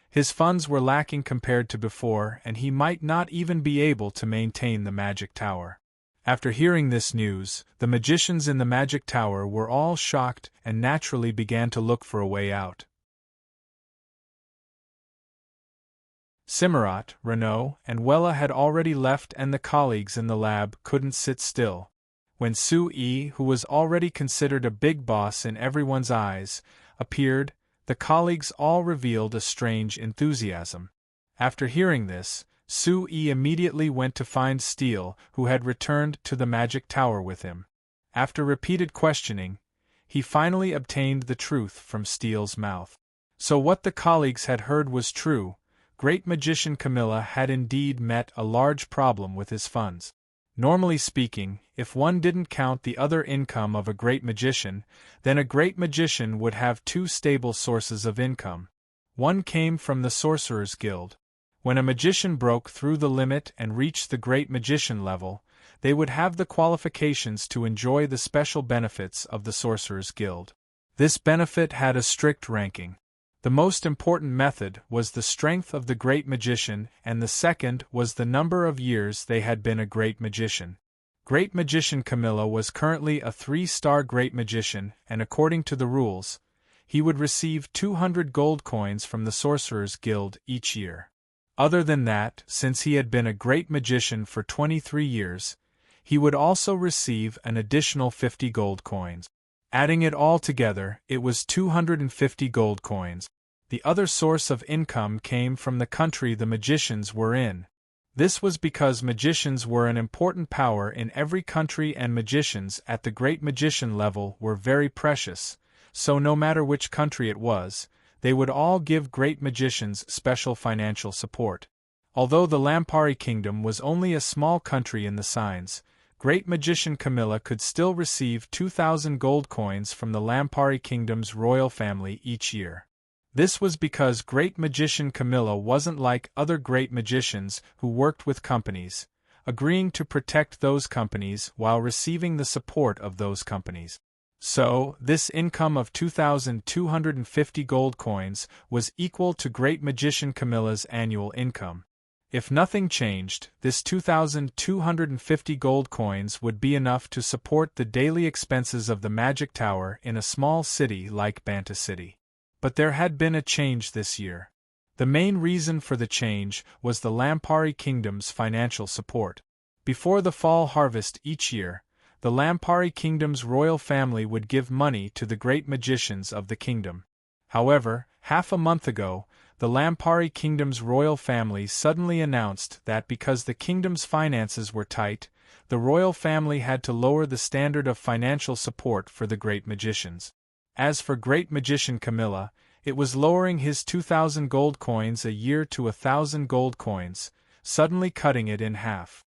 His funds were lacking compared to before, and he might not even be able to maintain the magic tower. After hearing this news, the magicians in the magic tower were all shocked and naturally began to look for a way out. Cimarat, Renaud, and Wella had already left and the colleagues in the lab couldn't sit still. When Sui, who was already considered a big boss in everyone's eyes, appeared, the colleagues all revealed a strange enthusiasm. After hearing this, Sui immediately went to find Steele, who had returned to the magic tower with him. After repeated questioning, he finally obtained the truth from Steele's mouth. So what the colleagues had heard was true. Great magician Camilla had indeed met a large problem with his funds. Normally speaking, if one didn't count the other income of a great magician, then a great magician would have two stable sources of income. One came from the Sorcerer's Guild. When a magician broke through the limit and reached the great magician level, they would have the qualifications to enjoy the special benefits of the Sorcerer's Guild. This benefit had a strict ranking. The most important method was the strength of the great magician, and the second was the number of years they had been a great magician. Great Magician Camilla was currently a 3-star great magician, and according to the rules, he would receive 200 gold coins from the Sorcerer's Guild each year. Other than that, since he had been a great magician for 23 years, he would also receive an additional 50 gold coins. Adding it all together, it was 250 gold coins. The other source of income came from the country the magicians were in. This was because magicians were an important power in every country and magicians at the great magician level were very precious, so no matter which country it was, they would all give great magicians special financial support. Although the Lampari Kingdom was only a small country in the signs, Great Magician Camilla could still receive 2,000 gold coins from the Lampari Kingdom's royal family each year. This was because Great Magician Camilla wasn't like other great magicians who worked with companies, agreeing to protect those companies while receiving the support of those companies. So, this income of 2,250 gold coins was equal to Great Magician Camilla's annual income. If nothing changed, this 2,250 gold coins would be enough to support the daily expenses of the Magic Tower in a small city like Banta City. But there had been a change this year. The main reason for the change was the Lampari Kingdom's financial support. Before the fall harvest each year, the Lampari Kingdom's royal family would give money to the great magicians of the kingdom. However, half a month ago, the Lampari Kingdom's royal family suddenly announced that because the kingdom's finances were tight, the royal family had to lower the standard of financial support for the great magicians. As for Great Magician Camilla, it was lowering his 2,000 gold coins a year to 1,000 gold coins, suddenly cutting it in half.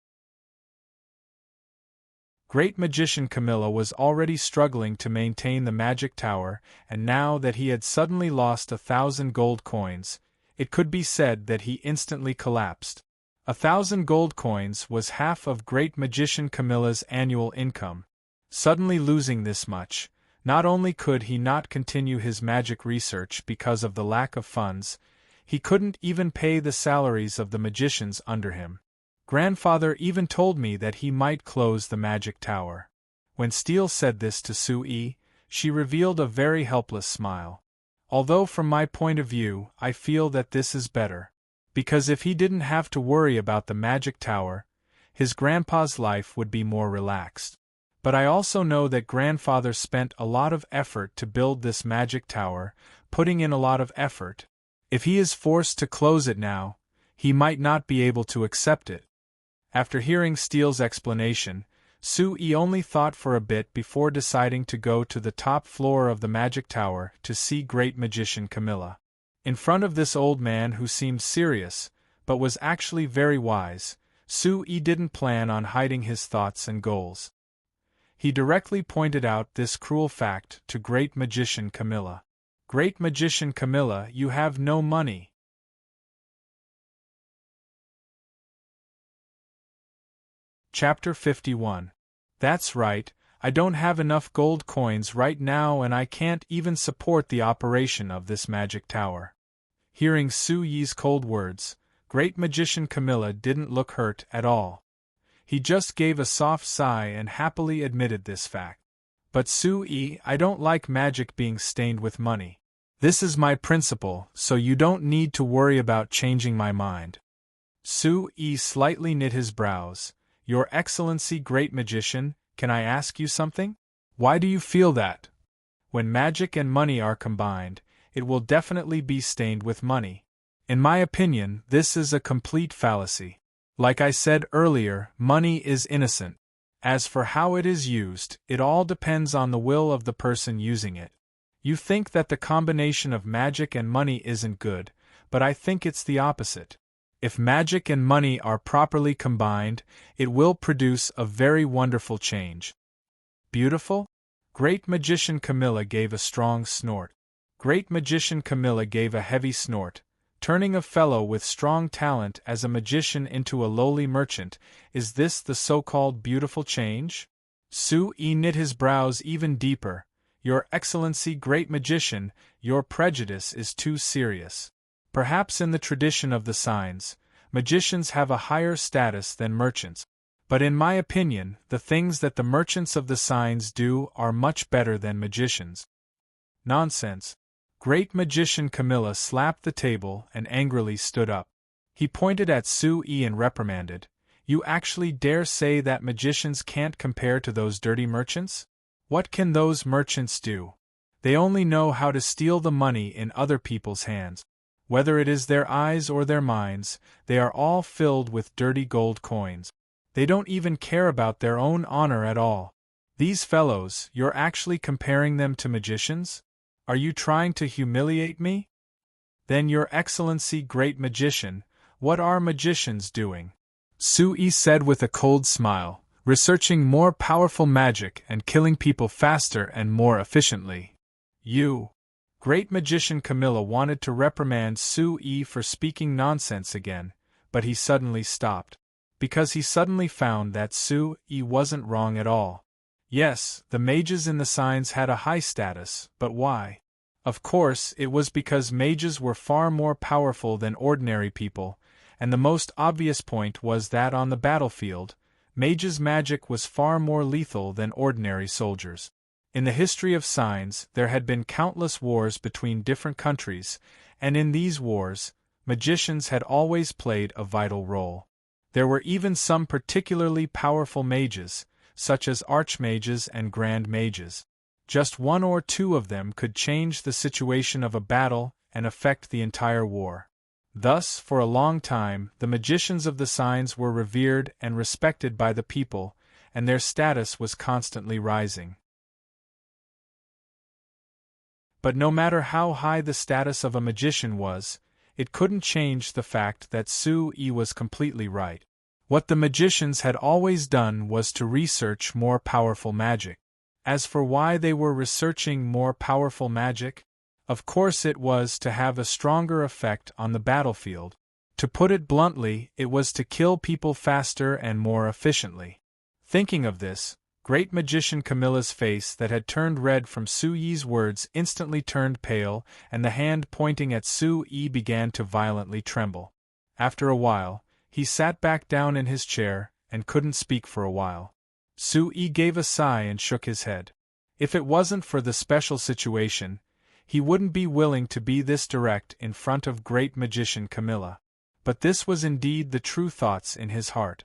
Great Magician Camilla was already struggling to maintain the Magic Tower, and now that he had suddenly lost 1,000 gold coins, it could be said that he instantly collapsed. 1,000 gold coins was half of Great Magician Camilla's annual income. Suddenly losing this much, not only could he not continue his magic research because of the lack of funds, he couldn't even pay the salaries of the magicians under him. Grandfather even told me that he might close the Magic Tower. When Steele said this to Sue, she revealed a very helpless smile. Although from my point of view, I feel that this is better. Because if he didn't have to worry about the Magic Tower, his grandpa's life would be more relaxed. But I also know that grandfather spent a lot of effort to build this Magic Tower, putting in a lot of effort. If he is forced to close it now, he might not be able to accept it. After hearing Steele's explanation, Sue only thought for a bit before deciding to go to the top floor of the Magic Tower to see Great Magician Camilla. In front of this old man who seemed serious, but was actually very wise, Sue didn't plan on hiding his thoughts and goals. He directly pointed out this cruel fact to Great Magician Camilla. Great Magician Camilla, you have no money. Chapter 51. That's right, I don't have enough gold coins right now and I can't even support the operation of this Magic Tower. Hearing Sue's cold words, Great Magician Camilla didn't look hurt at all. He just gave a soft sigh and happily admitted this fact. But Sue, I don't like magic being stained with money. This is my principle, so you don't need to worry about changing my mind. Sue slightly knit his brows. Your Excellency Great Magician, can I ask you something? Why do you feel that? When magic and money are combined, it will definitely be stained with money. In my opinion, this is a complete fallacy. Like I said earlier, money is innocent. As for how it is used, it all depends on the will of the person using it. You think that the combination of magic and money isn't good, but I think it's the opposite. If magic and money are properly combined, it will produce a very wonderful change. Beautiful? Great Magician Camilla gave a strong snort. Great Magician Camilla gave a heavy snort, turning a fellow with strong talent as a magician into a lowly merchant. Is this the so-called beautiful change? Sue-E knit his brows even deeper. Your Excellency, Great Magician, your prejudice is too serious. Perhaps in the tradition of the signs, magicians have a higher status than merchants. But in my opinion, the things that the merchants of the signs do are much better than magicians. Nonsense. Great Magician Camilla slapped the table and angrily stood up. He pointed at Sue-E and reprimanded, "You actually dare say that magicians can't compare to those dirty merchants? What can those merchants do? They only know how to steal the money in other people's hands. Whether it is their eyes or their minds, they are all filled with dirty gold coins. They don't even care about their own honor at all. These fellows, you're actually comparing them to magicians? Are you trying to humiliate me? Then, Your Excellency, Great Magician, what are magicians doing?" Sue-E said with a cold smile, "Researching more powerful magic and killing people faster and more efficiently." You! Great Magician Camilla wanted to reprimand Sue-E for speaking nonsense again, but he suddenly stopped. Because he suddenly found that Sue-E wasn't wrong at all. Yes, the mages in the signs had a high status, but why? Of course, it was because mages were far more powerful than ordinary people, and the most obvious point was that on the battlefield, mages' magic was far more lethal than ordinary soldiers. In the history of signs, there had been countless wars between different countries, and in these wars, magicians had always played a vital role. There were even some particularly powerful mages, such as archmages and grand mages. Just one or two of them could change the situation of a battle and affect the entire war. Thus, for a long time, the magicians of the signs were revered and respected by the people, and their status was constantly rising. But no matter how high the status of a magician was, it couldn't change the fact that Sue-E was completely right. What the magicians had always done was to research more powerful magic. As for why they were researching more powerful magic, of course it was to have a stronger effect on the battlefield. To put it bluntly, it was to kill people faster and more efficiently. Thinking of this, Great Magician Camilla's face that had turned red from Sue-E's words instantly turned pale, and the hand pointing at Sue-E began to violently tremble. After a while, he sat back down in his chair, and couldn't speak for a while. Sue-E gave a sigh and shook his head. If it wasn't for the special situation, he wouldn't be willing to be this direct in front of Great Magician Camilla. But this was indeed the true thoughts in his heart.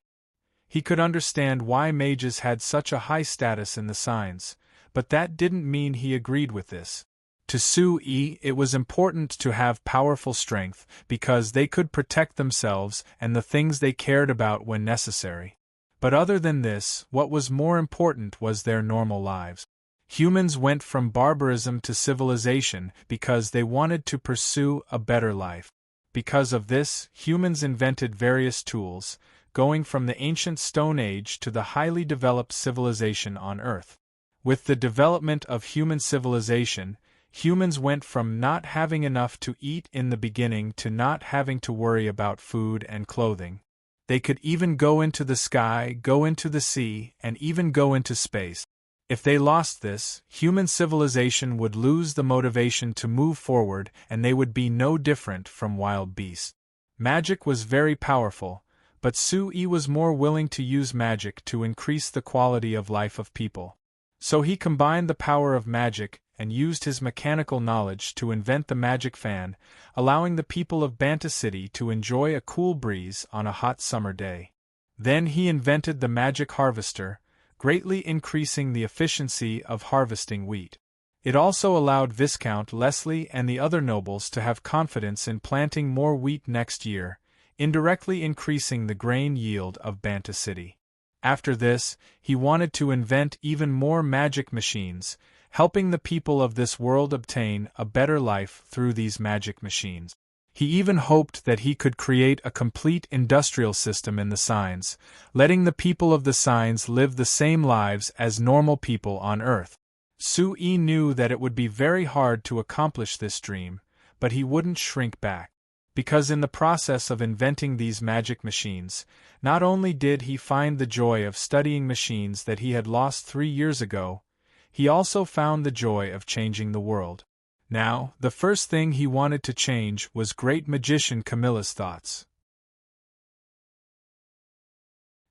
He could understand why mages had such a high status in the signs, but that didn't mean he agreed with this. To Sue-E, it was important to have powerful strength, because they could protect themselves and the things they cared about when necessary. But other than this, what was more important was their normal lives. Humans went from barbarism to civilization because they wanted to pursue a better life. Because of this, humans invented various tools, going from the ancient Stone Age to the highly developed civilization on Earth. With the development of human civilization, humans went from not having enough to eat in the beginning to not having to worry about food and clothing. They could even go into the sky, go into the sea, and even go into space. If they lost this, human civilization would lose the motivation to move forward, and they would be no different from wild beasts. Magic was very powerful, but Sue-E was more willing to use magic to increase the quality of life of people. So he combined the power of magic and used his mechanical knowledge to invent the magic fan, allowing the people of Banta City to enjoy a cool breeze on a hot summer day. Then he invented the magic harvester, greatly increasing the efficiency of harvesting wheat. It also allowed Viscount Leslie and the other nobles to have confidence in planting more wheat next year, indirectly increasing the grain yield of Banta City. After this, he wanted to invent even more magic machines, helping the people of this world obtain a better life through these magic machines. He even hoped that he could create a complete industrial system in the signs, letting the people of the signs live the same lives as normal people on Earth. Sui knew that it would be very hard to accomplish this dream, but he wouldn't shrink back. Because in the process of inventing these magic machines, not only did he find the joy of studying machines that he had lost 3 years ago, he also found the joy of changing the world. Now, the first thing he wanted to change was Great Magician Camilla's thoughts.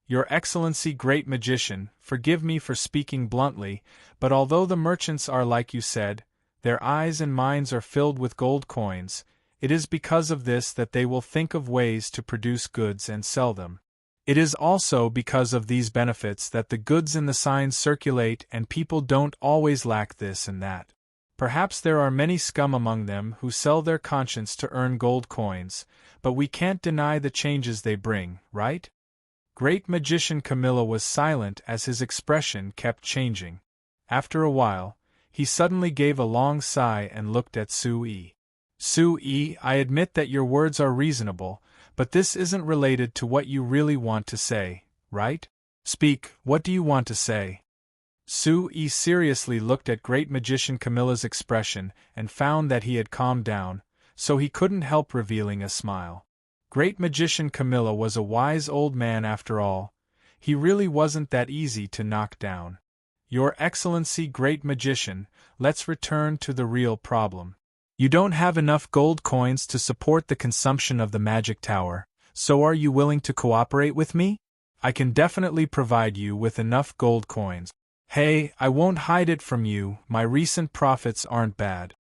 Your Excellency Great Magician, forgive me for speaking bluntly, but although the merchants are like you said, their eyes and minds are filled with gold coins, it is because of this that they will think of ways to produce goods and sell them. It is also because of these benefits that the goods in the signs circulate and people don't always lack this and that. Perhaps there are many scum among them who sell their conscience to earn gold coins, but we can't deny the changes they bring, right? Great Magician Camilla was silent as his expression kept changing. After a while, he suddenly gave a long sigh and looked at Sui. Sui, I admit that your words are reasonable, but this isn't related to what you really want to say, right? Speak, what do you want to say? Sui seriously looked at Great Magician Camilla's expression and found that he had calmed down, so he couldn't help revealing a smile. Great Magician Camilla was a wise old man after all. He really wasn't that easy to knock down. Your Excellency Great Magician, let's return to the real problem. You don't have enough gold coins to support the consumption of the magic tower, so are you willing to cooperate with me? I can definitely provide you with enough gold coins. Hey, I won't hide it from you, my recent profits aren't bad.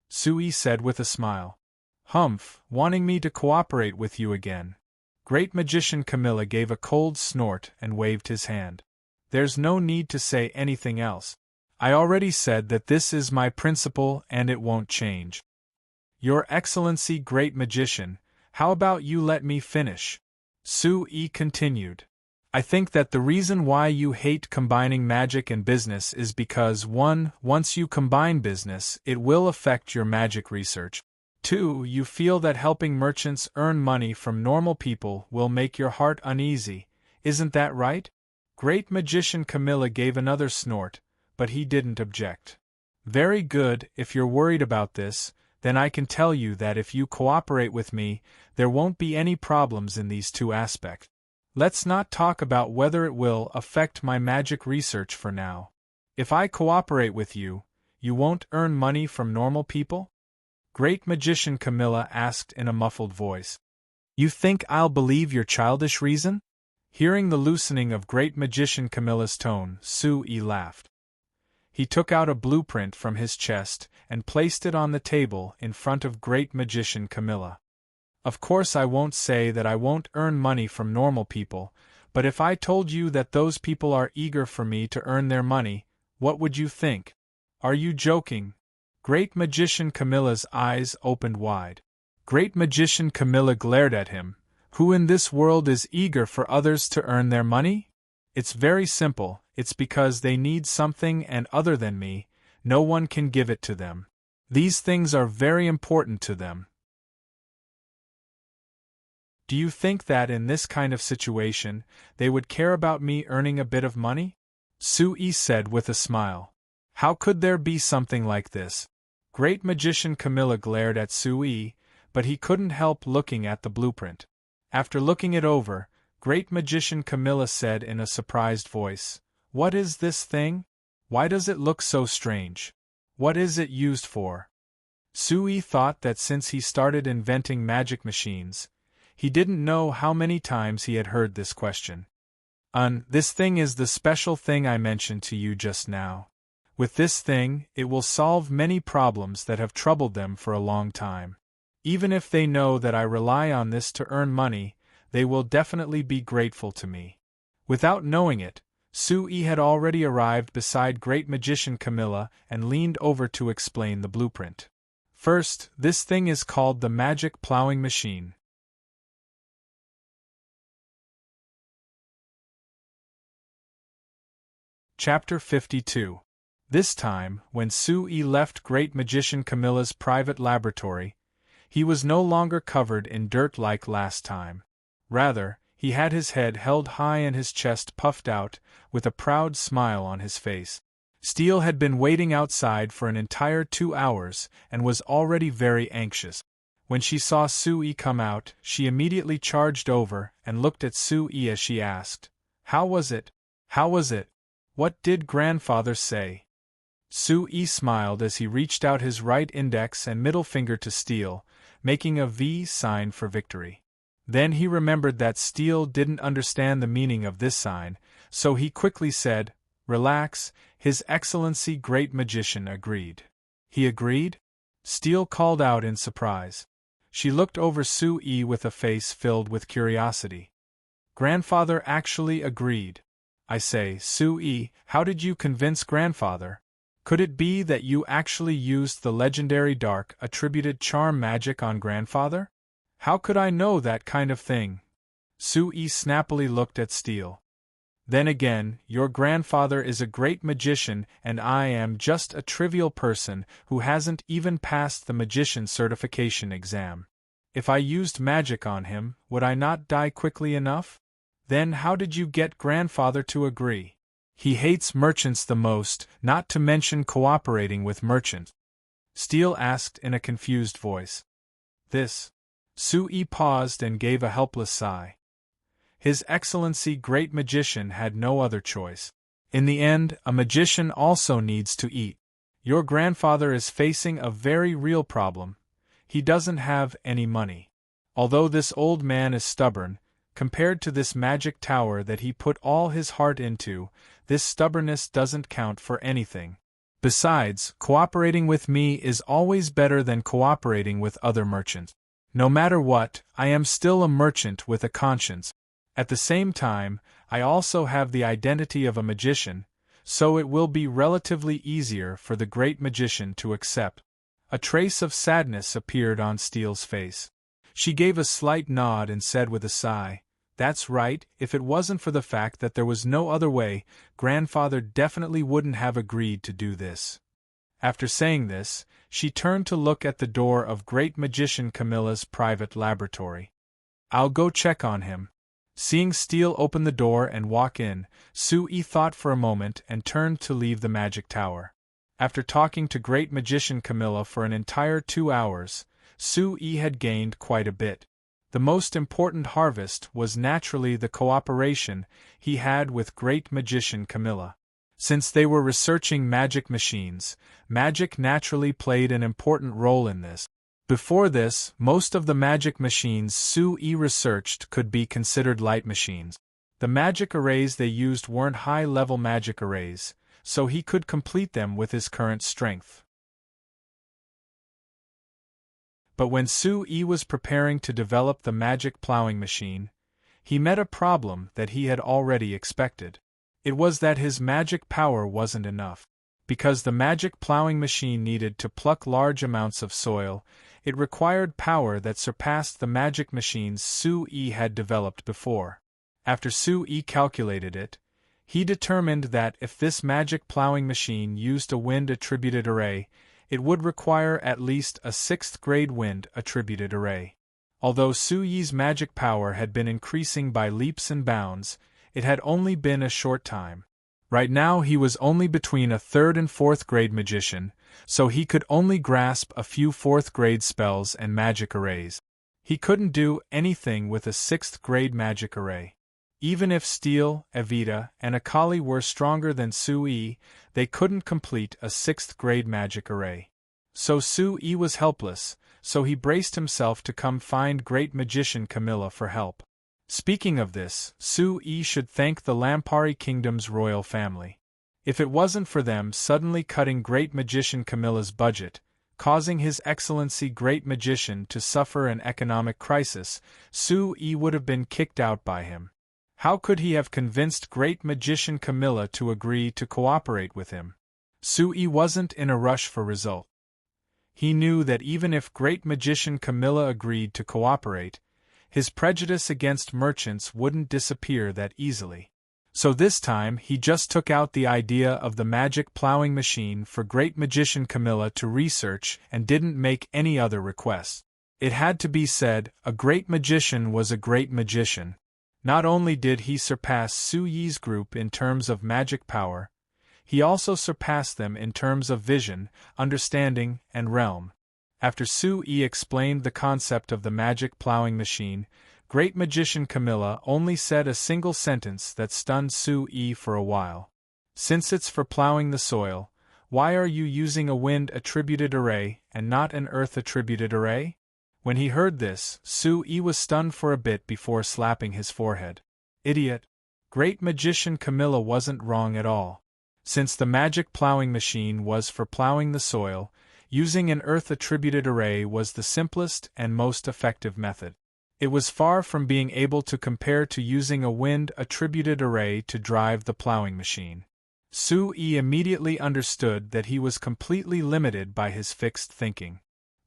Sui said with a smile. Humph, wanting me to cooperate with you again. Great Magician Camilla gave a cold snort and waved his hand. There's no need to say anything else. I already said that this is my principle and it won't change. Your Excellency Great Magician, how about you let me finish? Sui continued. I think that the reason why you hate combining magic and business is because 1. Once you combine business, it will affect your magic research. 2. You feel that helping merchants earn money from normal people will make your heart uneasy. Isn't that right? Great Magician Camilla gave another snort, but he didn't object. Very good, if you're worried about this, then I can tell you that if you cooperate with me, there won't be any problems in these 2 aspects. Let's not talk about whether it will affect my magic research for now. If I cooperate with you, you won't earn money from normal people? Great Magician Camilla asked in a muffled voice. You think I'll believe your childish reason? Hearing the loosening of Great Magician Camilla's tone, Sui laughed. He took out a blueprint from his chest and placed it on the table in front of Great Magician Camilla. Of course I won't say that I won't earn money from normal people, but if I told you that those people are eager for me to earn their money, what would you think? Are you joking? Great Magician Camilla's eyes opened wide. Great Magician Camilla glared at him. Who in this world is eager for others to earn their money? It's very simple, it's because they need something and other than me, no one can give it to them. These things are very important to them. Do you think that in this kind of situation, they would care about me earning a bit of money? Sui said with a smile. How could there be something like this? Great Magician Camilla glared at Sui, but he couldn't help looking at the blueprint. After looking it over, Great Magician Camilla said in a surprised voice, What is this thing? Why does it look so strange? What is it used for? Sui thought that since he started inventing magic machines, he didn't know how many times he had heard this question. This thing is the special thing I mentioned to you just now. With this thing, it will solve many problems that have troubled them for a long time. Even if they know that I rely on this to earn money, they will definitely be grateful to me. Without knowing it, Sui had already arrived beside Great Magician Camilla and leaned over to explain the blueprint. First, this thing is called the Magic Plowing Machine. Chapter 52. This time, when Sui left Great Magician Camilla's private laboratory, He was no longer covered in dirt like last time. Rather, he had his head held high and his chest puffed out, with a proud smile on his face. Steele had been waiting outside for an entire 2 hours, and was already very anxious. When she saw Sue come out, she immediately charged over and looked at Sue as she asked, "How was it? How was it? What did grandfather say?" Sue smiled as he reached out his right index and middle finger to Steele, making a V sign for victory. Then he remembered that Steele didn't understand the meaning of this sign, so he quickly said, "Relax, His Excellency Great Magician agreed." "He agreed?" Steele called out in surprise. She looked over Sue with a face filled with curiosity. "Grandfather actually agreed. I say, Sue, how did you convince grandfather? Could it be that you actually used the legendary dark attributed charm magic on grandfather?" "How could I know that kind of thing?" Sue snappily looked at Steele. "Then again, your grandfather is a great magician and I am just a trivial person who hasn't even passed the magician certification exam. If I used magic on him, would I not die quickly enough? Then how did you get grandfather to agree? He hates merchants the most, not to mention cooperating with merchants," Steele asked in a confused voice. "This." Sue paused and gave a helpless sigh. His Excellency Great Magician had no other choice. In the end, a magician also needs to eat. Your grandfather is facing a very real problem. He doesn't have any money. Although this old man is stubborn, compared to this magic tower that he put all his heart into, this stubbornness doesn't count for anything. Besides, cooperating with me is always better than cooperating with other merchants. No matter what, I am still a merchant with a conscience. At the same time, I also have the identity of a magician, so it will be relatively easier for the great magician to accept. A trace of sadness appeared on Steele's face. She gave a slight nod and said with a sigh, "That's right, if it wasn't for the fact that there was no other way, grandfather definitely wouldn't have agreed to do this." After saying this, she turned to look at the door of Great Magician Camilla's private laboratory. "I'll go check on him." Seeing Steele open the door and walk in, Sue thought for a moment and turned to leave the magic tower. After talking to Great Magician Camilla for an entire 2 hours, Sue had gained quite a bit. The most important harvest was naturally the cooperation he had with Great Magician Camilla. Since they were researching magic machines, magic naturally played an important role in this. Before this, most of the magic machines Sue researched could be considered light machines. The magic arrays they used weren't high-level magic arrays, so he could complete them with his current strength. But when Sue was preparing to develop the magic plowing machine, he met a problem that he had already expected. It was that his magic power wasn't enough. Because the magic plowing machine needed to pluck large amounts of soil, it required power that surpassed the magic machines Sue had developed before. After Sue calculated it, he determined that if this magic plowing machine used a wind-attributed array, it would require at least a 6th-grade wind-attributed array. Although Sue's magic power had been increasing by leaps and bounds, it had only been a short time. Right now he was only between a 3rd and 4th-grade magician, so he could only grasp a few 4th-grade spells and magic arrays. He couldn't do anything with a 6th-grade magic array. Even if Steele, Evita, and Akali were stronger than Sue, they couldn't complete a 6th-grade magic array. So Sue was helpless, so he braced himself to come find Great Magician Camilla for help. Speaking of this, Sue should thank the Lampari Kingdom's royal family. If it wasn't for them suddenly cutting Great Magician Camilla's budget, causing His Excellency Great Magician to suffer an economic crisis, Sue would have been kicked out by him. How could he have convinced Great Magician Camilla to agree to cooperate with him? Sue wasn't in a rush for result. He knew that even if Great Magician Camilla agreed to cooperate, his prejudice against merchants wouldn't disappear that easily. So this time he just took out the idea of the magic plowing machine for Great Magician Camilla to research and didn't make any other requests. It had to be said, a great magician was a great magician. Not only did he surpass Su Yi's group in terms of magic power, he also surpassed them in terms of vision, understanding, and realm. After Su Yi explained the concept of the magic plowing machine, Great Magician Camilla only said a single sentence that stunned Su Yi for a while. Since it's for plowing the soil, why are you using a wind-attributed array and not an earth-attributed array? When he heard this, Su Yi was stunned for a bit before slapping his forehead. Idiot! Great Magician Camilla wasn't wrong at all. Since the magic plowing machine was for plowing the soil, using an earth-attributed array was the simplest and most effective method. It was far from being able to compare to using a wind-attributed array to drive the plowing machine. Su Yi immediately understood that he was completely limited by his fixed thinking.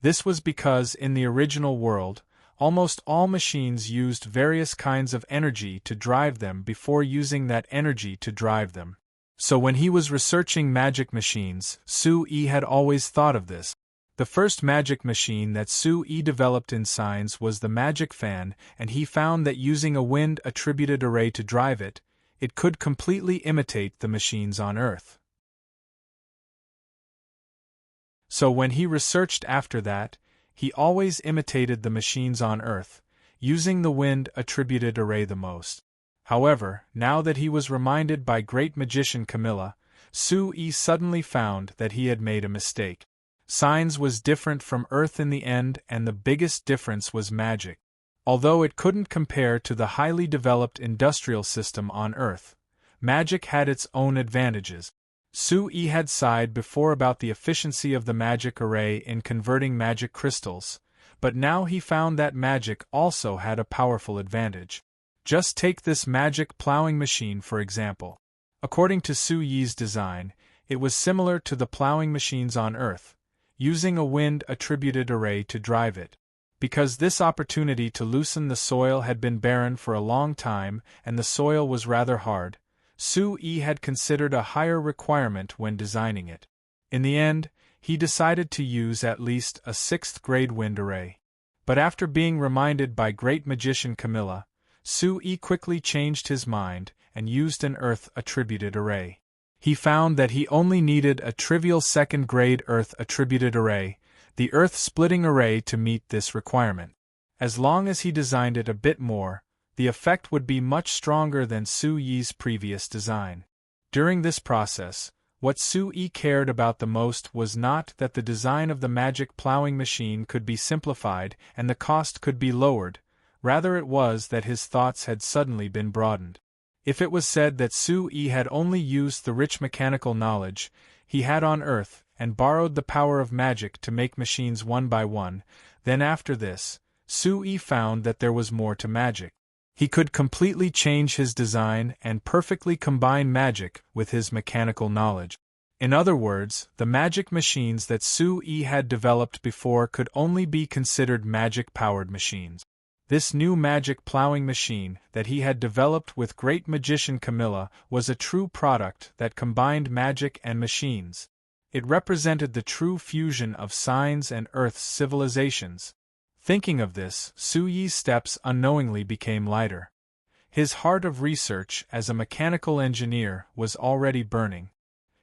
This was because in the original world, almost all machines used various kinds of energy to drive them before using that energy to drive them. So when he was researching magic machines, Su Yi had always thought of this. The first magic machine that Su Yi developed in science was the magic fan, and he found that using a wind-attributed array to drive it, it could completely imitate the machines on Earth. So when he researched after that, he always imitated the machines on Earth, using the wind-attributed array the most. However, now that he was reminded by Great Magician Camilla, Su Yi suddenly found that he had made a mistake. Science was different from Earth in the end, and the biggest difference was magic. Although it couldn't compare to the highly developed industrial system on Earth, magic had its own advantages. Su Yi had sighed before about the efficiency of the magic array in converting magic crystals, but now he found that magic also had a powerful advantage. Just take this magic plowing machine for example. According to Su Yi's design, it was similar to the plowing machines on Earth, using a wind-attributed array to drive it. Because this opportunity to loosen the soil had been barren for a long time and the soil was rather hard, Su Yi had considered a higher requirement when designing it. In the end, he decided to use at least a 6th-grade wind array. But after being reminded by Great Magician Camilla, Su Yi quickly changed his mind and used an earth-attributed array. He found that he only needed a trivial 2nd-grade earth-attributed array, the earth-splitting array, to meet this requirement. As long as he designed it a bit more, the effect would be much stronger than Su Yi's previous design. During this process, what Su Yi cared about the most was not that the design of the magic plowing machine could be simplified and the cost could be lowered, rather it was that his thoughts had suddenly been broadened. If it was said that Su Yi had only used the rich mechanical knowledge he had on Earth and borrowed the power of magic to make machines one by one, then after this, Su Yi found that there was more to magic. He could completely change his design and perfectly combine magic with his mechanical knowledge. In other words, the magic machines that Su Yi had developed before could only be considered magic-powered machines. This new magic plowing machine that he had developed with Great Magician Camilla was a true product that combined magic and machines. It represented the true fusion of science and Earth's civilizations. Thinking of this, Su Yi's steps unknowingly became lighter. His heart of research as a mechanical engineer was already burning.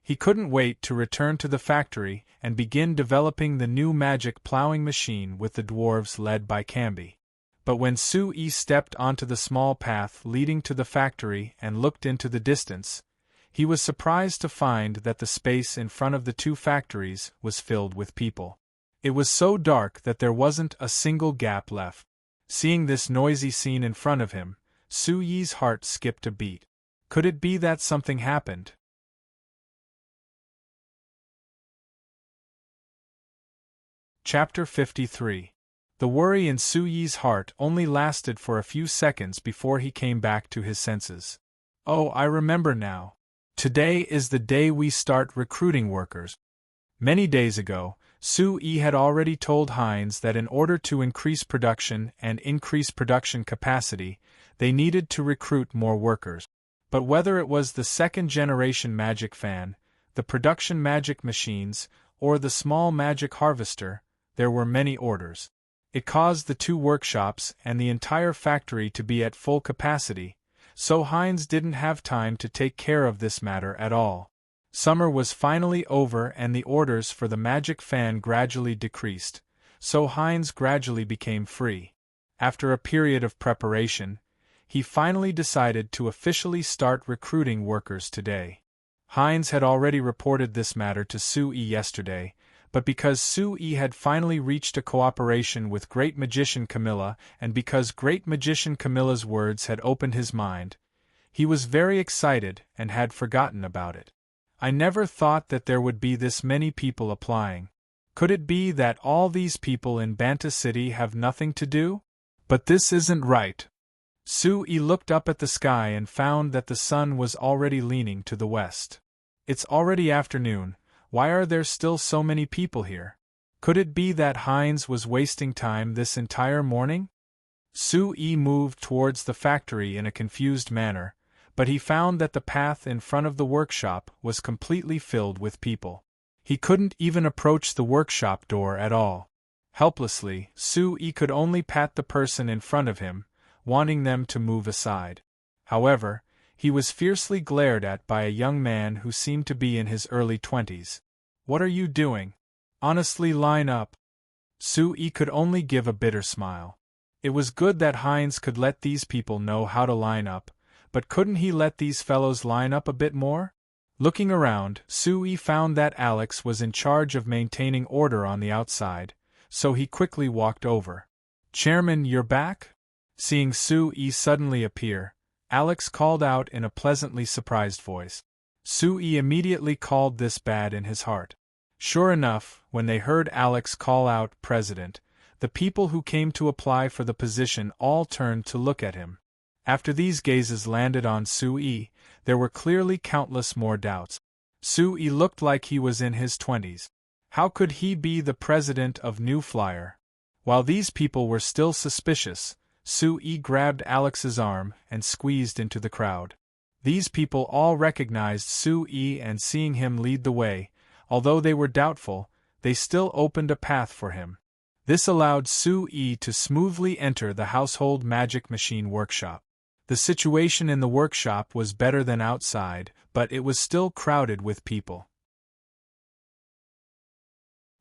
He couldn't wait to return to the factory and begin developing the new magic plowing machine with the dwarves led by Camby. But when Su Yi stepped onto the small path leading to the factory and looked into the distance, he was surprised to find that the space in front of the two factories was filled with people. It was so dark that there wasn't a single gap left. Seeing this noisy scene in front of him, Su Yi's heart skipped a beat. Could it be that something happened? Chapter 53. The worry in Su Yi's heart only lasted for a few seconds before he came back to his senses. Oh, I remember now. Today is the day we start recruiting workers. Many days ago, Su Yi had already told Heinz that in order to increase production and increase production capacity, they needed to recruit more workers. But whether it was the 2nd-generation magic fan, the production magic machines, or the small magic harvester, there were many orders. It caused the two workshops and the entire factory to be at full capacity, so Heinz didn't have time to take care of this matter at all. Summer was finally over and the orders for the magic fan gradually decreased, so Heinz gradually became free. After a period of preparation, he finally decided to officially start recruiting workers today. Heinz had already reported this matter to Sue-Yi yesterday, but because Sue-Yi had finally reached a cooperation with Great Magician Camilla and because Great Magician Camilla's words had opened his mind, he was very excited and had forgotten about it. I never thought that there would be this many people applying. Could it be that all these people in Banta City have nothing to do? But this isn't right. Sue-Yi looked up at the sky and found that the sun was already leaning to the west. It's already afternoon. Why are there still so many people here? Could it be that Heinz was wasting time this entire morning? Sue-Yi moved towards the factory in a confused manner, but he found that the path in front of the workshop was completely filled with people. He couldn't even approach the workshop door at all. Helplessly, Sue-Yi could only pat the person in front of him, wanting them to move aside. However, he was fiercely glared at by a young man who seemed to be in his early 20s. What are you doing? Honestly, line up. Sue-Yi could only give a bitter smile. It was good that Heinz could let these people know how to line up, but couldn't he let these fellows line up a bit more? Looking around, Sue-Yi found that Alex was in charge of maintaining order on the outside, so he quickly walked over. Chairman, you're back? Seeing Sue-Yi suddenly appear, Alex called out in a pleasantly surprised voice. Sue-Yi immediately called this bad in his heart. Sure enough, when they heard Alex call out President, the people who came to apply for the position all turned to look at him. After these gazes landed on Sue-Yi, there were clearly countless more doubts. Sue-Yi looked like he was in his 20s. How could he be the president of New Flyer? While these people were still suspicious, Sue-Yi grabbed Alex's arm and squeezed into the crowd. These people all recognized Sue-Yi, and seeing him lead the way, although they were doubtful, they still opened a path for him. This allowed Sue-Yi to smoothly enter the household magic machine workshop. The situation in the workshop was better than outside, but it was still crowded with people.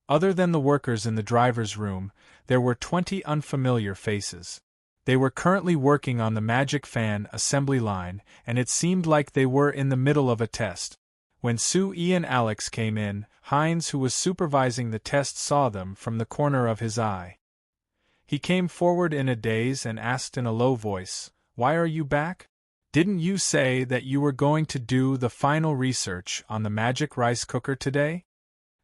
Other than the workers in the driver's room, there were 20 unfamiliar faces. They were currently working on the magic fan assembly line, and it seemed like they were in the middle of a test. When Sue-Yi and Alex came in, Heinz, who was supervising the test, saw them from the corner of his eye. He came forward in a daze and asked in a low voice, "Why are you back? Didn't you say that you were going to do the final research on the magic rice cooker today?"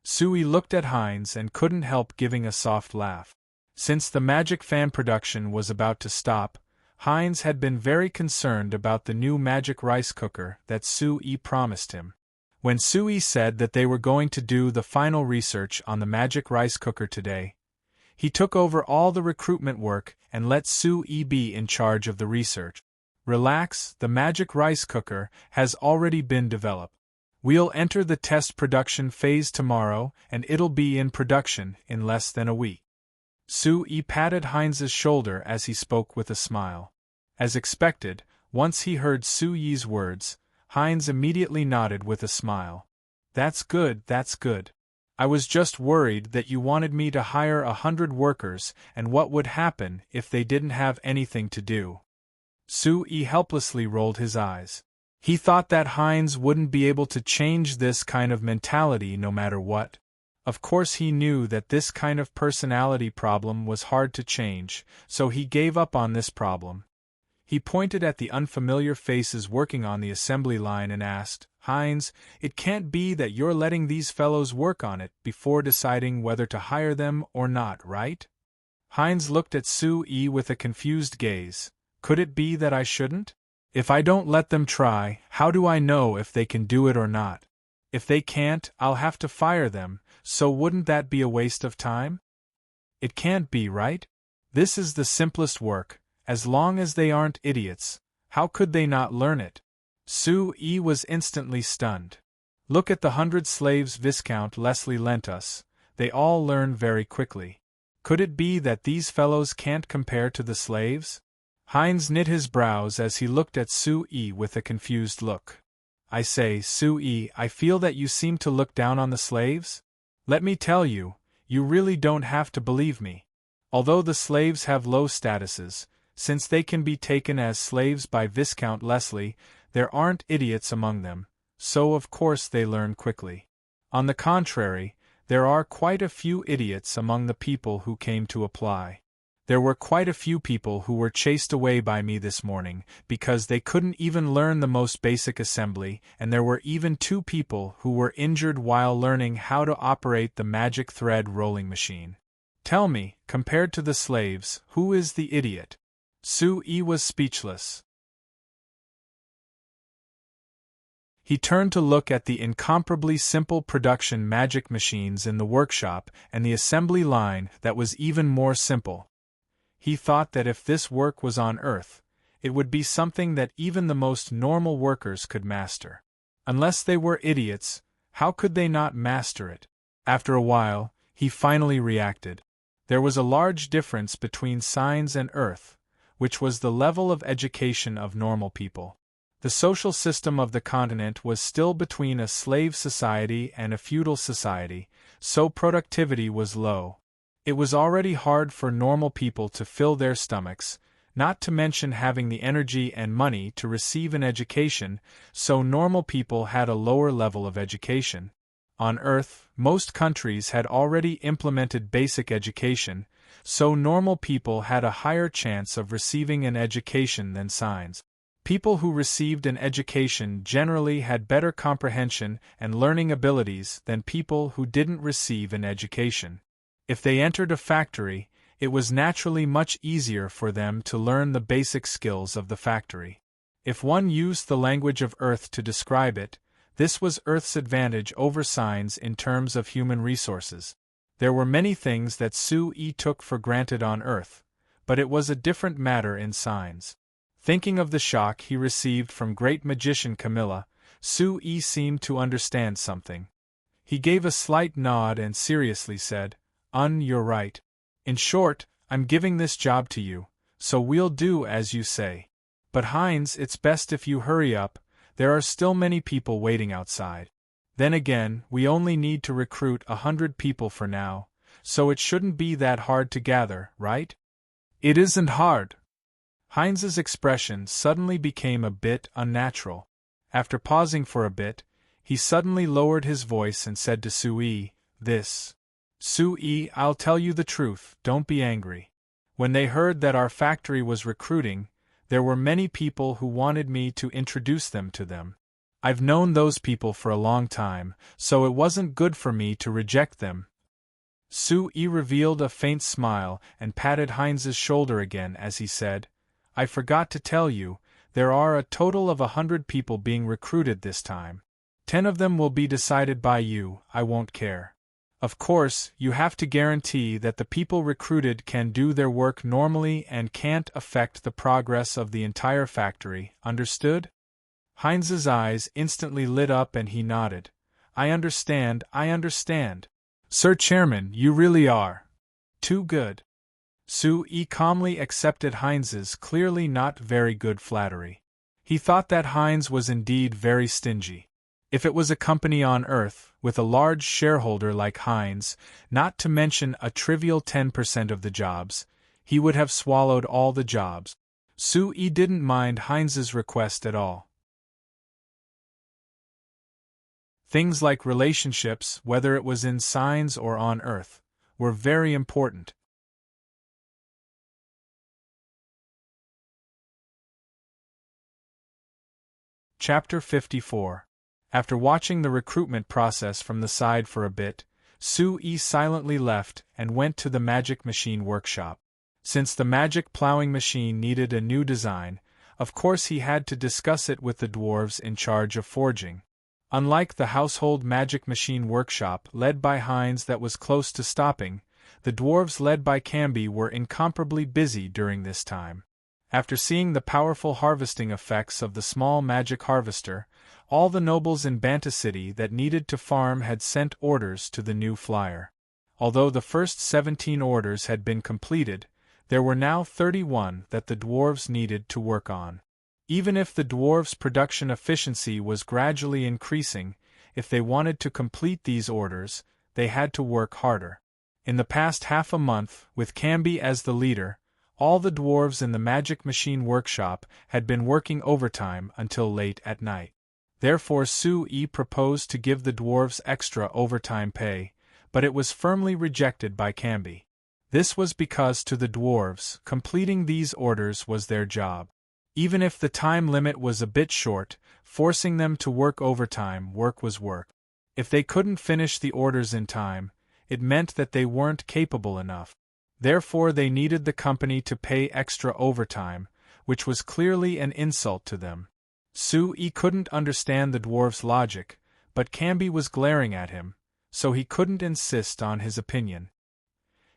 Sue-Yi looked at Heinz and couldn't help giving a soft laugh. Since the magic fan production was about to stop, Heinz had been very concerned about the new magic rice cooker that Sue-Yi promised him. When Sue-Yi said that they were going to do the final research on the magic rice cooker today, he took over all the recruitment work and let Sue-Yi be in charge of the research. Relax, the magic rice cooker has already been developed. We'll enter the test production phase tomorrow, and it'll be in production in less than a week. Sue-Yi patted Heinz's shoulder as he spoke with a smile. As expected, once he heard Sue-Yi's words, Heinz immediately nodded with a smile. That's good, that's good. I was just worried that you wanted me to hire 100 workers, and what would happen if they didn't have anything to do. Sue-Yi helplessly rolled his eyes. He thought that Heinz wouldn't be able to change this kind of mentality no matter what. Of course he knew that this kind of personality problem was hard to change, so he gave up on this problem. He pointed at the unfamiliar faces working on the assembly line and asked, "Heinz, it can't be that you're letting these fellows work on it before deciding whether to hire them or not, right?" Heinz looked at Sue-Yi with a confused gaze. Could it be that I shouldn't? If I don't let them try, how do I know if they can do it or not? If they can't, I'll have to fire them, so wouldn't that be a waste of time? It can't be, right? This is the simplest work. As long as they aren't idiots, how could they not learn it? Sue-Yi was instantly stunned. Look at the 100 slaves Viscount Leslie lent us. They all learn very quickly. Could it be that these fellows can't compare to the slaves? Hines knit his brows as he looked at Sue with a confused look. I say, Sue, I feel that you seem to look down on the slaves? Let me tell you, you really don't have to believe me. Although the slaves have low statuses, since they can be taken as slaves by Viscount Leslie, there aren't idiots among them, so of course they learn quickly. On the contrary, there are quite a few idiots among the people who came to apply. There were quite a few people who were chased away by me this morning because they couldn't even learn the most basic assembly, and there were even 2 people who were injured while learning how to operate the magic thread rolling machine. Tell me, compared to the slaves, who is the idiot? Sue was speechless. He turned to look at the incomparably simple production magic machines in the workshop and the assembly line that was even more simple. He thought that if this work was on Earth, it would be something that even the most normal workers could master. Unless they were idiots, how could they not master it? After a while, he finally reacted. There was a large difference between Signs and Earth, which was the level of education of normal people. The social system of the continent was still between a slave society and a feudal society, so productivity was low. It was already hard for normal people to fill their stomachs, not to mention having the energy and money to receive an education, so normal people had a lower level of education. On Earth, most countries had already implemented basic education, so normal people had a higher chance of receiving an education than Signs. People who received an education generally had better comprehension and learning abilities than people who didn't receive an education. If they entered a factory, it was naturally much easier for them to learn the basic skills of the factory. If one used the language of Earth to describe it, this was Earth's advantage over Signs in terms of human resources. There were many things that Sue took for granted on Earth, but it was a different matter in Signs. Thinking of the shock he received from great magician Camilla, Sue seemed to understand something. He gave a slight nod and seriously said, You're right. In short, I'm giving this job to you, so we'll do as you say. But Hines, it's best if you hurry up, there are still many people waiting outside. Then again, we only need to recruit 100 people for now, so it shouldn't be that hard to gather, right? It isn't hard. Hines's expression suddenly became a bit unnatural. After pausing for a bit, he suddenly lowered his voice and said to Sue, Sue, I'll tell you the truth, don't be angry. When they heard that our factory was recruiting, there were many people who wanted me to introduce them to them. I've known those people for a long time, so it wasn't good for me to reject them. Sue revealed a faint smile and patted Hines's shoulder again as he said, I forgot to tell you, there are a total of 100 people being recruited this time. 10 of them will be decided by you, I won't care. Of course, you have to guarantee that the people recruited can do their work normally and can't affect the progress of the entire factory, understood? Hines's eyes instantly lit up and he nodded. I understand. Sir Chairman, you really are too good. Sue calmly accepted Hines's clearly not very good flattery. He thought that Hines was indeed very stingy. If it was a company on Earth, with a large shareholder like Hines, not to mention a trivial 10% of the jobs, he would have swallowed all the jobs. Sue didn't mind Hines's request at all. Things like relationships, whether it was in Signs or on Earth, were very important. Chapter 54. After watching the recruitment process from the side for a bit, Sue silently left and went to the magic machine workshop. Since the magic plowing machine needed a new design, of course he had to discuss it with the dwarves in charge of forging. Unlike the household magic machine workshop led by Hines that was close to stopping, the dwarves led by Camby were incomparably busy during this time. After seeing the powerful harvesting effects of the small magic harvester, all the nobles in Banta City that needed to farm had sent orders to the new flyer. Although the first 17 orders had been completed, there were now 31 that the dwarves needed to work on. Even if the dwarves' production efficiency was gradually increasing, if they wanted to complete these orders, they had to work harder. In the past half a month, with Camby as the leader, all the dwarves in the magic machine workshop had been working overtime until late at night. Therefore Sue proposed to give the dwarves extra overtime pay, but it was firmly rejected by Camby. This was because to the dwarves, completing these orders was their job. Even if the time limit was a bit short, forcing them to work overtime work was work. If they couldn't finish the orders in time, it meant that they weren't capable enough. Therefore they needed the company to pay extra overtime, which was clearly an insult to them. Sue couldn't understand the dwarf's logic, but Camby was glaring at him, so he couldn't insist on his opinion.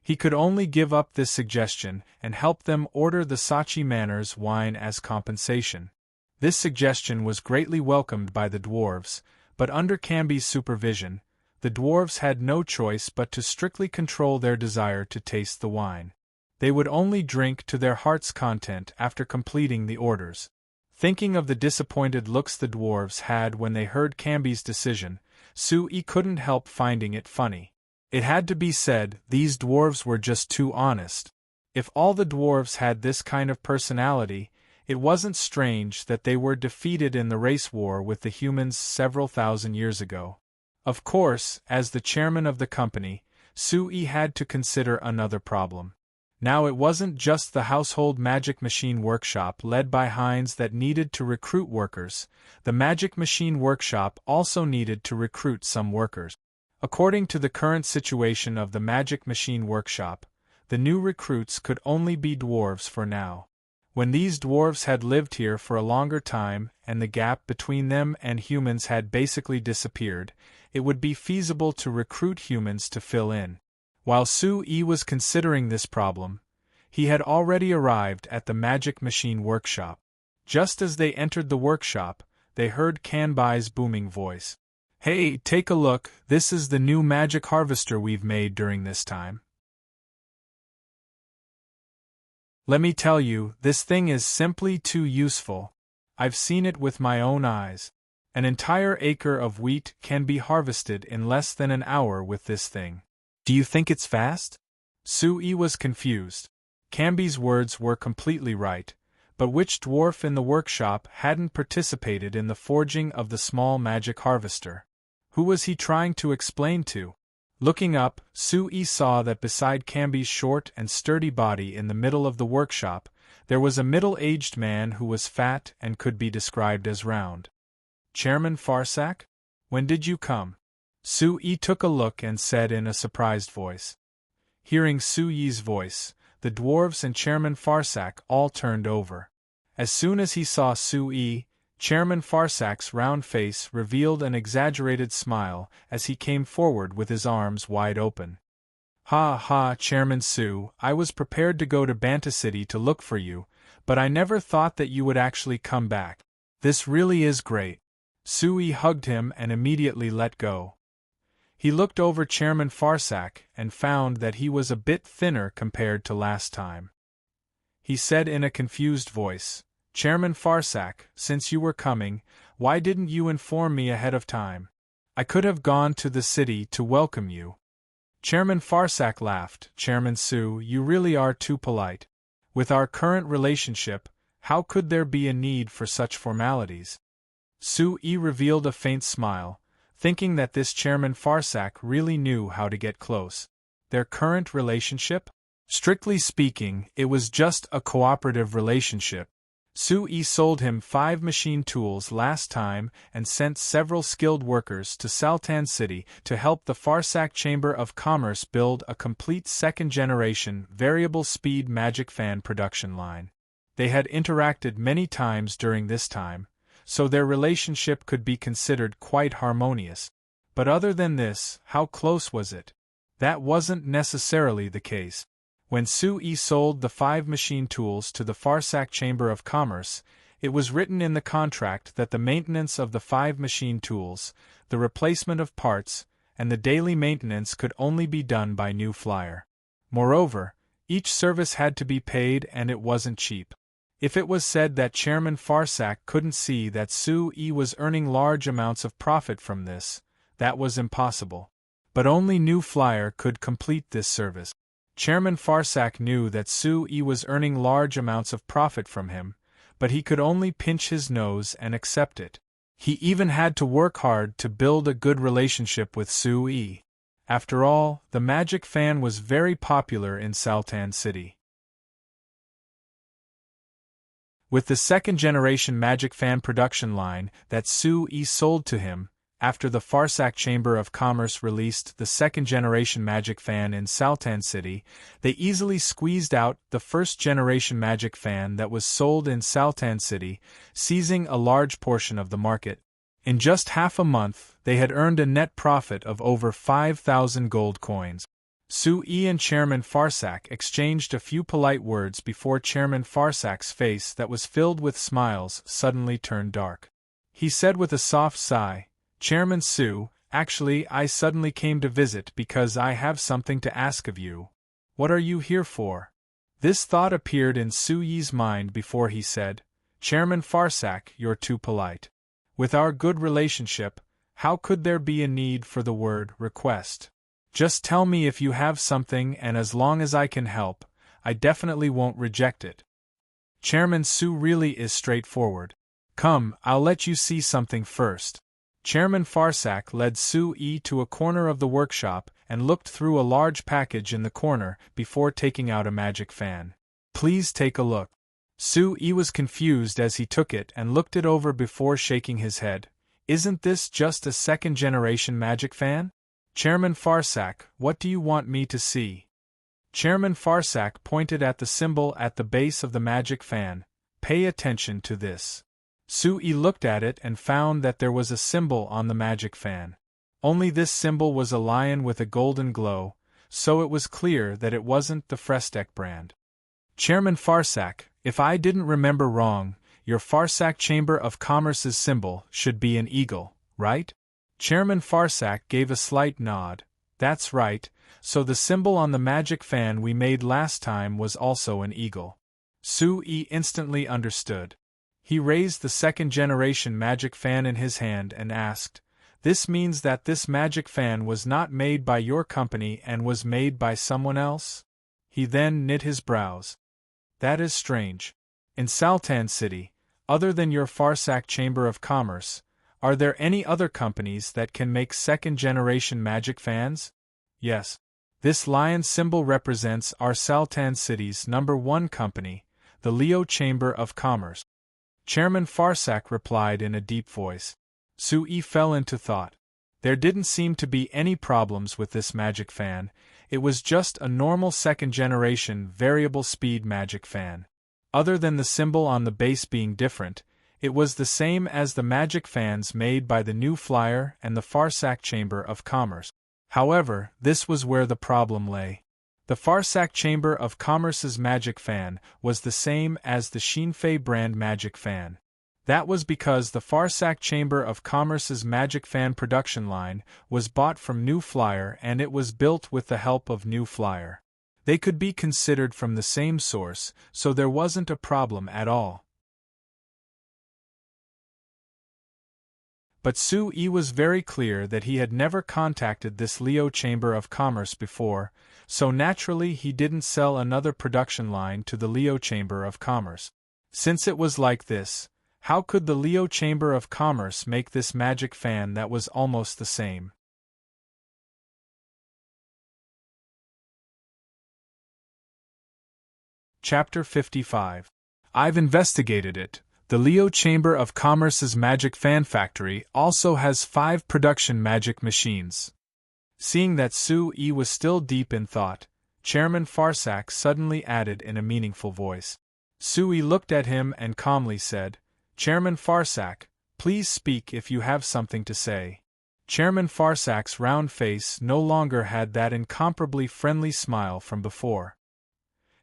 He could only give up this suggestion and help them order the Sachi Manor's wine as compensation. This suggestion was greatly welcomed by the dwarves, but under Camby's supervision, the dwarves had no choice but to strictly control their desire to taste the wine. They would only drink to their heart's content after completing the orders. Thinking of the disappointed looks the dwarves had when they heard Camby's decision, Sue couldn't help finding it funny. It had to be said, these dwarves were just too honest. If all the dwarves had this kind of personality, it wasn't strange that they were defeated in the race war with the humans several thousand years ago. Of course, as the chairman of the company, Sue had to consider another problem. Now it wasn't just the household magic machine workshop led by Heinz that needed to recruit workers, the magic machine workshop also needed to recruit some workers. According to the current situation of the magic machine workshop, the new recruits could only be dwarves for now. When these dwarves had lived here for a longer time and the gap between them and humans had basically disappeared, it would be feasible to recruit humans to fill in. While Sue was considering this problem, he had already arrived at the magic machine workshop. Just as they entered the workshop, they heard Canby's booming voice. "Hey, take a look, this is the new magic harvester we've made during this time. Let me tell you, this thing is simply too useful. I've seen it with my own eyes. An entire acre of wheat can be harvested in less than an hour with this thing. Do you think it's fast?" Sue was confused. Camby's words were completely right, but which dwarf in the workshop hadn't participated in the forging of the small magic harvester? Who was he trying to explain to? Looking up, Sue saw that beside Camby's short and sturdy body in the middle of the workshop, there was a middle-aged man who was fat and could be described as round. "Chairman Farsak? When did you come?" Sue took a look and said in a surprised voice. Hearing Sue's voice, the dwarves and Chairman Farsak all turned over. As soon as he saw Sue, Chairman Farsak's round face revealed an exaggerated smile as he came forward with his arms wide open. "Ha ha, Chairman Sue, I was prepared to go to Banta City to look for you, but I never thought that you would actually come back. This really is great." Sue hugged him and immediately let go. He looked over Chairman Farsak and found that he was a bit thinner compared to last time. He said in a confused voice, "Chairman Farsak, since you were coming, why didn't you inform me ahead of time? I could have gone to the city to welcome you." Chairman Farsak laughed. "Chairman Sue, you really are too polite. With our current relationship, how could there be a need for such formalities?" Sue revealed a faint smile, thinking that this Chairman Farsak really knew how to get close. Their current relationship? Strictly speaking, it was just a cooperative relationship. Sue sold him 5 machine tools last time and sent several skilled workers to Sultan City to help the Farsak Chamber of Commerce build a complete second-generation variable-speed magic fan production line. They had interacted many times during this time, so their relationship could be considered quite harmonious. But other than this, how close was it? That wasn't necessarily the case. When Sue sold the 5 machine tools to the Farsak Chamber of Commerce, it was written in the contract that the maintenance of the 5 machine tools, the replacement of parts, and the daily maintenance could only be done by New Flyer. Moreover, each service had to be paid and it wasn't cheap. If it was said that Chairman Farsack couldn't see that Sue-E was earning large amounts of profit from this, that was impossible. But only New Flyer could complete this service. Chairman Farsack knew that Sue-E was earning large amounts of profit from him, but he could only pinch his nose and accept it. He even had to work hard to build a good relationship with Sue-E. After all, the magic fan was very popular in Sultan City. With the second-generation magic fan production line that Sue-E sold to him, after the Farsack Chamber of Commerce released the second-generation magic fan in Sultan City, they easily squeezed out the first-generation magic fan that was sold in Sultan City, seizing a large portion of the market. In just half a month, they had earned a net profit of over 5,000 gold coins. Sue-E and Chairman Farsack exchanged a few polite words before Chairman Farsack's face that was filled with smiles suddenly turned dark. He said with a soft sigh, "Chairman Sue, actually I suddenly came to visit because I have something to ask of you. What are you here for?" This thought appeared in Sue-Yi's mind before he said, "Chairman Farsack, you're too polite. With our good relationship, how could there be a need for the word request? Just tell me if you have something, and as long as I can help, I definitely won't reject it. Chairman Sue really is straightforward. Come, I'll let you see something first." Chairman Farsack led Sue-E to a corner of the workshop and looked through a large package in the corner before taking out a magic fan. "Please take a look." Sue-E was confused as he took it and looked it over before shaking his head. "Isn't this just a second-generation magic fan?" "Chairman Farsack, what do you want me to see?" Chairman Farsack pointed at the symbol at the base of the magic fan. "Pay attention to this." Sue-E looked at it and found that there was a symbol on the magic fan. Only this symbol was a lion with a golden glow, so it was clear that it wasn't the Fresteck brand. "Chairman Farsack, if I didn't remember wrong, your Farsack Chamber of Commerce's symbol should be an eagle, right?" Chairman Farsack gave a slight nod. "That's right, so the symbol on the magic fan we made last time was also an eagle." Sue-E instantly understood. He raised the second-generation magic fan in his hand and asked, "This means that this magic fan was not made by your company and was made by someone else?" He then knit his brows. "That is strange. In Sultan City, other than your Farsack Chamber of Commerce, are there any other companies that can make second-generation magic fans?" "Yes. This lion symbol represents our Sultan City's #1 company, the Leo Chamber of Commerce." Chairman Farsack replied in a deep voice. Sue-E fell into thought. There didn't seem to be any problems with this magic fan, it was just a normal second-generation variable-speed magic fan. Other than the symbol on the base being different, it was the same as the magic fans made by the New Flyer and the Farsack Chamber of Commerce. However, this was where the problem lay. The Farsack Chamber of Commerce's magic fan was the same as the Shinfei brand magic fan. That was because the Farsack Chamber of Commerce's magic fan production line was bought from New Flyer and it was built with the help of New Flyer. They could be considered from the same source, so there wasn't a problem at all. But Sue-E was very clear that he had never contacted this Leo Chamber of Commerce before, so naturally he didn't sell another production line to the Leo Chamber of Commerce. Since it was like this, how could the Leo Chamber of Commerce make this magic fan that was almost the same? Chapter 55. I've investigated it. The Leo Chamber of Commerce's magic fan factory also has 5 production magic machines. Seeing that Sue-E was still deep in thought, Chairman Farsack suddenly added in a meaningful voice. Sue-E looked at him and calmly said, "Chairman Farsack, please speak if you have something to say." Chairman Farsack's round face no longer had that incomparably friendly smile from before.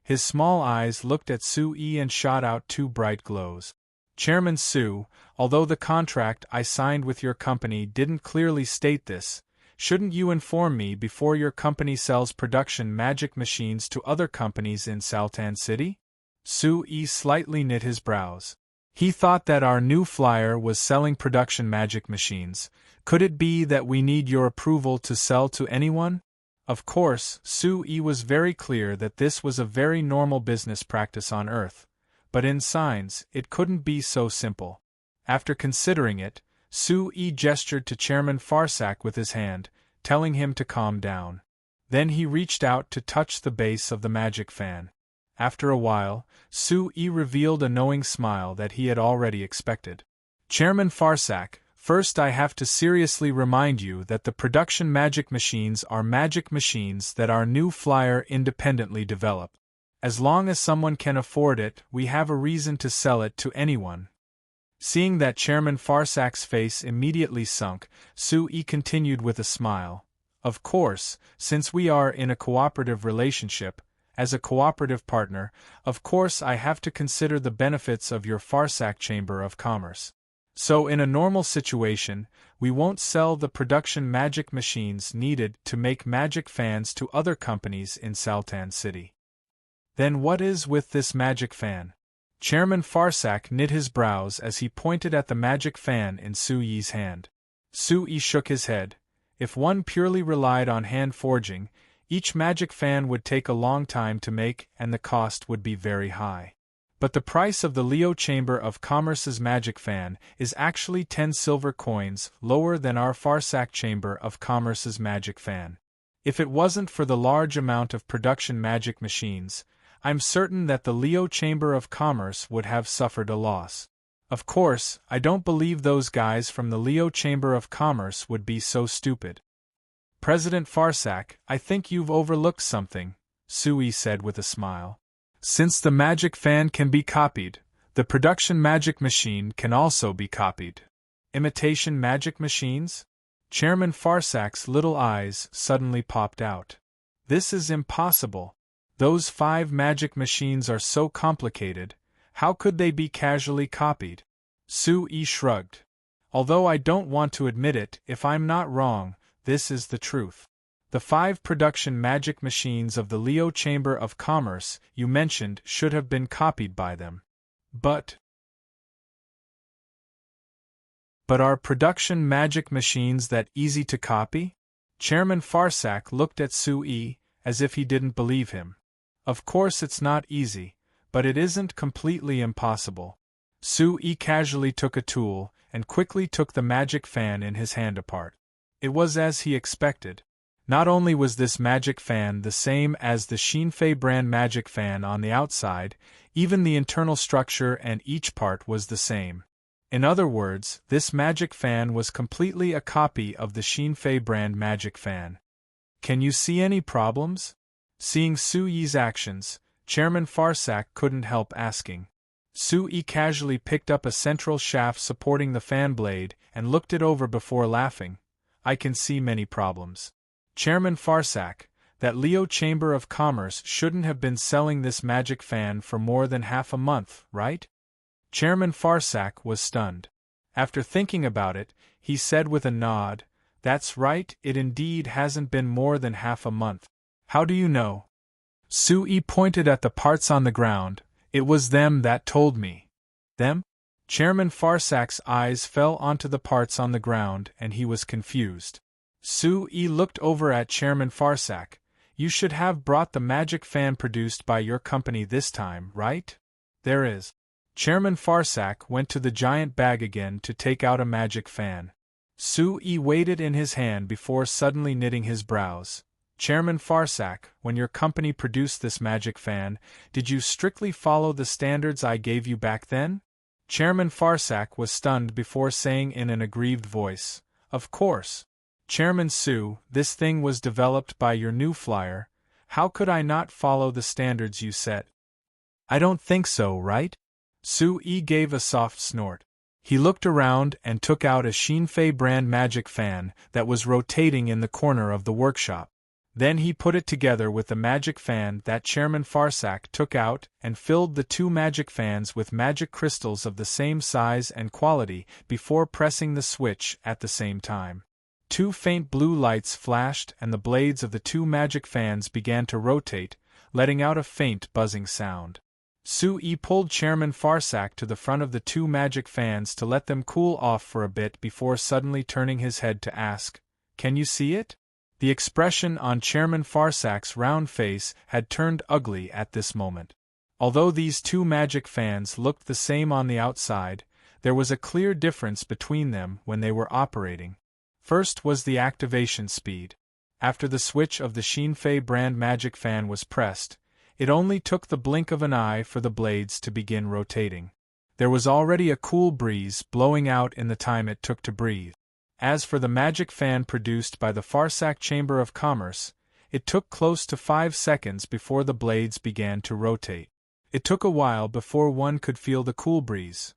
His small eyes looked at Sue-E and shot out 2 bright glows. "Chairman Sue, although the contract I signed with your company didn't clearly state this, shouldn't you inform me before your company sells production magic machines to other companies in Sultan City? Sui slightly knit his brows. He thought that our new flyer was selling production magic machines. Could it be that we need your approval to sell to anyone? Of course, Sui was very clear that this was a very normal business practice on Earth, but in signs, it couldn't be so simple. After considering it, Sui gestured to Chairman Farsak with his hand, telling him to calm down. Then he reached out to touch the base of the magic fan. After a while, Sui revealed a knowing smile that he had already expected. Chairman Farsak, first I have to seriously remind you that the production magic machines are magic machines that our new flyer independently developed. As long as someone can afford it, we have a reason to sell it to anyone. Seeing that Chairman Farsak's face immediately sunk, Sui continued with a smile. Of course, since we are in a cooperative relationship, as a cooperative partner, of course I have to consider the benefits of your Farsak Chamber of Commerce. So in a normal situation, we won't sell the production magic machines needed to make magic fans to other companies in Sultan City. Then what is with this magic fan? Chairman Farsak knit his brows as he pointed at the magic fan in Sui's hand. Sui shook his head. If one purely relied on hand forging, each magic fan would take a long time to make and the cost would be very high. But the price of the Leo Chamber of Commerce's magic fan is actually 10 silver coins lower than our Farsak Chamber of Commerce's magic fan. If it wasn't for the large amount of production magic machines, I'm certain that the Leo Chamber of Commerce would have suffered a loss. Of course, I don't believe those guys from the Leo Chamber of Commerce would be so stupid. President Farsak, I think you've overlooked something, Sui said with a smile. Since the magic fan can be copied, the production magic machine can also be copied. Imitation magic machines? Chairman Farsak's little eyes suddenly popped out. This is impossible. Those 5 magic machines are so complicated, how could they be casually copied? Sui shrugged. Although I don't want to admit it, if I'm not wrong, this is the truth. The 5 production magic machines of the Leo Chamber of Commerce you mentioned should have been copied by them. But are production magic machines that easy to copy? Chairman Farsak looked at Sui as if he didn't believe him. Of course it's not easy, but it isn't completely impossible. Sui casually took a tool and quickly took the magic fan in his hand apart. It was as he expected. Not only was this magic fan the same as the Shinfei brand magic fan on the outside, even the internal structure and each part was the same. In other words, this magic fan was completely a copy of the Shinfei brand magic fan. Can you see any problems? Seeing Sui's actions, Chairman Farsak couldn't help asking. Sui casually picked up a central shaft supporting the fan blade and looked it over before laughing. I can see many problems. Chairman Farsak, that Leo Chamber of Commerce shouldn't have been selling this magic fan for more than half a month, right? Chairman Farsak was stunned. After thinking about it, he said with a nod, "That's right, it indeed hasn't been more than half a month." "How do you know?" Sui pointed at the parts on the ground. "It was them that told me." "Them?" Chairman Farsak's eyes fell onto the parts on the ground and he was confused. Sui looked over at Chairman Farsak. "You should have brought the magic fan produced by your company this time, right? There is." Chairman Farsak went to the giant bag again to take out a magic fan. Sui weighed it in his hand before suddenly knitting his brows. "Chairman Farsak, when your company produced this magic fan, did you strictly follow the standards I gave you back then?" Chairman Farsak was stunned before saying in an aggrieved voice, "Of course. Chairman Su, this thing was developed by your new flyer. How could I not follow the standards you set?" "I don't think so, right?" Sui gave a soft snort. He looked around and took out a Shinfei brand magic fan that was rotating in the corner of the workshop. Then he put it together with the magic fan that Chairman Farsak took out and filled the 2 magic fans with magic crystals of the same size and quality before pressing the switch at the same time. Two faint blue lights flashed and the blades of the two magic fans began to rotate, letting out a faint buzzing sound. Sui pulled Chairman Farsak to the front of the two magic fans to let them cool off for a bit before suddenly turning his head to ask, "Can you see it?" The expression on Chairman Farsak's round face had turned ugly at this moment. Although these two magic fans looked the same on the outside, there was a clear difference between them when they were operating. First was the activation speed. After the switch of the Shinfei brand magic fan was pressed, it only took the blink of an eye for the blades to begin rotating. There was already a cool breeze blowing out in the time it took to breathe. As for the magic fan produced by the Farsak Chamber of Commerce, it took close to 5 seconds before the blades began to rotate. It took a while before one could feel the cool breeze.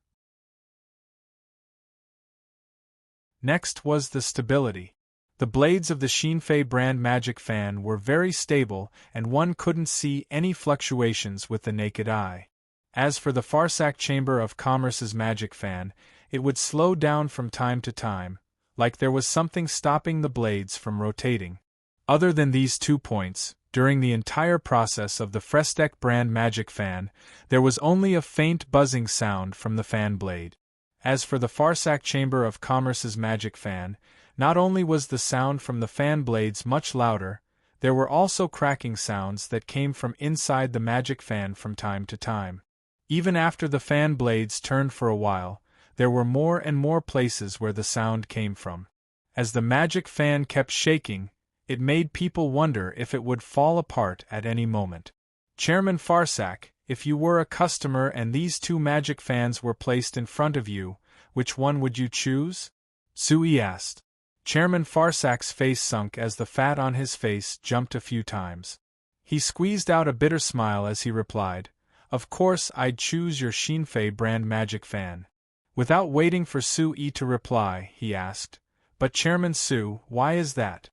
Next was the stability. The blades of the Shinfei brand magic fan were very stable and one couldn't see any fluctuations with the naked eye. As for the Farsak Chamber of Commerce's magic fan, it would slow down from time to time, like there was something stopping the blades from rotating. Other than these 2 points, during the entire process of the Frestek brand magic fan, there was only a faint buzzing sound from the fan blade. As for the Farsak Chamber of Commerce's magic fan, not only was the sound from the fan blades much louder, there were also cracking sounds that came from inside the magic fan from time to time. Even after the fan blades turned for a while, there were more and more places where the sound came from. As the magic fan kept shaking, it made people wonder if it would fall apart at any moment. Chairman Farsak, if you were a customer and these two magic fans were placed in front of you, which one would you choose? Sui asked. Chairman Farsak's face sunk as the fat on his face jumped a few times. He squeezed out a bitter smile as he replied, "Of course I'd choose your Shinfei brand magic fan." Without waiting for Sui to reply, he asked, "But Chairman Su, why is that?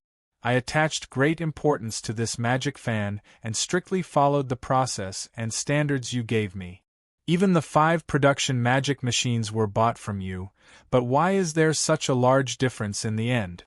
I attached great importance to this magic fan and strictly followed the process and standards you gave me. Even the 5 production magic machines were bought from you, but why is there such a large difference in the end?"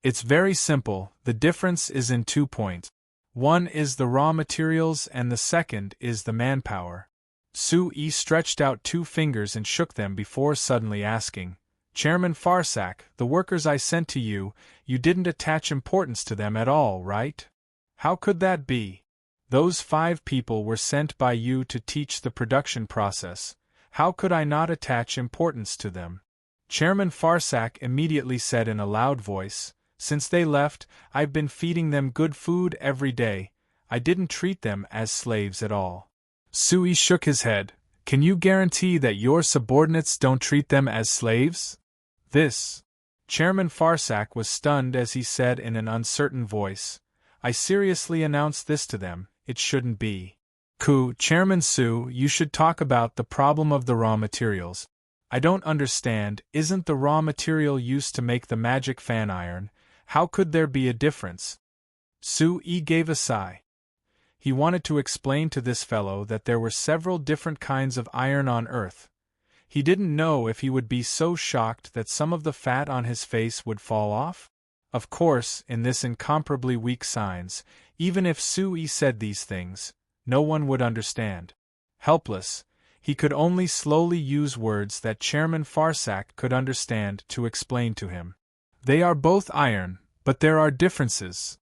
It's very simple, the difference is in 2 points. One is the raw materials and the second is the manpower. Sui stretched out 2 fingers and shook them before suddenly asking, "Chairman Farsak, the workers I sent to you, you didn't attach importance to them at all, right? How could that be? Those 5 people were sent by you to teach the production process. How could I not attach importance to them?" Chairman Farsak immediately said in a loud voice, "Since they left, I've been feeding them good food every day. I didn't treat them as slaves at all." Sui shook his head. "Can you guarantee that your subordinates don't treat them as slaves?" This. Chairman Farsak was stunned as he said in an uncertain voice, "I seriously announced this to them, it shouldn't be." Chairman Su, you should talk about the problem of the raw materials. I don't understand, isn't the raw material used to make the magic fan iron? How could there be a difference? Sui gave a sigh. He wanted to explain to this fellow that there were several different kinds of iron on Earth. He didn't know if he would be so shocked that some of the fat on his face would fall off. Of course, in this incomparably weak science, even if Sui said these things, no one would understand. Helpless, he could only slowly use words that Chairman Farsak could understand to explain to him. They are both iron, but there are differences.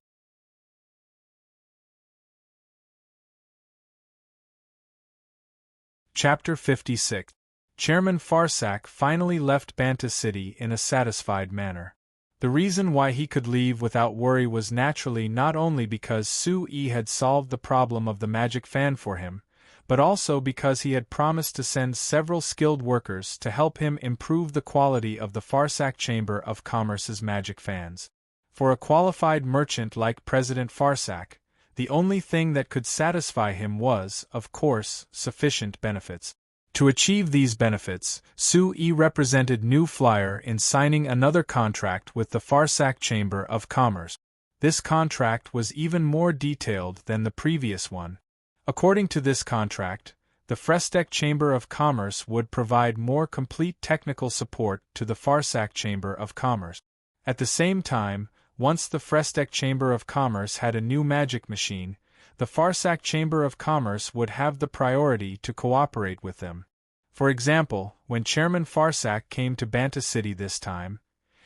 Chapter 56. Chairman Farsak finally left Banta City in a satisfied manner. The reason why he could leave without worry was naturally not only because Sui had solved the problem of the magic fan for him, but also because he had promised to send several skilled workers to help him improve the quality of the Farsak Chamber of Commerce's magic fans. For a qualified merchant like President Farsak, the only thing that could satisfy him was, of course, sufficient benefits. To achieve these benefits, Sui represented New Flyer in signing another contract with the Farsak Chamber of Commerce. This contract was even more detailed than the previous one. According to this contract, the Frestek Chamber of Commerce would provide more complete technical support to the Farsak Chamber of Commerce. At the same time, once the Frestek Chamber of Commerce had a new magic machine, the Farsak Chamber of Commerce would have the priority to cooperate with them. For example, when Chairman Farsak came to Banta City this time,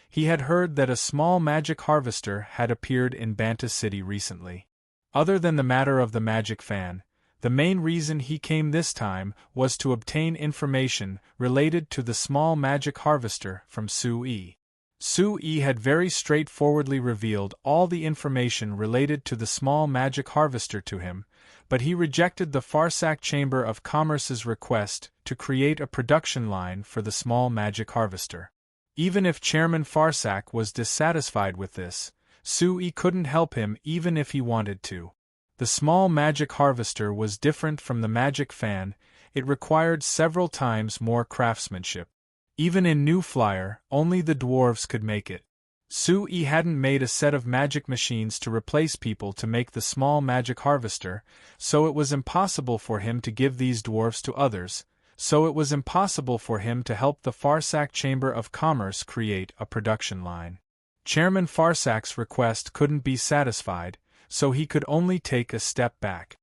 he had heard that a small magic harvester had appeared in Banta City recently. Other than the matter of the magic fan, the main reason he came this time was to obtain information related to the small magic harvester from Su-Yi. Su-Yi had very straightforwardly revealed all the information related to the small magic harvester to him, but he rejected the Farsak Chamber of Commerce's request to create a production line for the small magic harvester. Even if Chairman Farsak was dissatisfied with this, Su-Yi couldn't help him even if he wanted to. The small magic harvester was different from the magic fan, it required several times more craftsmanship. Even in New Flyer, only the dwarves could make it. Su-Yi hadn't made a set of magic machines to replace people to make the small magic harvester, so it was impossible for him to give these dwarves to others, so it was impossible for him to help the Farsak Chamber of Commerce create a production line. Chairman Farsak's request couldn't be satisfied, so he could only take a step back.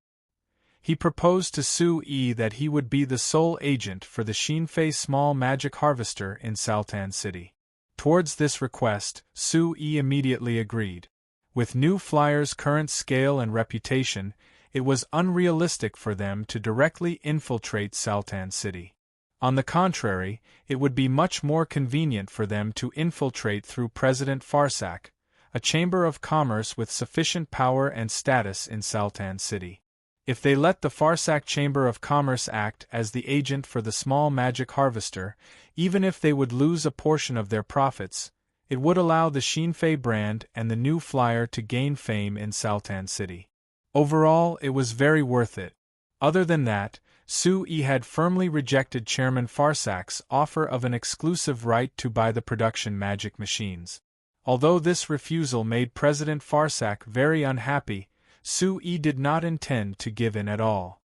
He proposed to Su-Yi that he would be the sole agent for the Shinfei small magic harvester in Sultan City. Towards this request, Su-Yi immediately agreed. With New Flyer's current scale and reputation, it was unrealistic for them to directly infiltrate Sultan City. On the contrary, it would be much more convenient for them to infiltrate through President Farsak, a chamber of commerce with sufficient power and status in Sultan City. If they let the Farsak Chamber of Commerce act as the agent for the small magic harvester, even if they would lose a portion of their profits, it would allow the Shinfei brand and the New Flyer to gain fame in Sultan City. Overall, it was very worth it. Other than that, Su-Yi had firmly rejected Chairman Farsak's offer of an exclusive right to buy the production magic machines. Although this refusal made President Farsak very unhappy, Su-Yi did not intend to give in at all.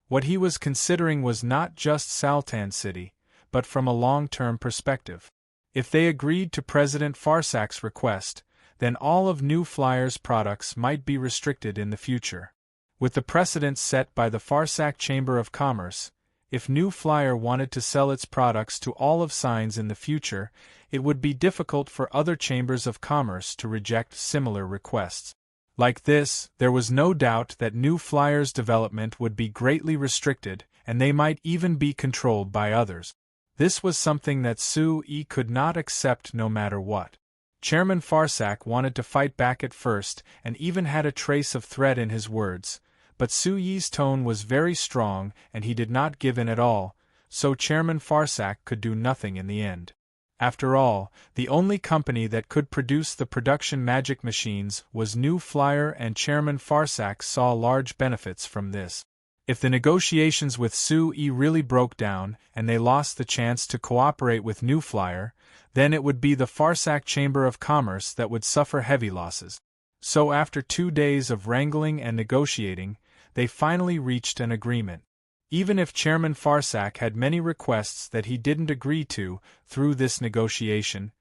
What he was considering was not just Sultan City, but from a long-term perspective. If they agreed to President Farsak's request, then all of New Flyer's products might be restricted in the future. With the precedent set by the Farsak Chamber of Commerce, if New Flyer wanted to sell its products to all of Signs in the future, it would be difficult for other chambers of commerce to reject similar requests. Like this, there was no doubt that New Flyer's development would be greatly restricted, and they might even be controlled by others. This was something that Su-Yi could not accept no matter what. Chairman Farsak wanted to fight back at first and even had a trace of threat in his words, but Su-Yi's tone was very strong and he did not give in at all, so Chairman Farsak could do nothing in the end. After all, the only company that could produce the production magic machines was New Flyer, and Chairman Farsak saw large benefits from this. If the negotiations with Su-Yi really broke down and they lost the chance to cooperate with New Flyer, then it would be the Farsak Chamber of Commerce that would suffer heavy losses. So after 2 days of wrangling and negotiating, they finally reached an agreement. Even if Chairman Farsak had many requests that he didn't agree to through this negotiation,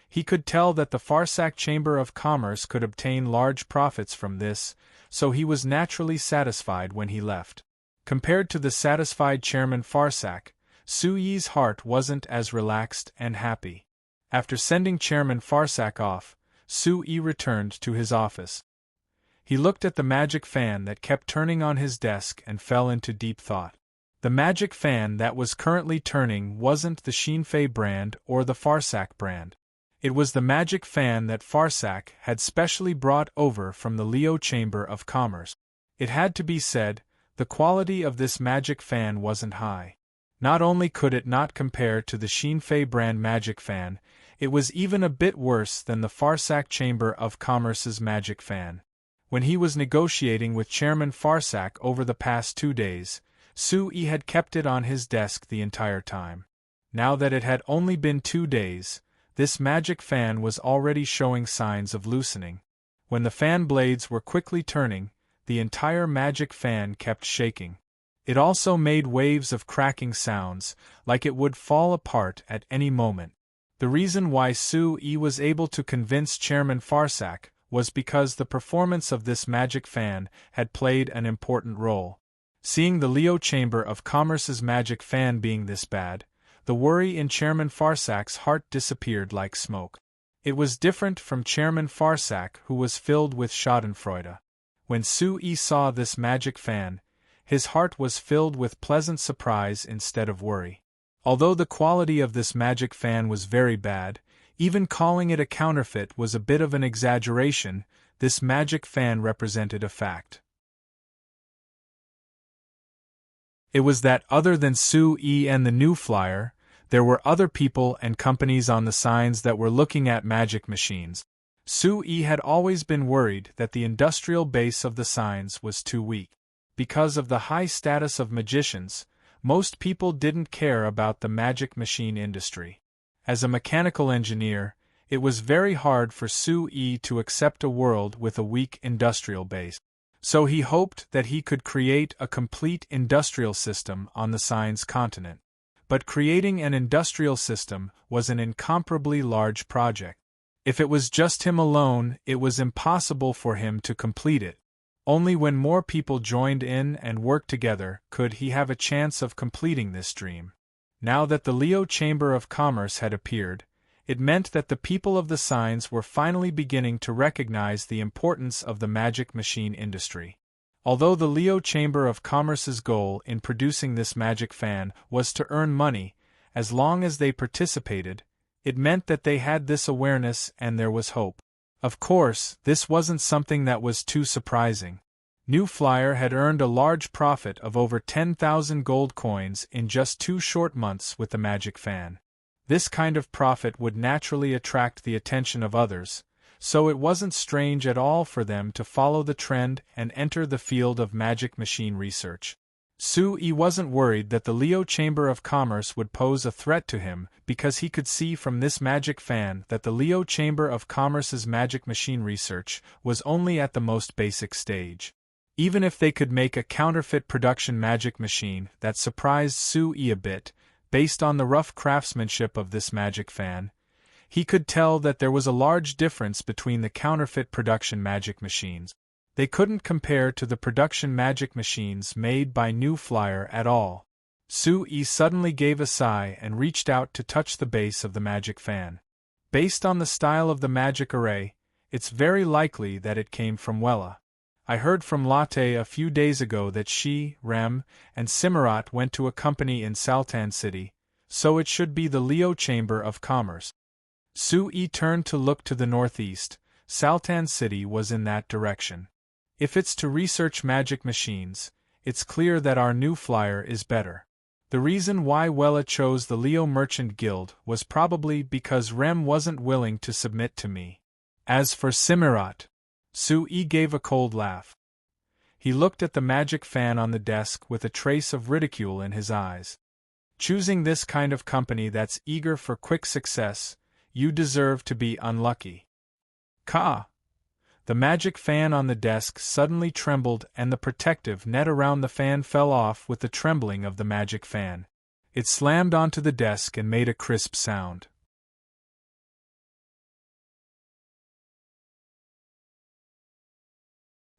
he could tell that the Farsak Chamber of Commerce could obtain large profits from this, so he was naturally satisfied when he left. Compared to the satisfied Chairman Farsak, Su-Yi's heart wasn't as relaxed and happy. After sending Chairman Farsak off, Su-Yi returned to his office. He looked at the magic fan that kept turning on his desk and fell into deep thought. The magic fan that was currently turning wasn't the Shinfei brand or the Farsak brand. It was the magic fan that Farsak had specially brought over from the Leo Chamber of Commerce. It had to be said, the quality of this magic fan wasn't high. Not only could it not compare to the Shinfei brand magic fan, it was even a bit worse than the Farsak Chamber of Commerce's magic fan. When he was negotiating with Chairman Farsak over the past 2 days, Su-Yi had kept it on his desk the entire time. Now that it had only been 2 days, this magic fan was already showing signs of loosening. When the fan blades were quickly turning, the entire magic fan kept shaking. It also made waves of cracking sounds, like it would fall apart at any moment. The reason why Sue was able to convince Chairman Farsak was because the performance of this magic fan had played an important role. Seeing the Leo Chamber of Commerce's magic fan being this bad, the worry in Chairman Farsak's heart disappeared like smoke. It was different from Chairman Farsak, who was filled with schadenfreude. When Sue saw this magic fan, his heart was filled with pleasant surprise instead of worry. Although the quality of this magic fan was very bad, even calling it a counterfeit was a bit of an exaggeration. This magic fan represented a fact. It was that other than Sue and the new flyer, there were other people and companies on the signs that were looking at magic machines. Sue had always been worried that the industrial base of the signs was too weak. Because of the high status of magicians, most people didn't care about the magic machine industry. As a mechanical engineer, it was very hard for Sue to accept a world with a weak industrial base. So he hoped that he could create a complete industrial system on the Signs continent. But creating an industrial system was an incomparably large project. If it was just him alone, it was impossible for him to complete it. Only when more people joined in and worked together could he have a chance of completing this dream. Now that the Leo Chamber of Commerce had appeared, it meant that the people of the signs were finally beginning to recognize the importance of the magic machine industry. Although the Leo Chamber of Commerce's goal in producing this magic fan was to earn money, as long as they participated, it meant that they had this awareness and there was hope. Of course, this wasn't something that was too surprising. New Flyer had earned a large profit of over 10,000 gold coins in just 2 short months with the magic fan. This kind of profit would naturally attract the attention of others, so it wasn't strange at all for them to follow the trend and enter the field of magic machine research. Sue wasn't worried that the Leo Chamber of Commerce would pose a threat to him because he could see from this magic fan that the Leo Chamber of Commerce's magic machine research was only at the most basic stage. Even if they could make a counterfeit production magic machine that surprised Sue a bit, based on the rough craftsmanship of this magic fan, he could tell that there was a large difference between the counterfeit production magic machines. They couldn't compare to the production magic machines made by New Flyer at all. Sue suddenly gave a sigh and reached out to touch the base of the magic fan. Based on the style of the magic array, it's very likely that it came from Wella. I heard from Latte a few days ago that she, Rem, and Simurat went to a company in Saltan City, so it should be the Leo Chamber of Commerce. Sue turned to look to the northeast. Saltan City was in that direction. If it's to research magic machines, it's clear that our New Flyer is better. The reason why Wella chose the Leo Merchant Guild was probably because Rem wasn't willing to submit to me. As for Simurat, Sue gave a cold laugh. He looked at the magic fan on the desk with a trace of ridicule in his eyes. Choosing this kind of company that's eager for quick success, you deserve to be unlucky. Ka! The magic fan on the desk suddenly trembled and the protective net around the fan fell off with the trembling of the magic fan. It slammed onto the desk and made a crisp sound.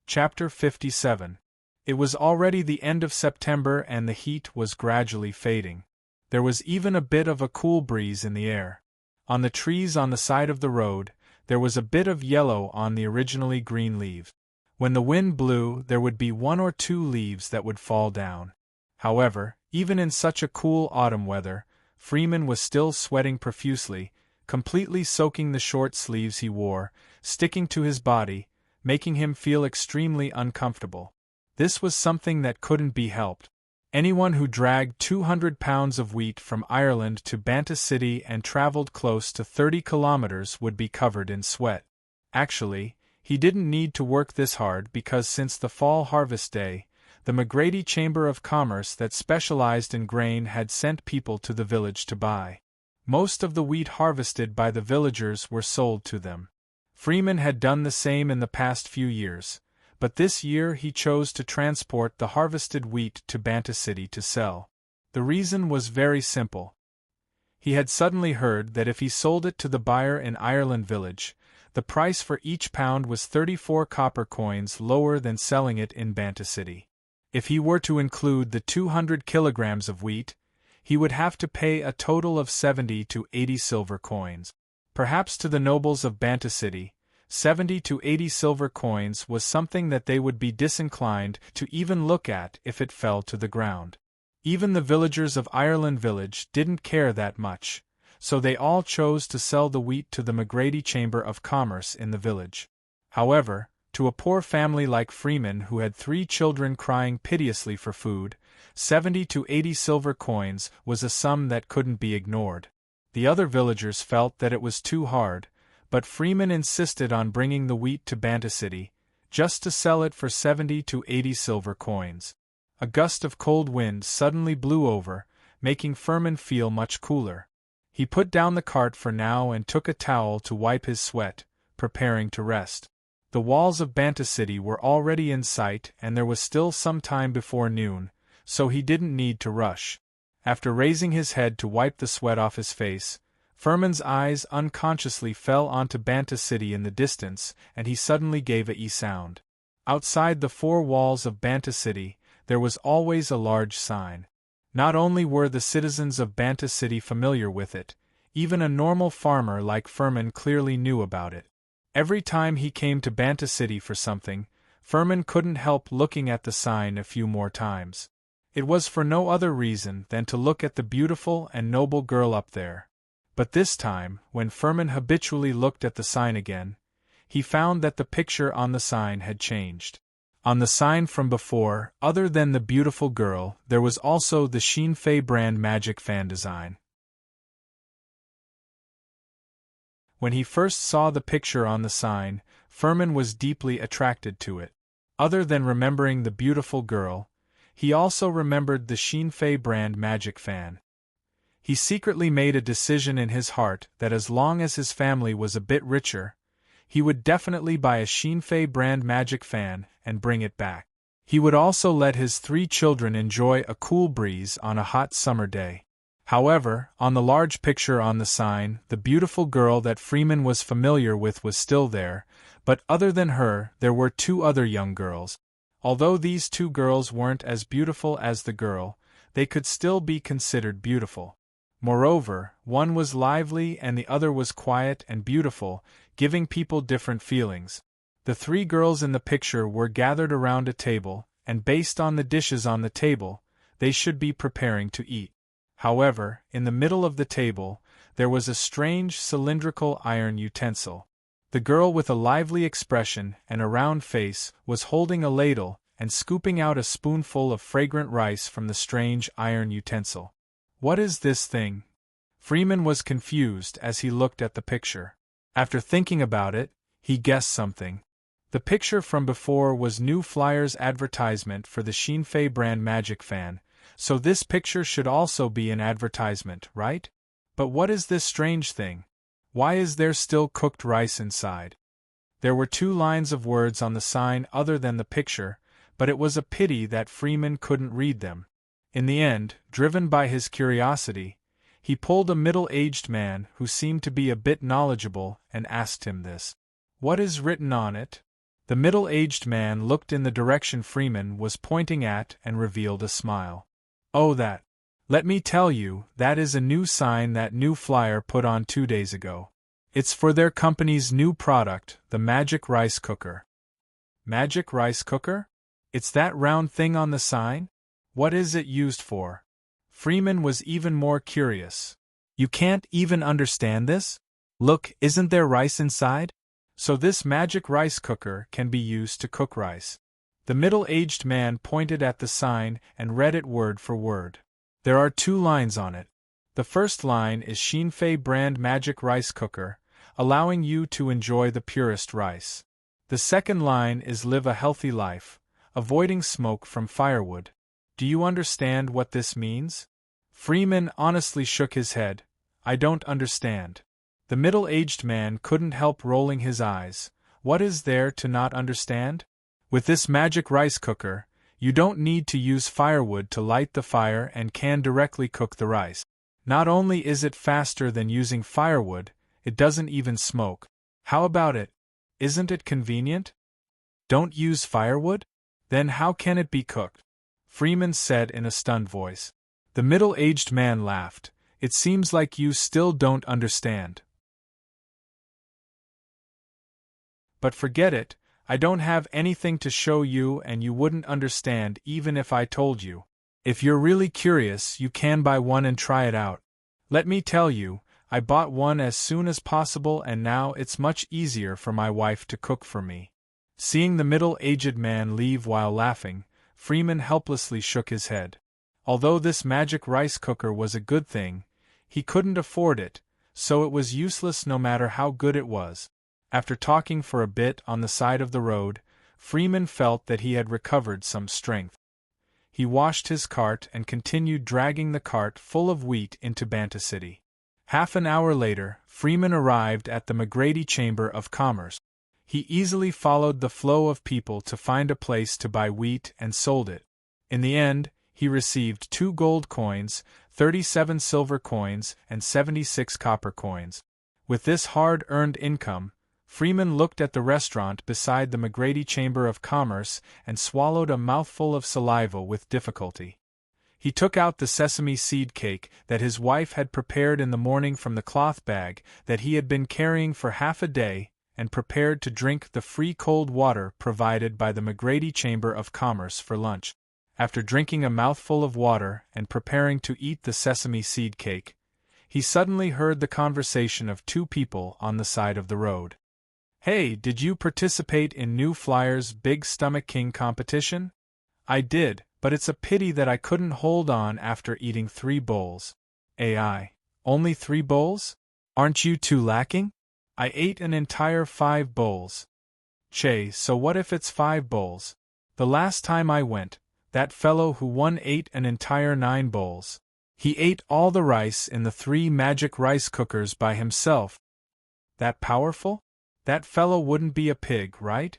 Chapter 57. It was already the end of September and the heat was gradually fading. There was even a bit of a cool breeze in the air. On the trees on the side of the road, there was a bit of yellow on the originally green leaves. When the wind blew, there would be 1 or 2 leaves that would fall down. However, even in such a cool autumn weather, Freeman was still sweating profusely, completely soaking the short sleeves he wore, sticking to his body, making him feel extremely uncomfortable. This was something that couldn't be helped. Anyone who dragged 200 pounds of wheat from Ireland to Banta City and traveled close to 30 kilometers would be covered in sweat. Actually, he didn't need to work this hard because since the fall harvest day, the McGrady Chamber of Commerce that specialized in grain had sent people to the village to buy. Most of the wheat harvested by the villagers were sold to them. Freeman had done the same in the past few years, but this year he chose to transport the harvested wheat to Banta City to sell. The reason was very simple. He had suddenly heard that if he sold it to the buyer in Ireland Village, the price for each pound was 34 copper coins lower than selling it in Banta City. If he were to include the 200 kilograms of wheat, he would have to pay a total of 70 to 80 silver coins. Perhaps to the nobles of Banta City, 70 to 80 silver coins was something that they would be disinclined to even look at if it fell to the ground. Even the villagers of Ireland Village didn't care that much, so they all chose to sell the wheat to the McGrady Chamber of Commerce in the village. However, to a poor family like Freeman who had 3 children crying piteously for food, 70 to 80 silver coins was a sum that couldn't be ignored. The other villagers felt that it was too hard, but Freeman insisted on bringing the wheat to Banta City, just to sell it for 70 to 80 silver coins. A gust of cold wind suddenly blew over, making Freeman feel much cooler. He put down the cart for now and took a towel to wipe his sweat, preparing to rest. The walls of Banta City were already in sight and there was still some time before noon, so he didn't need to rush. After raising his head to wipe the sweat off his face, Furman's eyes unconsciously fell onto Banta City in the distance, and he suddenly gave a sound. Outside the 4 walls of Banta City, there was always a large sign. Not only were the citizens of Banta City familiar with it, even a normal farmer like Furman clearly knew about it. Every time he came to Banta City for something, Furman couldn't help looking at the sign a few more times. It was for no other reason than to look at the beautiful and noble girl up there. But this time, when Furman habitually looked at the sign again, he found that the picture on the sign had changed. On the sign from before, other than the beautiful girl, there was also the Sheen Fei brand magic fan design. When he first saw the picture on the sign, Furman was deeply attracted to it. Other than remembering the beautiful girl, he also remembered the Sheen Fei brand magic fan. He secretly made a decision in his heart that as long as his family was a bit richer, he would definitely buy a Sheen Fei brand magic fan and bring it back. He would also let his 3 children enjoy a cool breeze on a hot summer day. However, on the large picture on the sign, the beautiful girl that Freeman was familiar with was still there, but other than her, there were 2 other young girls. Although these 2 girls weren't as beautiful as the girl, they could still be considered beautiful. Moreover, one was lively and the other was quiet and beautiful, giving people different feelings. The 3 girls in the picture were gathered around a table, and based on the dishes on the table, they should be preparing to eat. However, in the middle of the table, there was a strange cylindrical iron utensil. The girl with a lively expression and a round face was holding a ladle and scooping out a spoonful of fragrant rice from the strange iron utensil. What is this thing? Freeman was confused as he looked at the picture. After thinking about it, he guessed something. The picture from before was New Flyer's advertisement for the Sheen Fei brand magic fan, so this picture should also be an advertisement, right? But what is this strange thing? Why is there still cooked rice inside? There were 2 lines of words on the sign other than the picture, but it was a pity that Freeman couldn't read them. In the end, driven by his curiosity, he pulled a middle-aged man who seemed to be a bit knowledgeable and asked him this. What is written on it? The middle-aged man looked in the direction Freeman was pointing at and revealed a smile. Oh, that. Let me tell you, that is a new sign that New Flyer put on 2 days ago. It's for their company's new product, the Magic Rice Cooker. Magic Rice Cooker? It's that round thing on the sign? What is it used for? Freeman was even more curious. You can't even understand this? Look, isn't there rice inside? So this magic rice cooker can be used to cook rice. The middle-aged man pointed at the sign and read it word for word. There are 2 lines on it. The first line is Sheen Fei brand magic rice cooker, allowing you to enjoy the purest rice. The second line is live a healthy life, avoiding smoke from firewood. Do you understand what this means? Freeman honestly shook his head. I don't understand. The middle-aged man couldn't help rolling his eyes. What is there to not understand? With this magic rice cooker, you don't need to use firewood to light the fire and can directly cook the rice. Not only is it faster than using firewood, it doesn't even smoke. How about it? Isn't it convenient? Don't use firewood? Then how can it be cooked? Freeman said in a stunned voice. The middle-aged man laughed. It seems like you still don't understand. But forget it, I don't have anything to show you and you wouldn't understand even if I told you. If you're really curious, you can buy one and try it out. Let me tell you, I bought one as soon as possible and now it's much easier for my wife to cook for me. Seeing the middle-aged man leave while laughing, Freeman helplessly shook his head. Although this magic rice cooker was a good thing, he couldn't afford it, so it was useless no matter how good it was. After talking for a bit on the side of the road, Freeman felt that he had recovered some strength. He washed his cart and continued dragging the cart full of wheat into Banta City. Half an hour later, Freeman arrived at the McGrady Chamber of Commerce. He easily followed the flow of people to find a place to buy wheat and sold it. In the end, he received 2 gold coins, 37 silver coins, and 76 copper coins. With this hard-earned income, Freeman looked at the restaurant beside the McGrady Chamber of Commerce and swallowed a mouthful of saliva with difficulty. He took out the sesame seed cake that his wife had prepared in the morning from the cloth bag that he had been carrying for half a day, and prepared to drink the free cold water provided by the McGrady Chamber of Commerce for lunch. After drinking a mouthful of water and preparing to eat the sesame seed cake, he suddenly heard the conversation of 2 people on the side of the road. Hey, did you participate in New Flyer's Big Stomach King competition? I did, but it's a pity that I couldn't hold on after eating 3 bowls. AI, only 3 bowls? Aren't you too lacking? I ate an entire 5 bowls. Che, so what if it's 5 bowls? The last time I went, that fellow who won ate an entire 9 bowls. He ate all the rice in the 3 magic rice cookers by himself. That powerful? That fellow wouldn't be a pig, right?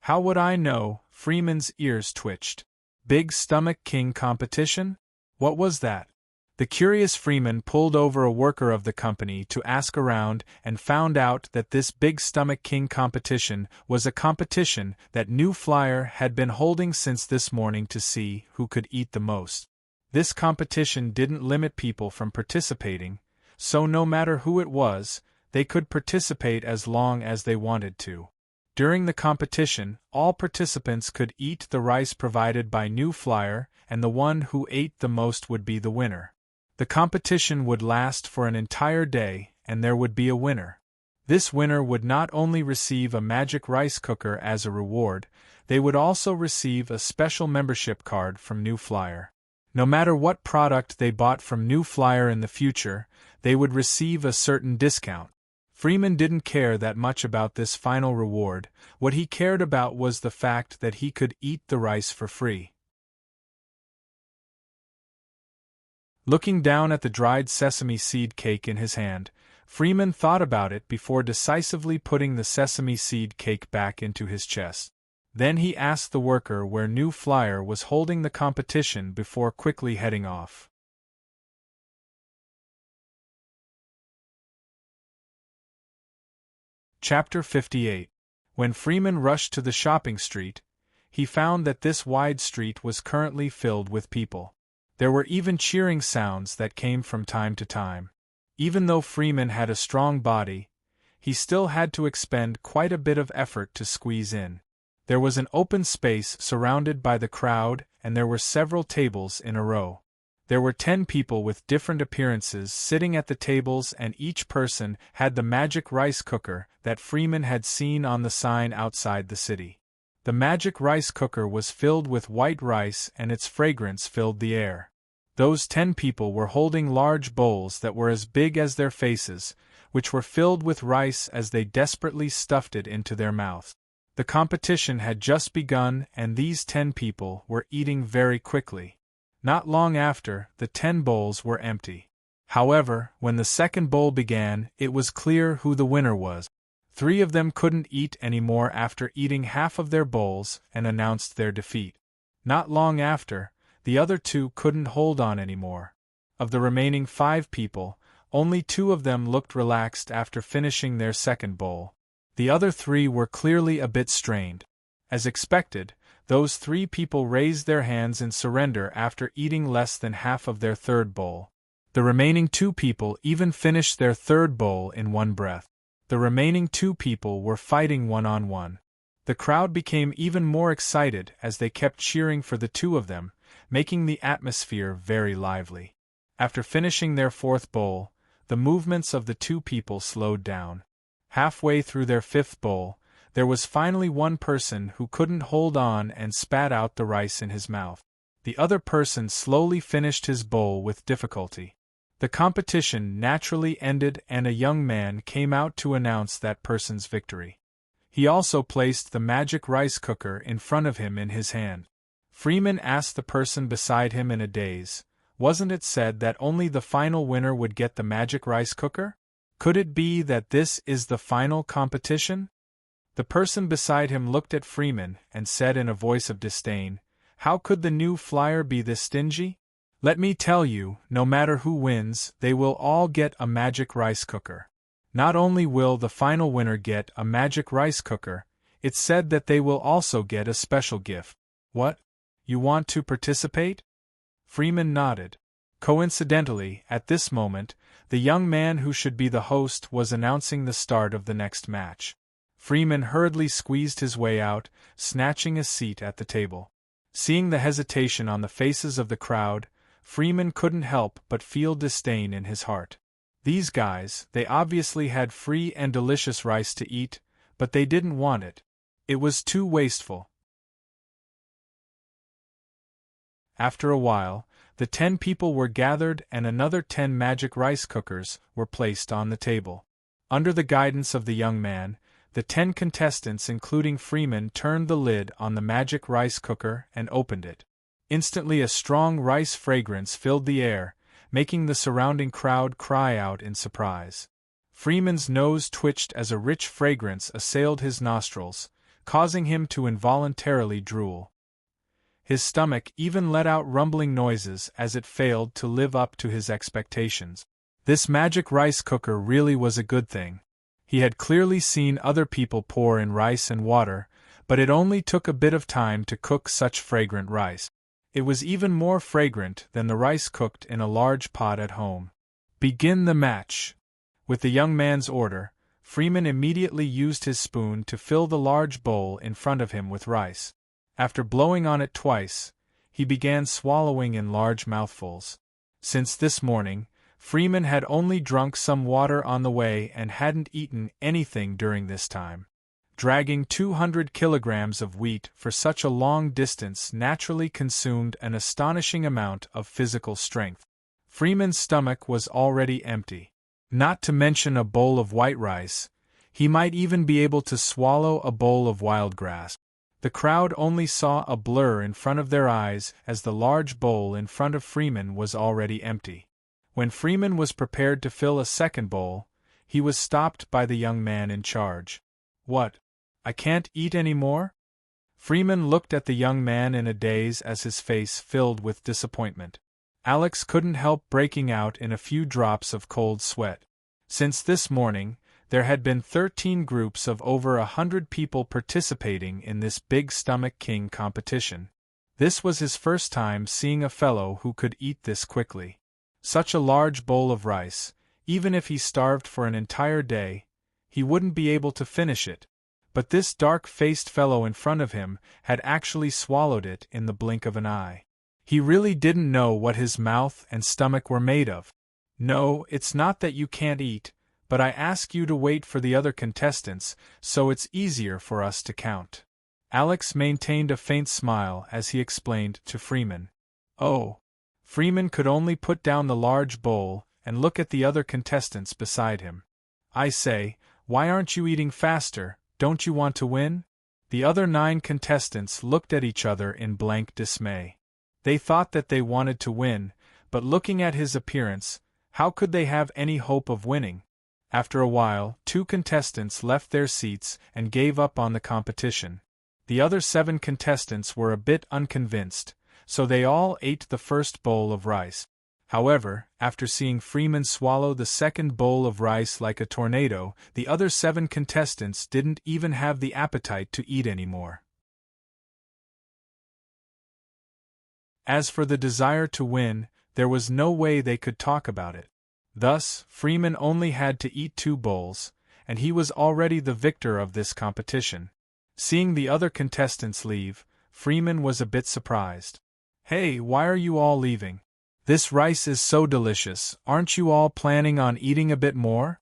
How would I know? Freeman's ears twitched. Big Stomach King competition? What was that? The curious Freeman pulled over a worker of the company to ask around and found out that this Big Stomach King competition was a competition that New Flyer had been holding since this morning to see who could eat the most. This competition didn't limit people from participating, so no matter who it was, they could participate as long as they wanted to. During the competition, all participants could eat the rice provided by New Flyer, and the one who ate the most would be the winner. The competition would last for an entire day, and there would be a winner. This winner would not only receive a magic rice cooker as a reward, they would also receive a special membership card from New Flyer. No matter what product they bought from New Flyer in the future, they would receive a certain discount. Freeman didn't care that much about this final reward. What he cared about was the fact that he could eat the rice for free. Looking down at the dried sesame seed cake in his hand, Freeman thought about it before decisively putting the sesame seed cake back into his chest. Then he asked the worker where New Flyer was holding the competition before quickly heading off. Chapter 58. When Freeman rushed to the shopping street, he found that this wide street was currently filled with people. There were even cheering sounds that came from time to time. Even though Freeman had a strong body, he still had to expend quite a bit of effort to squeeze in. There was an open space surrounded by the crowd, and there were several tables in a row. There were 10 people with different appearances sitting at the tables, and each person had the magic rice cooker that Freeman had seen on the sign outside the city. The magic rice cooker was filled with white rice and its fragrance filled the air. Those 10 people were holding large bowls that were as big as their faces, which were filled with rice as they desperately stuffed it into their mouths. The competition had just begun and these 10 people were eating very quickly. Not long after, the 10 bowls were empty. However, when the second bowl began, it was clear who the winner was. 3 of them couldn't eat anymore after eating half of their bowls and announced their defeat. Not long after, the other 2 couldn't hold on anymore. Of the remaining 5 people, only 2 of them looked relaxed after finishing their second bowl. The other 3 were clearly a bit strained. As expected, those 3 people raised their hands in surrender after eating less than half of their third bowl. The remaining 2 people even finished their third bowl in one breath. The remaining 2 people were fighting one-on-one. The crowd became even more excited as they kept cheering for the 2 of them, making the atmosphere very lively. After finishing their fourth bowl, the movements of the 2 people slowed down. Halfway through their 5th bowl, there was finally one person who couldn't hold on and spat out the rice in his mouth. The other person slowly finished his bowl with difficulty. The competition naturally ended and a young man came out to announce that person's victory. He also placed the magic rice cooker in front of him in his hand. Freeman asked the person beside him in a daze, "Wasn't it said that only the final winner would get the magic rice cooker? Could it be that this is the final competition?" The person beside him looked at Freeman and said in a voice of disdain, "How could the new flyer be this stingy? Let me tell you, no matter who wins, they will all get a magic rice cooker. Not only will the final winner get a magic rice cooker, it's said that they will also get a special gift. What? You want to participate?" Freeman nodded. Coincidentally, at this moment, the young man who should be the host was announcing the start of the next match. Freeman hurriedly squeezed his way out, snatching a seat at the table. Seeing the hesitation on the faces of the crowd, Freeman couldn't help but feel disdain in his heart. These guys, they obviously had free and delicious rice to eat, but they didn't want it. It was too wasteful. After a while, the 10 people were gathered and another 10 magic rice cookers were placed on the table. Under the guidance of the young man, the 10 contestants including Freeman turned the lid on the magic rice cooker and opened it. Instantly a strong rice fragrance filled the air, making the surrounding crowd cry out in surprise. Freeman's nose twitched as a rich fragrance assailed his nostrils, causing him to involuntarily drool. His stomach even let out rumbling noises as it failed to live up to his expectations. This magic rice cooker really was a good thing. He had clearly seen other people pour in rice and water, but it only took a bit of time to cook such fragrant rice. It was even more fragrant than the rice cooked in a large pot at home. "Begin the match." With the young man's order, Freeman immediately used his spoon to fill the large bowl in front of him with rice. After blowing on it twice, he began swallowing in large mouthfuls. Since this morning, Freeman had only drunk some water on the way and hadn't eaten anything during this time. Dragging 200 kilograms of wheat for such a long distance naturally consumed an astonishing amount of physical strength. Freeman's stomach was already empty. Not to mention a bowl of white rice, he might even be able to swallow a bowl of wild grass. The crowd only saw a blur in front of their eyes as the large bowl in front of Freeman was already empty. When Freeman was prepared to fill a second bowl, he was stopped by the young man in charge. "What? I can't eat any more?" Freeman looked at the young man in a daze as his face filled with disappointment. Alex couldn't help breaking out in a few drops of cold sweat. Since this morning, there had been 13 groups of over 100 people participating in this Big Stomach King competition. This was his first time seeing a fellow who could eat this quickly. Such a large bowl of rice, even if he starved for an entire day, he wouldn't be able to finish it. But this dark-faced fellow in front of him had actually swallowed it in the blink of an eye. He really didn't know what his mouth and stomach were made of. "No, it's not that you can't eat, but I ask you to wait for the other contestants so it's easier for us to count." Alex maintained a faint smile as he explained to Freeman. "Oh." Freeman could only put down the large bowl and look at the other contestants beside him. "I say, why aren't you eating faster? Don't you want to win?" The other 9 contestants looked at each other in blank dismay. They thought that they wanted to win, but looking at his appearance, how could they have any hope of winning? After a while, 2 contestants left their seats and gave up on the competition. The other 7 contestants were a bit unconvinced, so they all ate the first bowl of rice. However, after seeing Freeman swallow the second bowl of rice like a tornado, the other 7 contestants didn't even have the appetite to eat anymore. As for the desire to win, there was no way they could talk about it. Thus, Freeman only had to eat 2 bowls, and he was already the victor of this competition. Seeing the other contestants leave, Freeman was a bit surprised. "Hey, why are you all leaving? This rice is so delicious, aren't you all planning on eating a bit more?"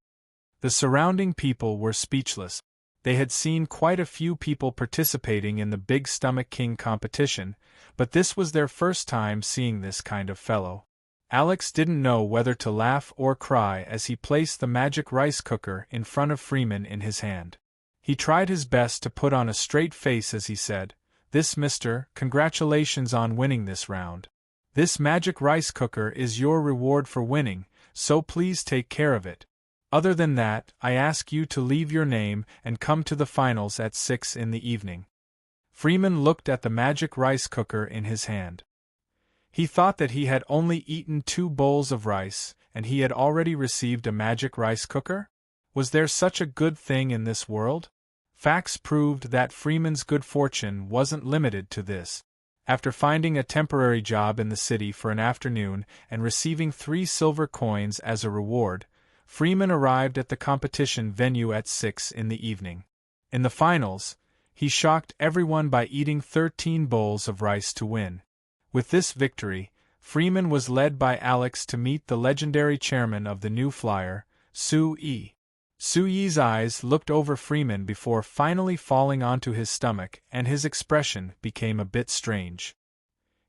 The surrounding people were speechless. They had seen quite a few people participating in the Big Stomach King competition, but this was their first time seeing this kind of fellow. Alex didn't know whether to laugh or cry as he placed the magic rice cooker in front of Freeman in his hand. He tried his best to put on a straight face as he said, "This mister, congratulations on winning this round. This magic rice cooker is your reward for winning, so please take care of it. Other than that, I ask you to leave your name and come to the finals at 6 in the evening." Freeman looked at the magic rice cooker in his hand. He thought that he had only eaten 2 bowls of rice, and he had already received a magic rice cooker? Was there such a good thing in this world? Facts proved that Freeman's good fortune wasn't limited to this. After finding a temporary job in the city for an afternoon and receiving 3 silver coins as a reward, Freeman arrived at the competition venue at 6 in the evening. In the finals, he shocked everyone by eating 13 bowls of rice to win. With this victory, Freeman was led by Alex to meet the legendary chairman of the new flyer, Sue-Yi. Sue-Yi's eyes looked over Freeman before finally falling onto his stomach, and his expression became a bit strange.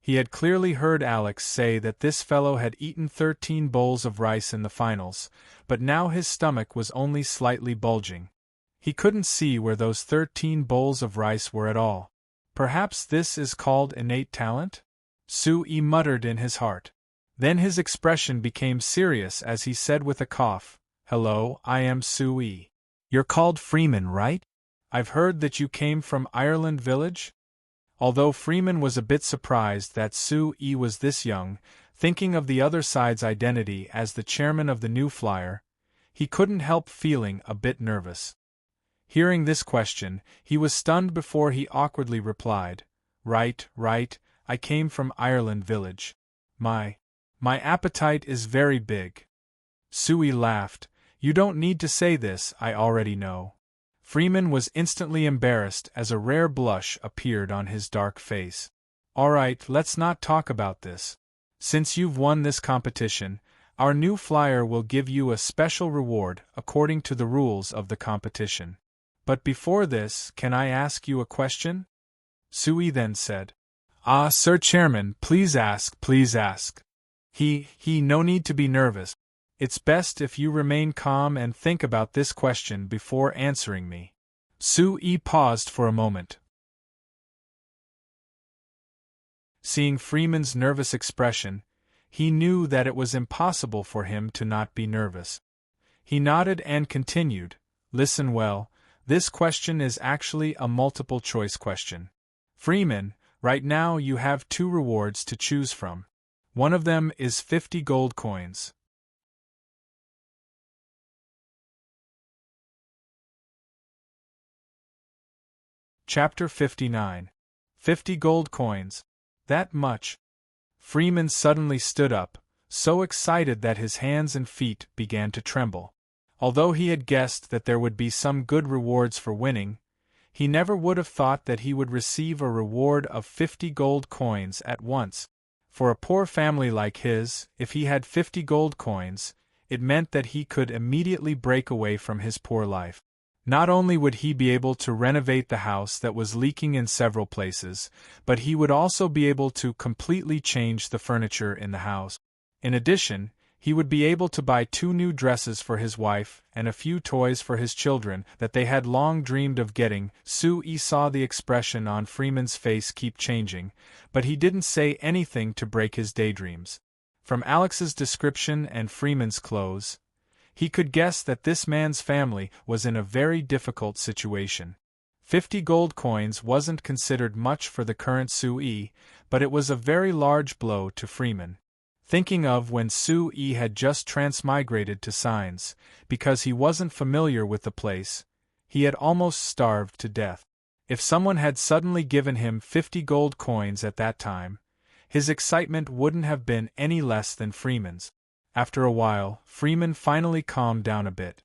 He had clearly heard Alex say that this fellow had eaten 13 bowls of rice in the finals, but now his stomach was only slightly bulging. He couldn't see where those 13 bowls of rice were at all. Perhaps this is called innate talent? Sue-Yi muttered in his heart. Then his expression became serious as he said with a cough, "Hello, I am Sue-Yi. You're called Freeman, right? I've heard that you came from Ireland Village?" Although Freeman was a bit surprised that Sue-Yi was this young, thinking of the other side's identity as the chairman of the new flyer, he couldn't help feeling a bit nervous. Hearing this question, he was stunned before he awkwardly replied, Right, I came from Ireland Village. My appetite is very big." Sue-Yi laughed. "You don't need to say this, I already know." Freeman was instantly embarrassed as a rare blush appeared on his dark face. "Alright, let's not talk about this. Since you've won this competition, our new flyer will give you a special reward according to the rules of the competition. But before this, can I ask you a question?" Sue-Yi then said. "Ah, Sir Chairman, please ask, please ask." No need to be nervous. It's best if you remain calm and think about this question before answering me." Sue-Yi paused for a moment. Seeing Freeman's nervous expression, he knew that it was impossible for him to not be nervous. He nodded and continued, "Listen well, this question is actually a multiple-choice question. Freeman, right now you have 2 rewards to choose from. One of them is 50 gold coins. Chapter 59. 50 gold coins. That much." Freeman suddenly stood up, so excited that his hands and feet began to tremble. Although he had guessed that there would be some good rewards for winning, he never would have thought that he would receive a reward of 50 gold coins at once. For a poor family like his, if he had 50 gold coins, it meant that he could immediately break away from his poor life. Not only would he be able to renovate the house that was leaking in several places, but he would also be able to completely change the furniture in the house. In addition, he would be able to buy 2 new dresses for his wife and a few toys for his children that they had long dreamed of getting. Sue-Yi saw the expression on Freeman's face keep changing, but he didn't say anything to break his daydreams. From Alex's description and Freeman's clothes, he could guess that this man's family was in a very difficult situation. 50 gold coins wasn't considered much for the current Sue-Yi, but it was a very large blow to Freeman. thinking of when Sue had just transmigrated to Signs. Because he wasn't familiar with the place, he had almost starved to death. If someone had suddenly given him 50 gold coins at that time, his excitement wouldn't have been any less than Freeman's. After a while, Freeman finally calmed down a bit.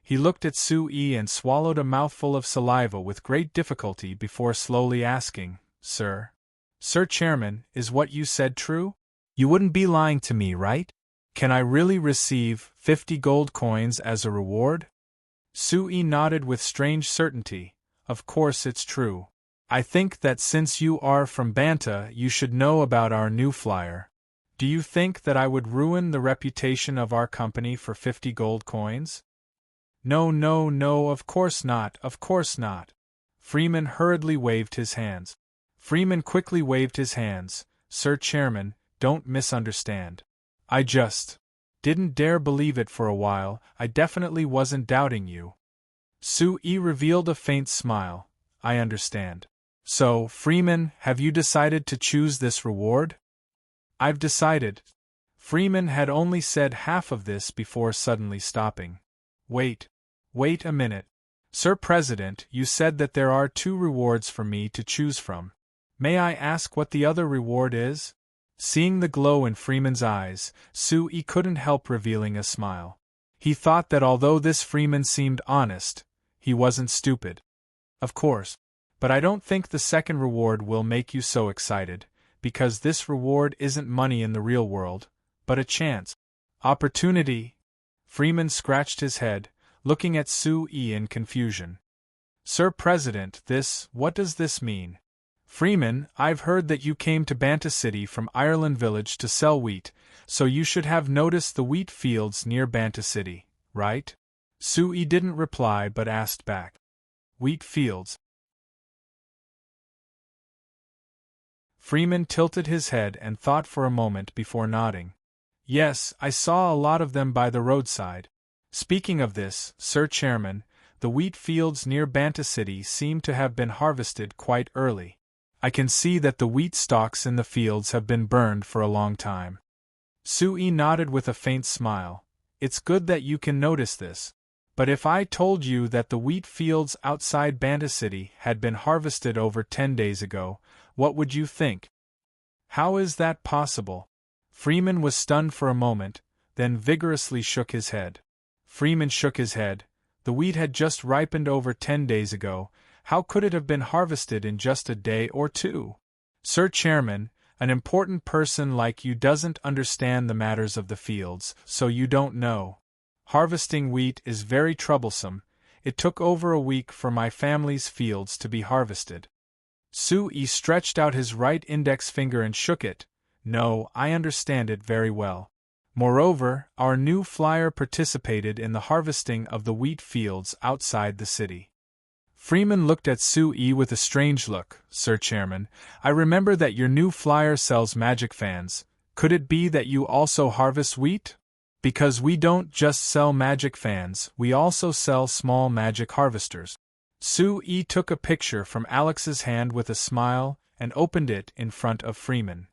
He looked at Sue and swallowed a mouthful of saliva with great difficulty before slowly asking, Sir Chairman, is what you said true? You wouldn't be lying to me, right? Can I really receive 50 gold coins as a reward? Sue nodded with strange certainty. Of course it's true. I think that since you are from Banta, you should know about our new flyer. Do you think that I would ruin the reputation of our company for 50 gold coins? No, of course not, of course not. Freeman hurriedly waved his hands. Freeman quickly waved his hands. Sir Chairman, don't misunderstand. I just didn't dare believe it for a while. I definitely wasn't doubting you. Sue revealed a faint smile. I understand. So, Freeman, have you decided to choose this reward? I've decided. Freeman had only said half of this before suddenly stopping. Wait a minute. Sir President, you said that there are 2 rewards for me to choose from. May I ask what the other reward is? Seeing the glow in Freeman's eyes, Sue couldn't help revealing a smile. He thought that although this Freeman seemed honest, he wasn't stupid. Of course. But I don't think the second reward will make you so excited, because this reward isn't money in the real world, but a chance. Opportunity. Freeman scratched his head, looking at Sue in confusion. Sir President, what does this mean? Freeman, I've heard that you came to Banta City from Ireland Village to sell wheat, so you should have noticed the wheat fields near Banta City, right? Sue didn't reply but asked back. Wheat fields. Freeman tilted his head and thought for a moment before nodding. Yes, I saw a lot of them by the roadside. Speaking of this, Sir Chairman, the wheat fields near Banta City seem to have been harvested quite early. I can see that the wheat stalks in the fields have been burned for a long time. Sue nodded with a faint smile. It's good that you can notice this. But if I told you that the wheat fields outside Banta City had been harvested over 10 days ago, what would you think? How is that possible? Freeman was stunned for a moment, then vigorously shook his head. Freeman shook his head. The wheat had just ripened over 10 days ago. How could it have been harvested in just a day or 2? Sir Chairman, an important person like you doesn't understand the matters of the fields, so you don't know. Harvesting wheat is very troublesome. It took over a week for my family's fields to be harvested. Sue stretched out his right index finger and shook it. No, I understand it very well. Moreover, our new flyer participated in the harvesting of the wheat fields outside the city. Freeman looked at Sue with a strange look. Sir Chairman, I remember that your new flyer sells magic fans. Could it be that you also harvest wheat? Because we don't just sell magic fans, we also sell small magic harvesters. Sue took a picture from Alex's hand with a smile and opened it in front of Freeman.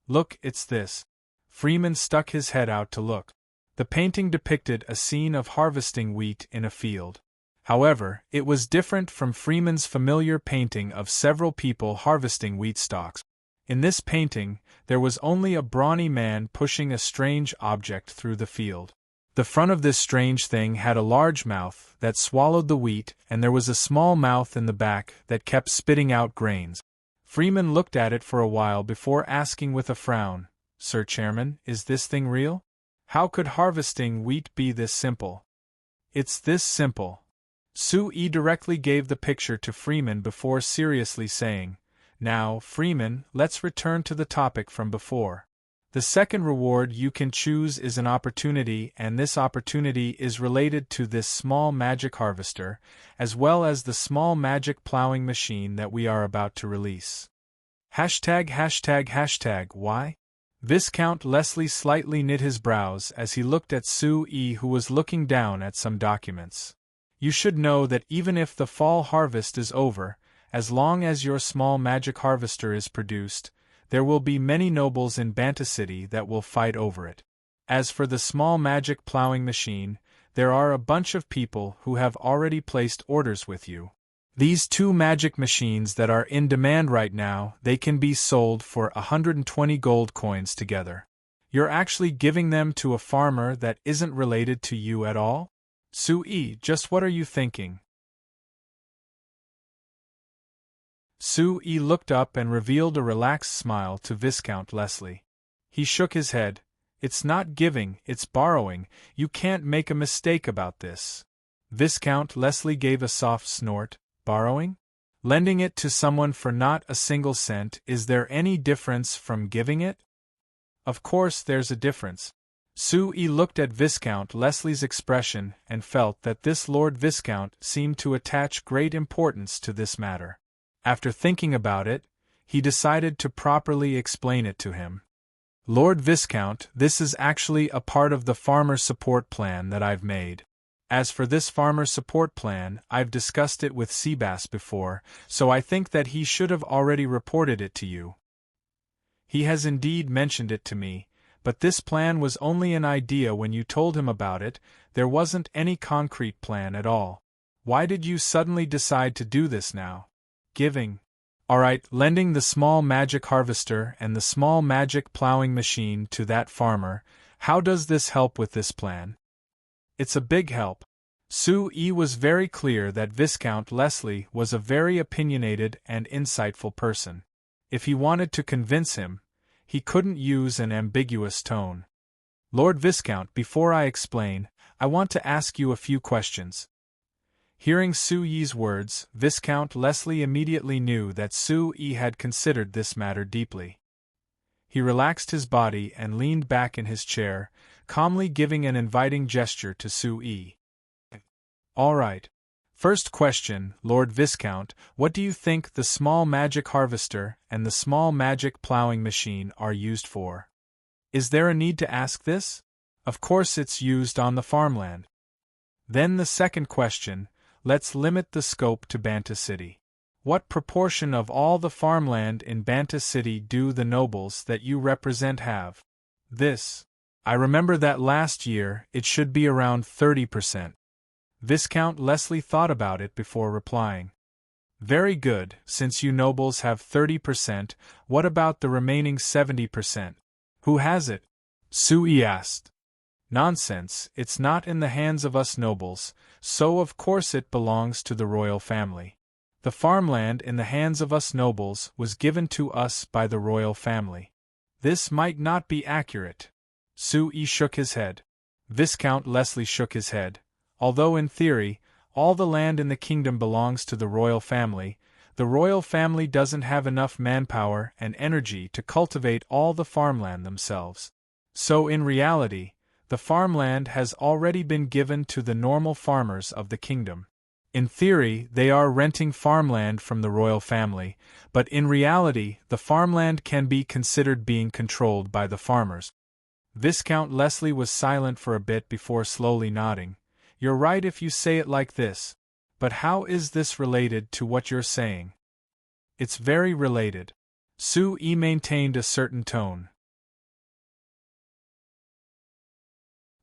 Look, it's this. Freeman stuck his head out to look. The painting depicted a scene of harvesting wheat in a field. However, it was different from Freeman's familiar painting of several people harvesting wheat stalks. In this painting, there was only a brawny man pushing a strange object through the field. The front of this strange thing had a large mouth that swallowed the wheat, and there was a small mouth in the back that kept spitting out grains. Freeman looked at it for a while before asking with a frown, Sir Chairman, is this thing real? How could harvesting wheat be this simple? It's this simple. Sue directly gave the picture to Freeman before seriously saying, Now, Freeman, let's return to the topic from before. The second reward you can choose is an opportunity, and this opportunity is related to this small magic harvester, as well as the small magic plowing machine that we are about to release. ####. Why? Viscount Leslie slightly knit his brows as he looked at Sue who was looking down at some documents. You should know that even if the fall harvest is over, as long as your small magic harvester is produced, There will be many nobles in Banta City that will fight over it. As for the small magic plowing machine, there are a bunch of people who have already placed orders with you. These two magic machines that are in demand right now, they can be sold for 120 gold coins together. You're actually giving them to a farmer that isn't related to you at all? Sui, just what are you thinking? Sui looked up and revealed a relaxed smile to Viscount Leslie. He shook his head. It's not giving, it's borrowing. You can't make a mistake about this. Viscount Leslie gave a soft snort. Borrowing? Lending it to someone for not a single cent, is there any difference from giving it? Of course there's a difference. Sui looked at Viscount Leslie's expression and felt that this Lord Viscount seemed to attach great importance to this matter. After thinking about it, he decided to properly explain it to him. Lord Viscount, this is actually a part of the farmer support plan that I've made. As for this farmer support plan, I've discussed it with Seabass before, so I think that he should have already reported it to you. He has indeed mentioned it to me, but this plan was only an idea when you told him about it. There wasn't any concrete plan at all. Why did you suddenly decide to do this now? Giving. Alright, lending the small magic harvester and the small magic plowing machine to that farmer. How does this help with this plan? It's a big help. Sui was very clear that Viscount Leslie was a very opinionated and insightful person. If he wanted to convince him, he couldn't use an ambiguous tone. Lord Viscount, before I explain, I want to ask you a few questions. Hearing Sui's words, Viscount Leslie immediately knew that Sui had considered this matter deeply. He relaxed his body and leaned back in his chair, calmly giving an inviting gesture to Sui. All right. First question, Lord Viscount, what do you think the small magic harvester and the small magic plowing machine are used for? Is there a need to ask this? Of course it's used on the farmland. Then the second question, let's limit the scope to Banta City. What proportion of all the farmland in Banta City do the nobles that you represent have? This. I remember that last year it should be around 30%. Viscount Leslie thought about it before replying. Very good, since you nobles have 30%, what about the remaining 70%? Who has it? Sui asked. Nonsense, it's not in the hands of us nobles, so of course it belongs to the royal family. The farmland in the hands of us nobles was given to us by the royal family. This might not be accurate. Sui shook his head. Viscount Leslie shook his head. Although in theory, all the land in the kingdom belongs to the royal family, the royal family doesn't have enough manpower and energy to cultivate all the farmland themselves. So in reality, the farmland has already been given to the normal farmers of the kingdom. In theory, they are renting farmland from the royal family, but in reality, the farmland can be considered being controlled by the farmers. Viscount Leslie was silent for a bit before slowly nodding. You're right if you say it like this. But how is this related to what you're saying? It's very related. Sui maintained a certain tone.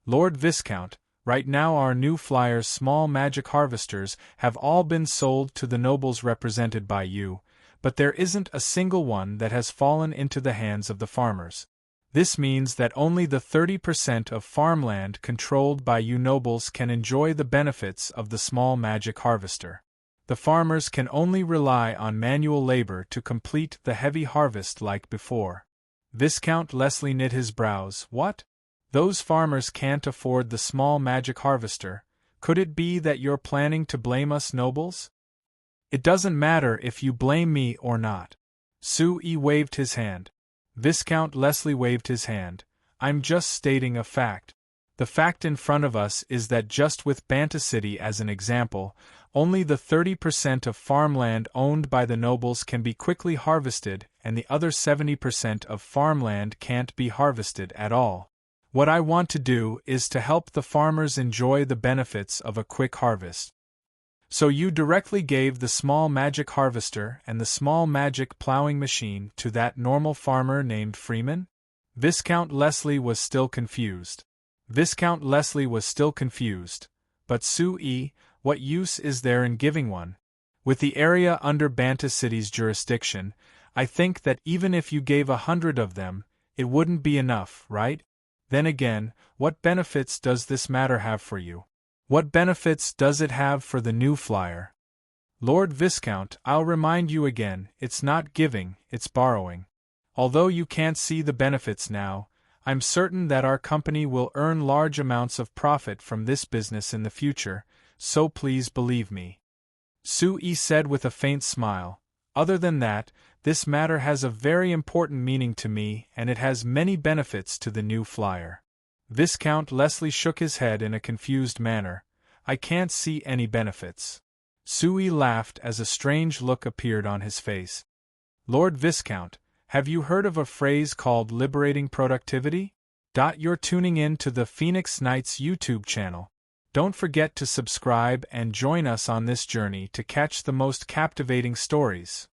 Lord Viscount, right now our new flyers' small magic harvesters have all been sold to the nobles represented by you, but there isn't a single one that has fallen into the hands of the farmers. This means that only the 30% of farmland controlled by you nobles can enjoy the benefits of the small magic harvester. The farmers can only rely on manual labor to complete the heavy harvest like before. Viscount Leslie knit his brows. What? Those farmers can't afford the small magic harvester. Could it be that you're planning to blame us nobles? It doesn't matter if you blame me or not. Sui waved his hand. Viscount Leslie waved his hand. I'm just stating a fact. The fact in front of us is that just with Banta City as an example, only the 30% of farmland owned by the nobles can be quickly harvested and the other 70% of farmland can't be harvested at all. What I want to do is to help the farmers enjoy the benefits of a quick harvest. So you directly gave the small magic harvester and the small magic plowing machine to that normal farmer named Freeman? Viscount Leslie was still confused. But Sue, what use is there in giving one? With the area under Banta City's jurisdiction, I think that even if you gave 100 of them, it wouldn't be enough, right? Then again, what benefits does this matter have for you? What benefits does it have for the new flyer? Lord Viscount, I'll remind you again, it's not giving, it's borrowing. Although you can't see the benefits now, I'm certain that our company will earn large amounts of profit from this business in the future, so please believe me. Sue said with a faint smile. Other than that, this matter has a very important meaning to me and it has many benefits to the new flyer. Viscount Leslie shook his head in a confused manner. I can't see any benefits. Sue laughed as a strange look appeared on his face. Lord Viscount, have you heard of a phrase called liberating productivity? You're tuning in to the Phoenix Knights YouTube channel. Don't forget to subscribe and join us on this journey to catch the most captivating stories.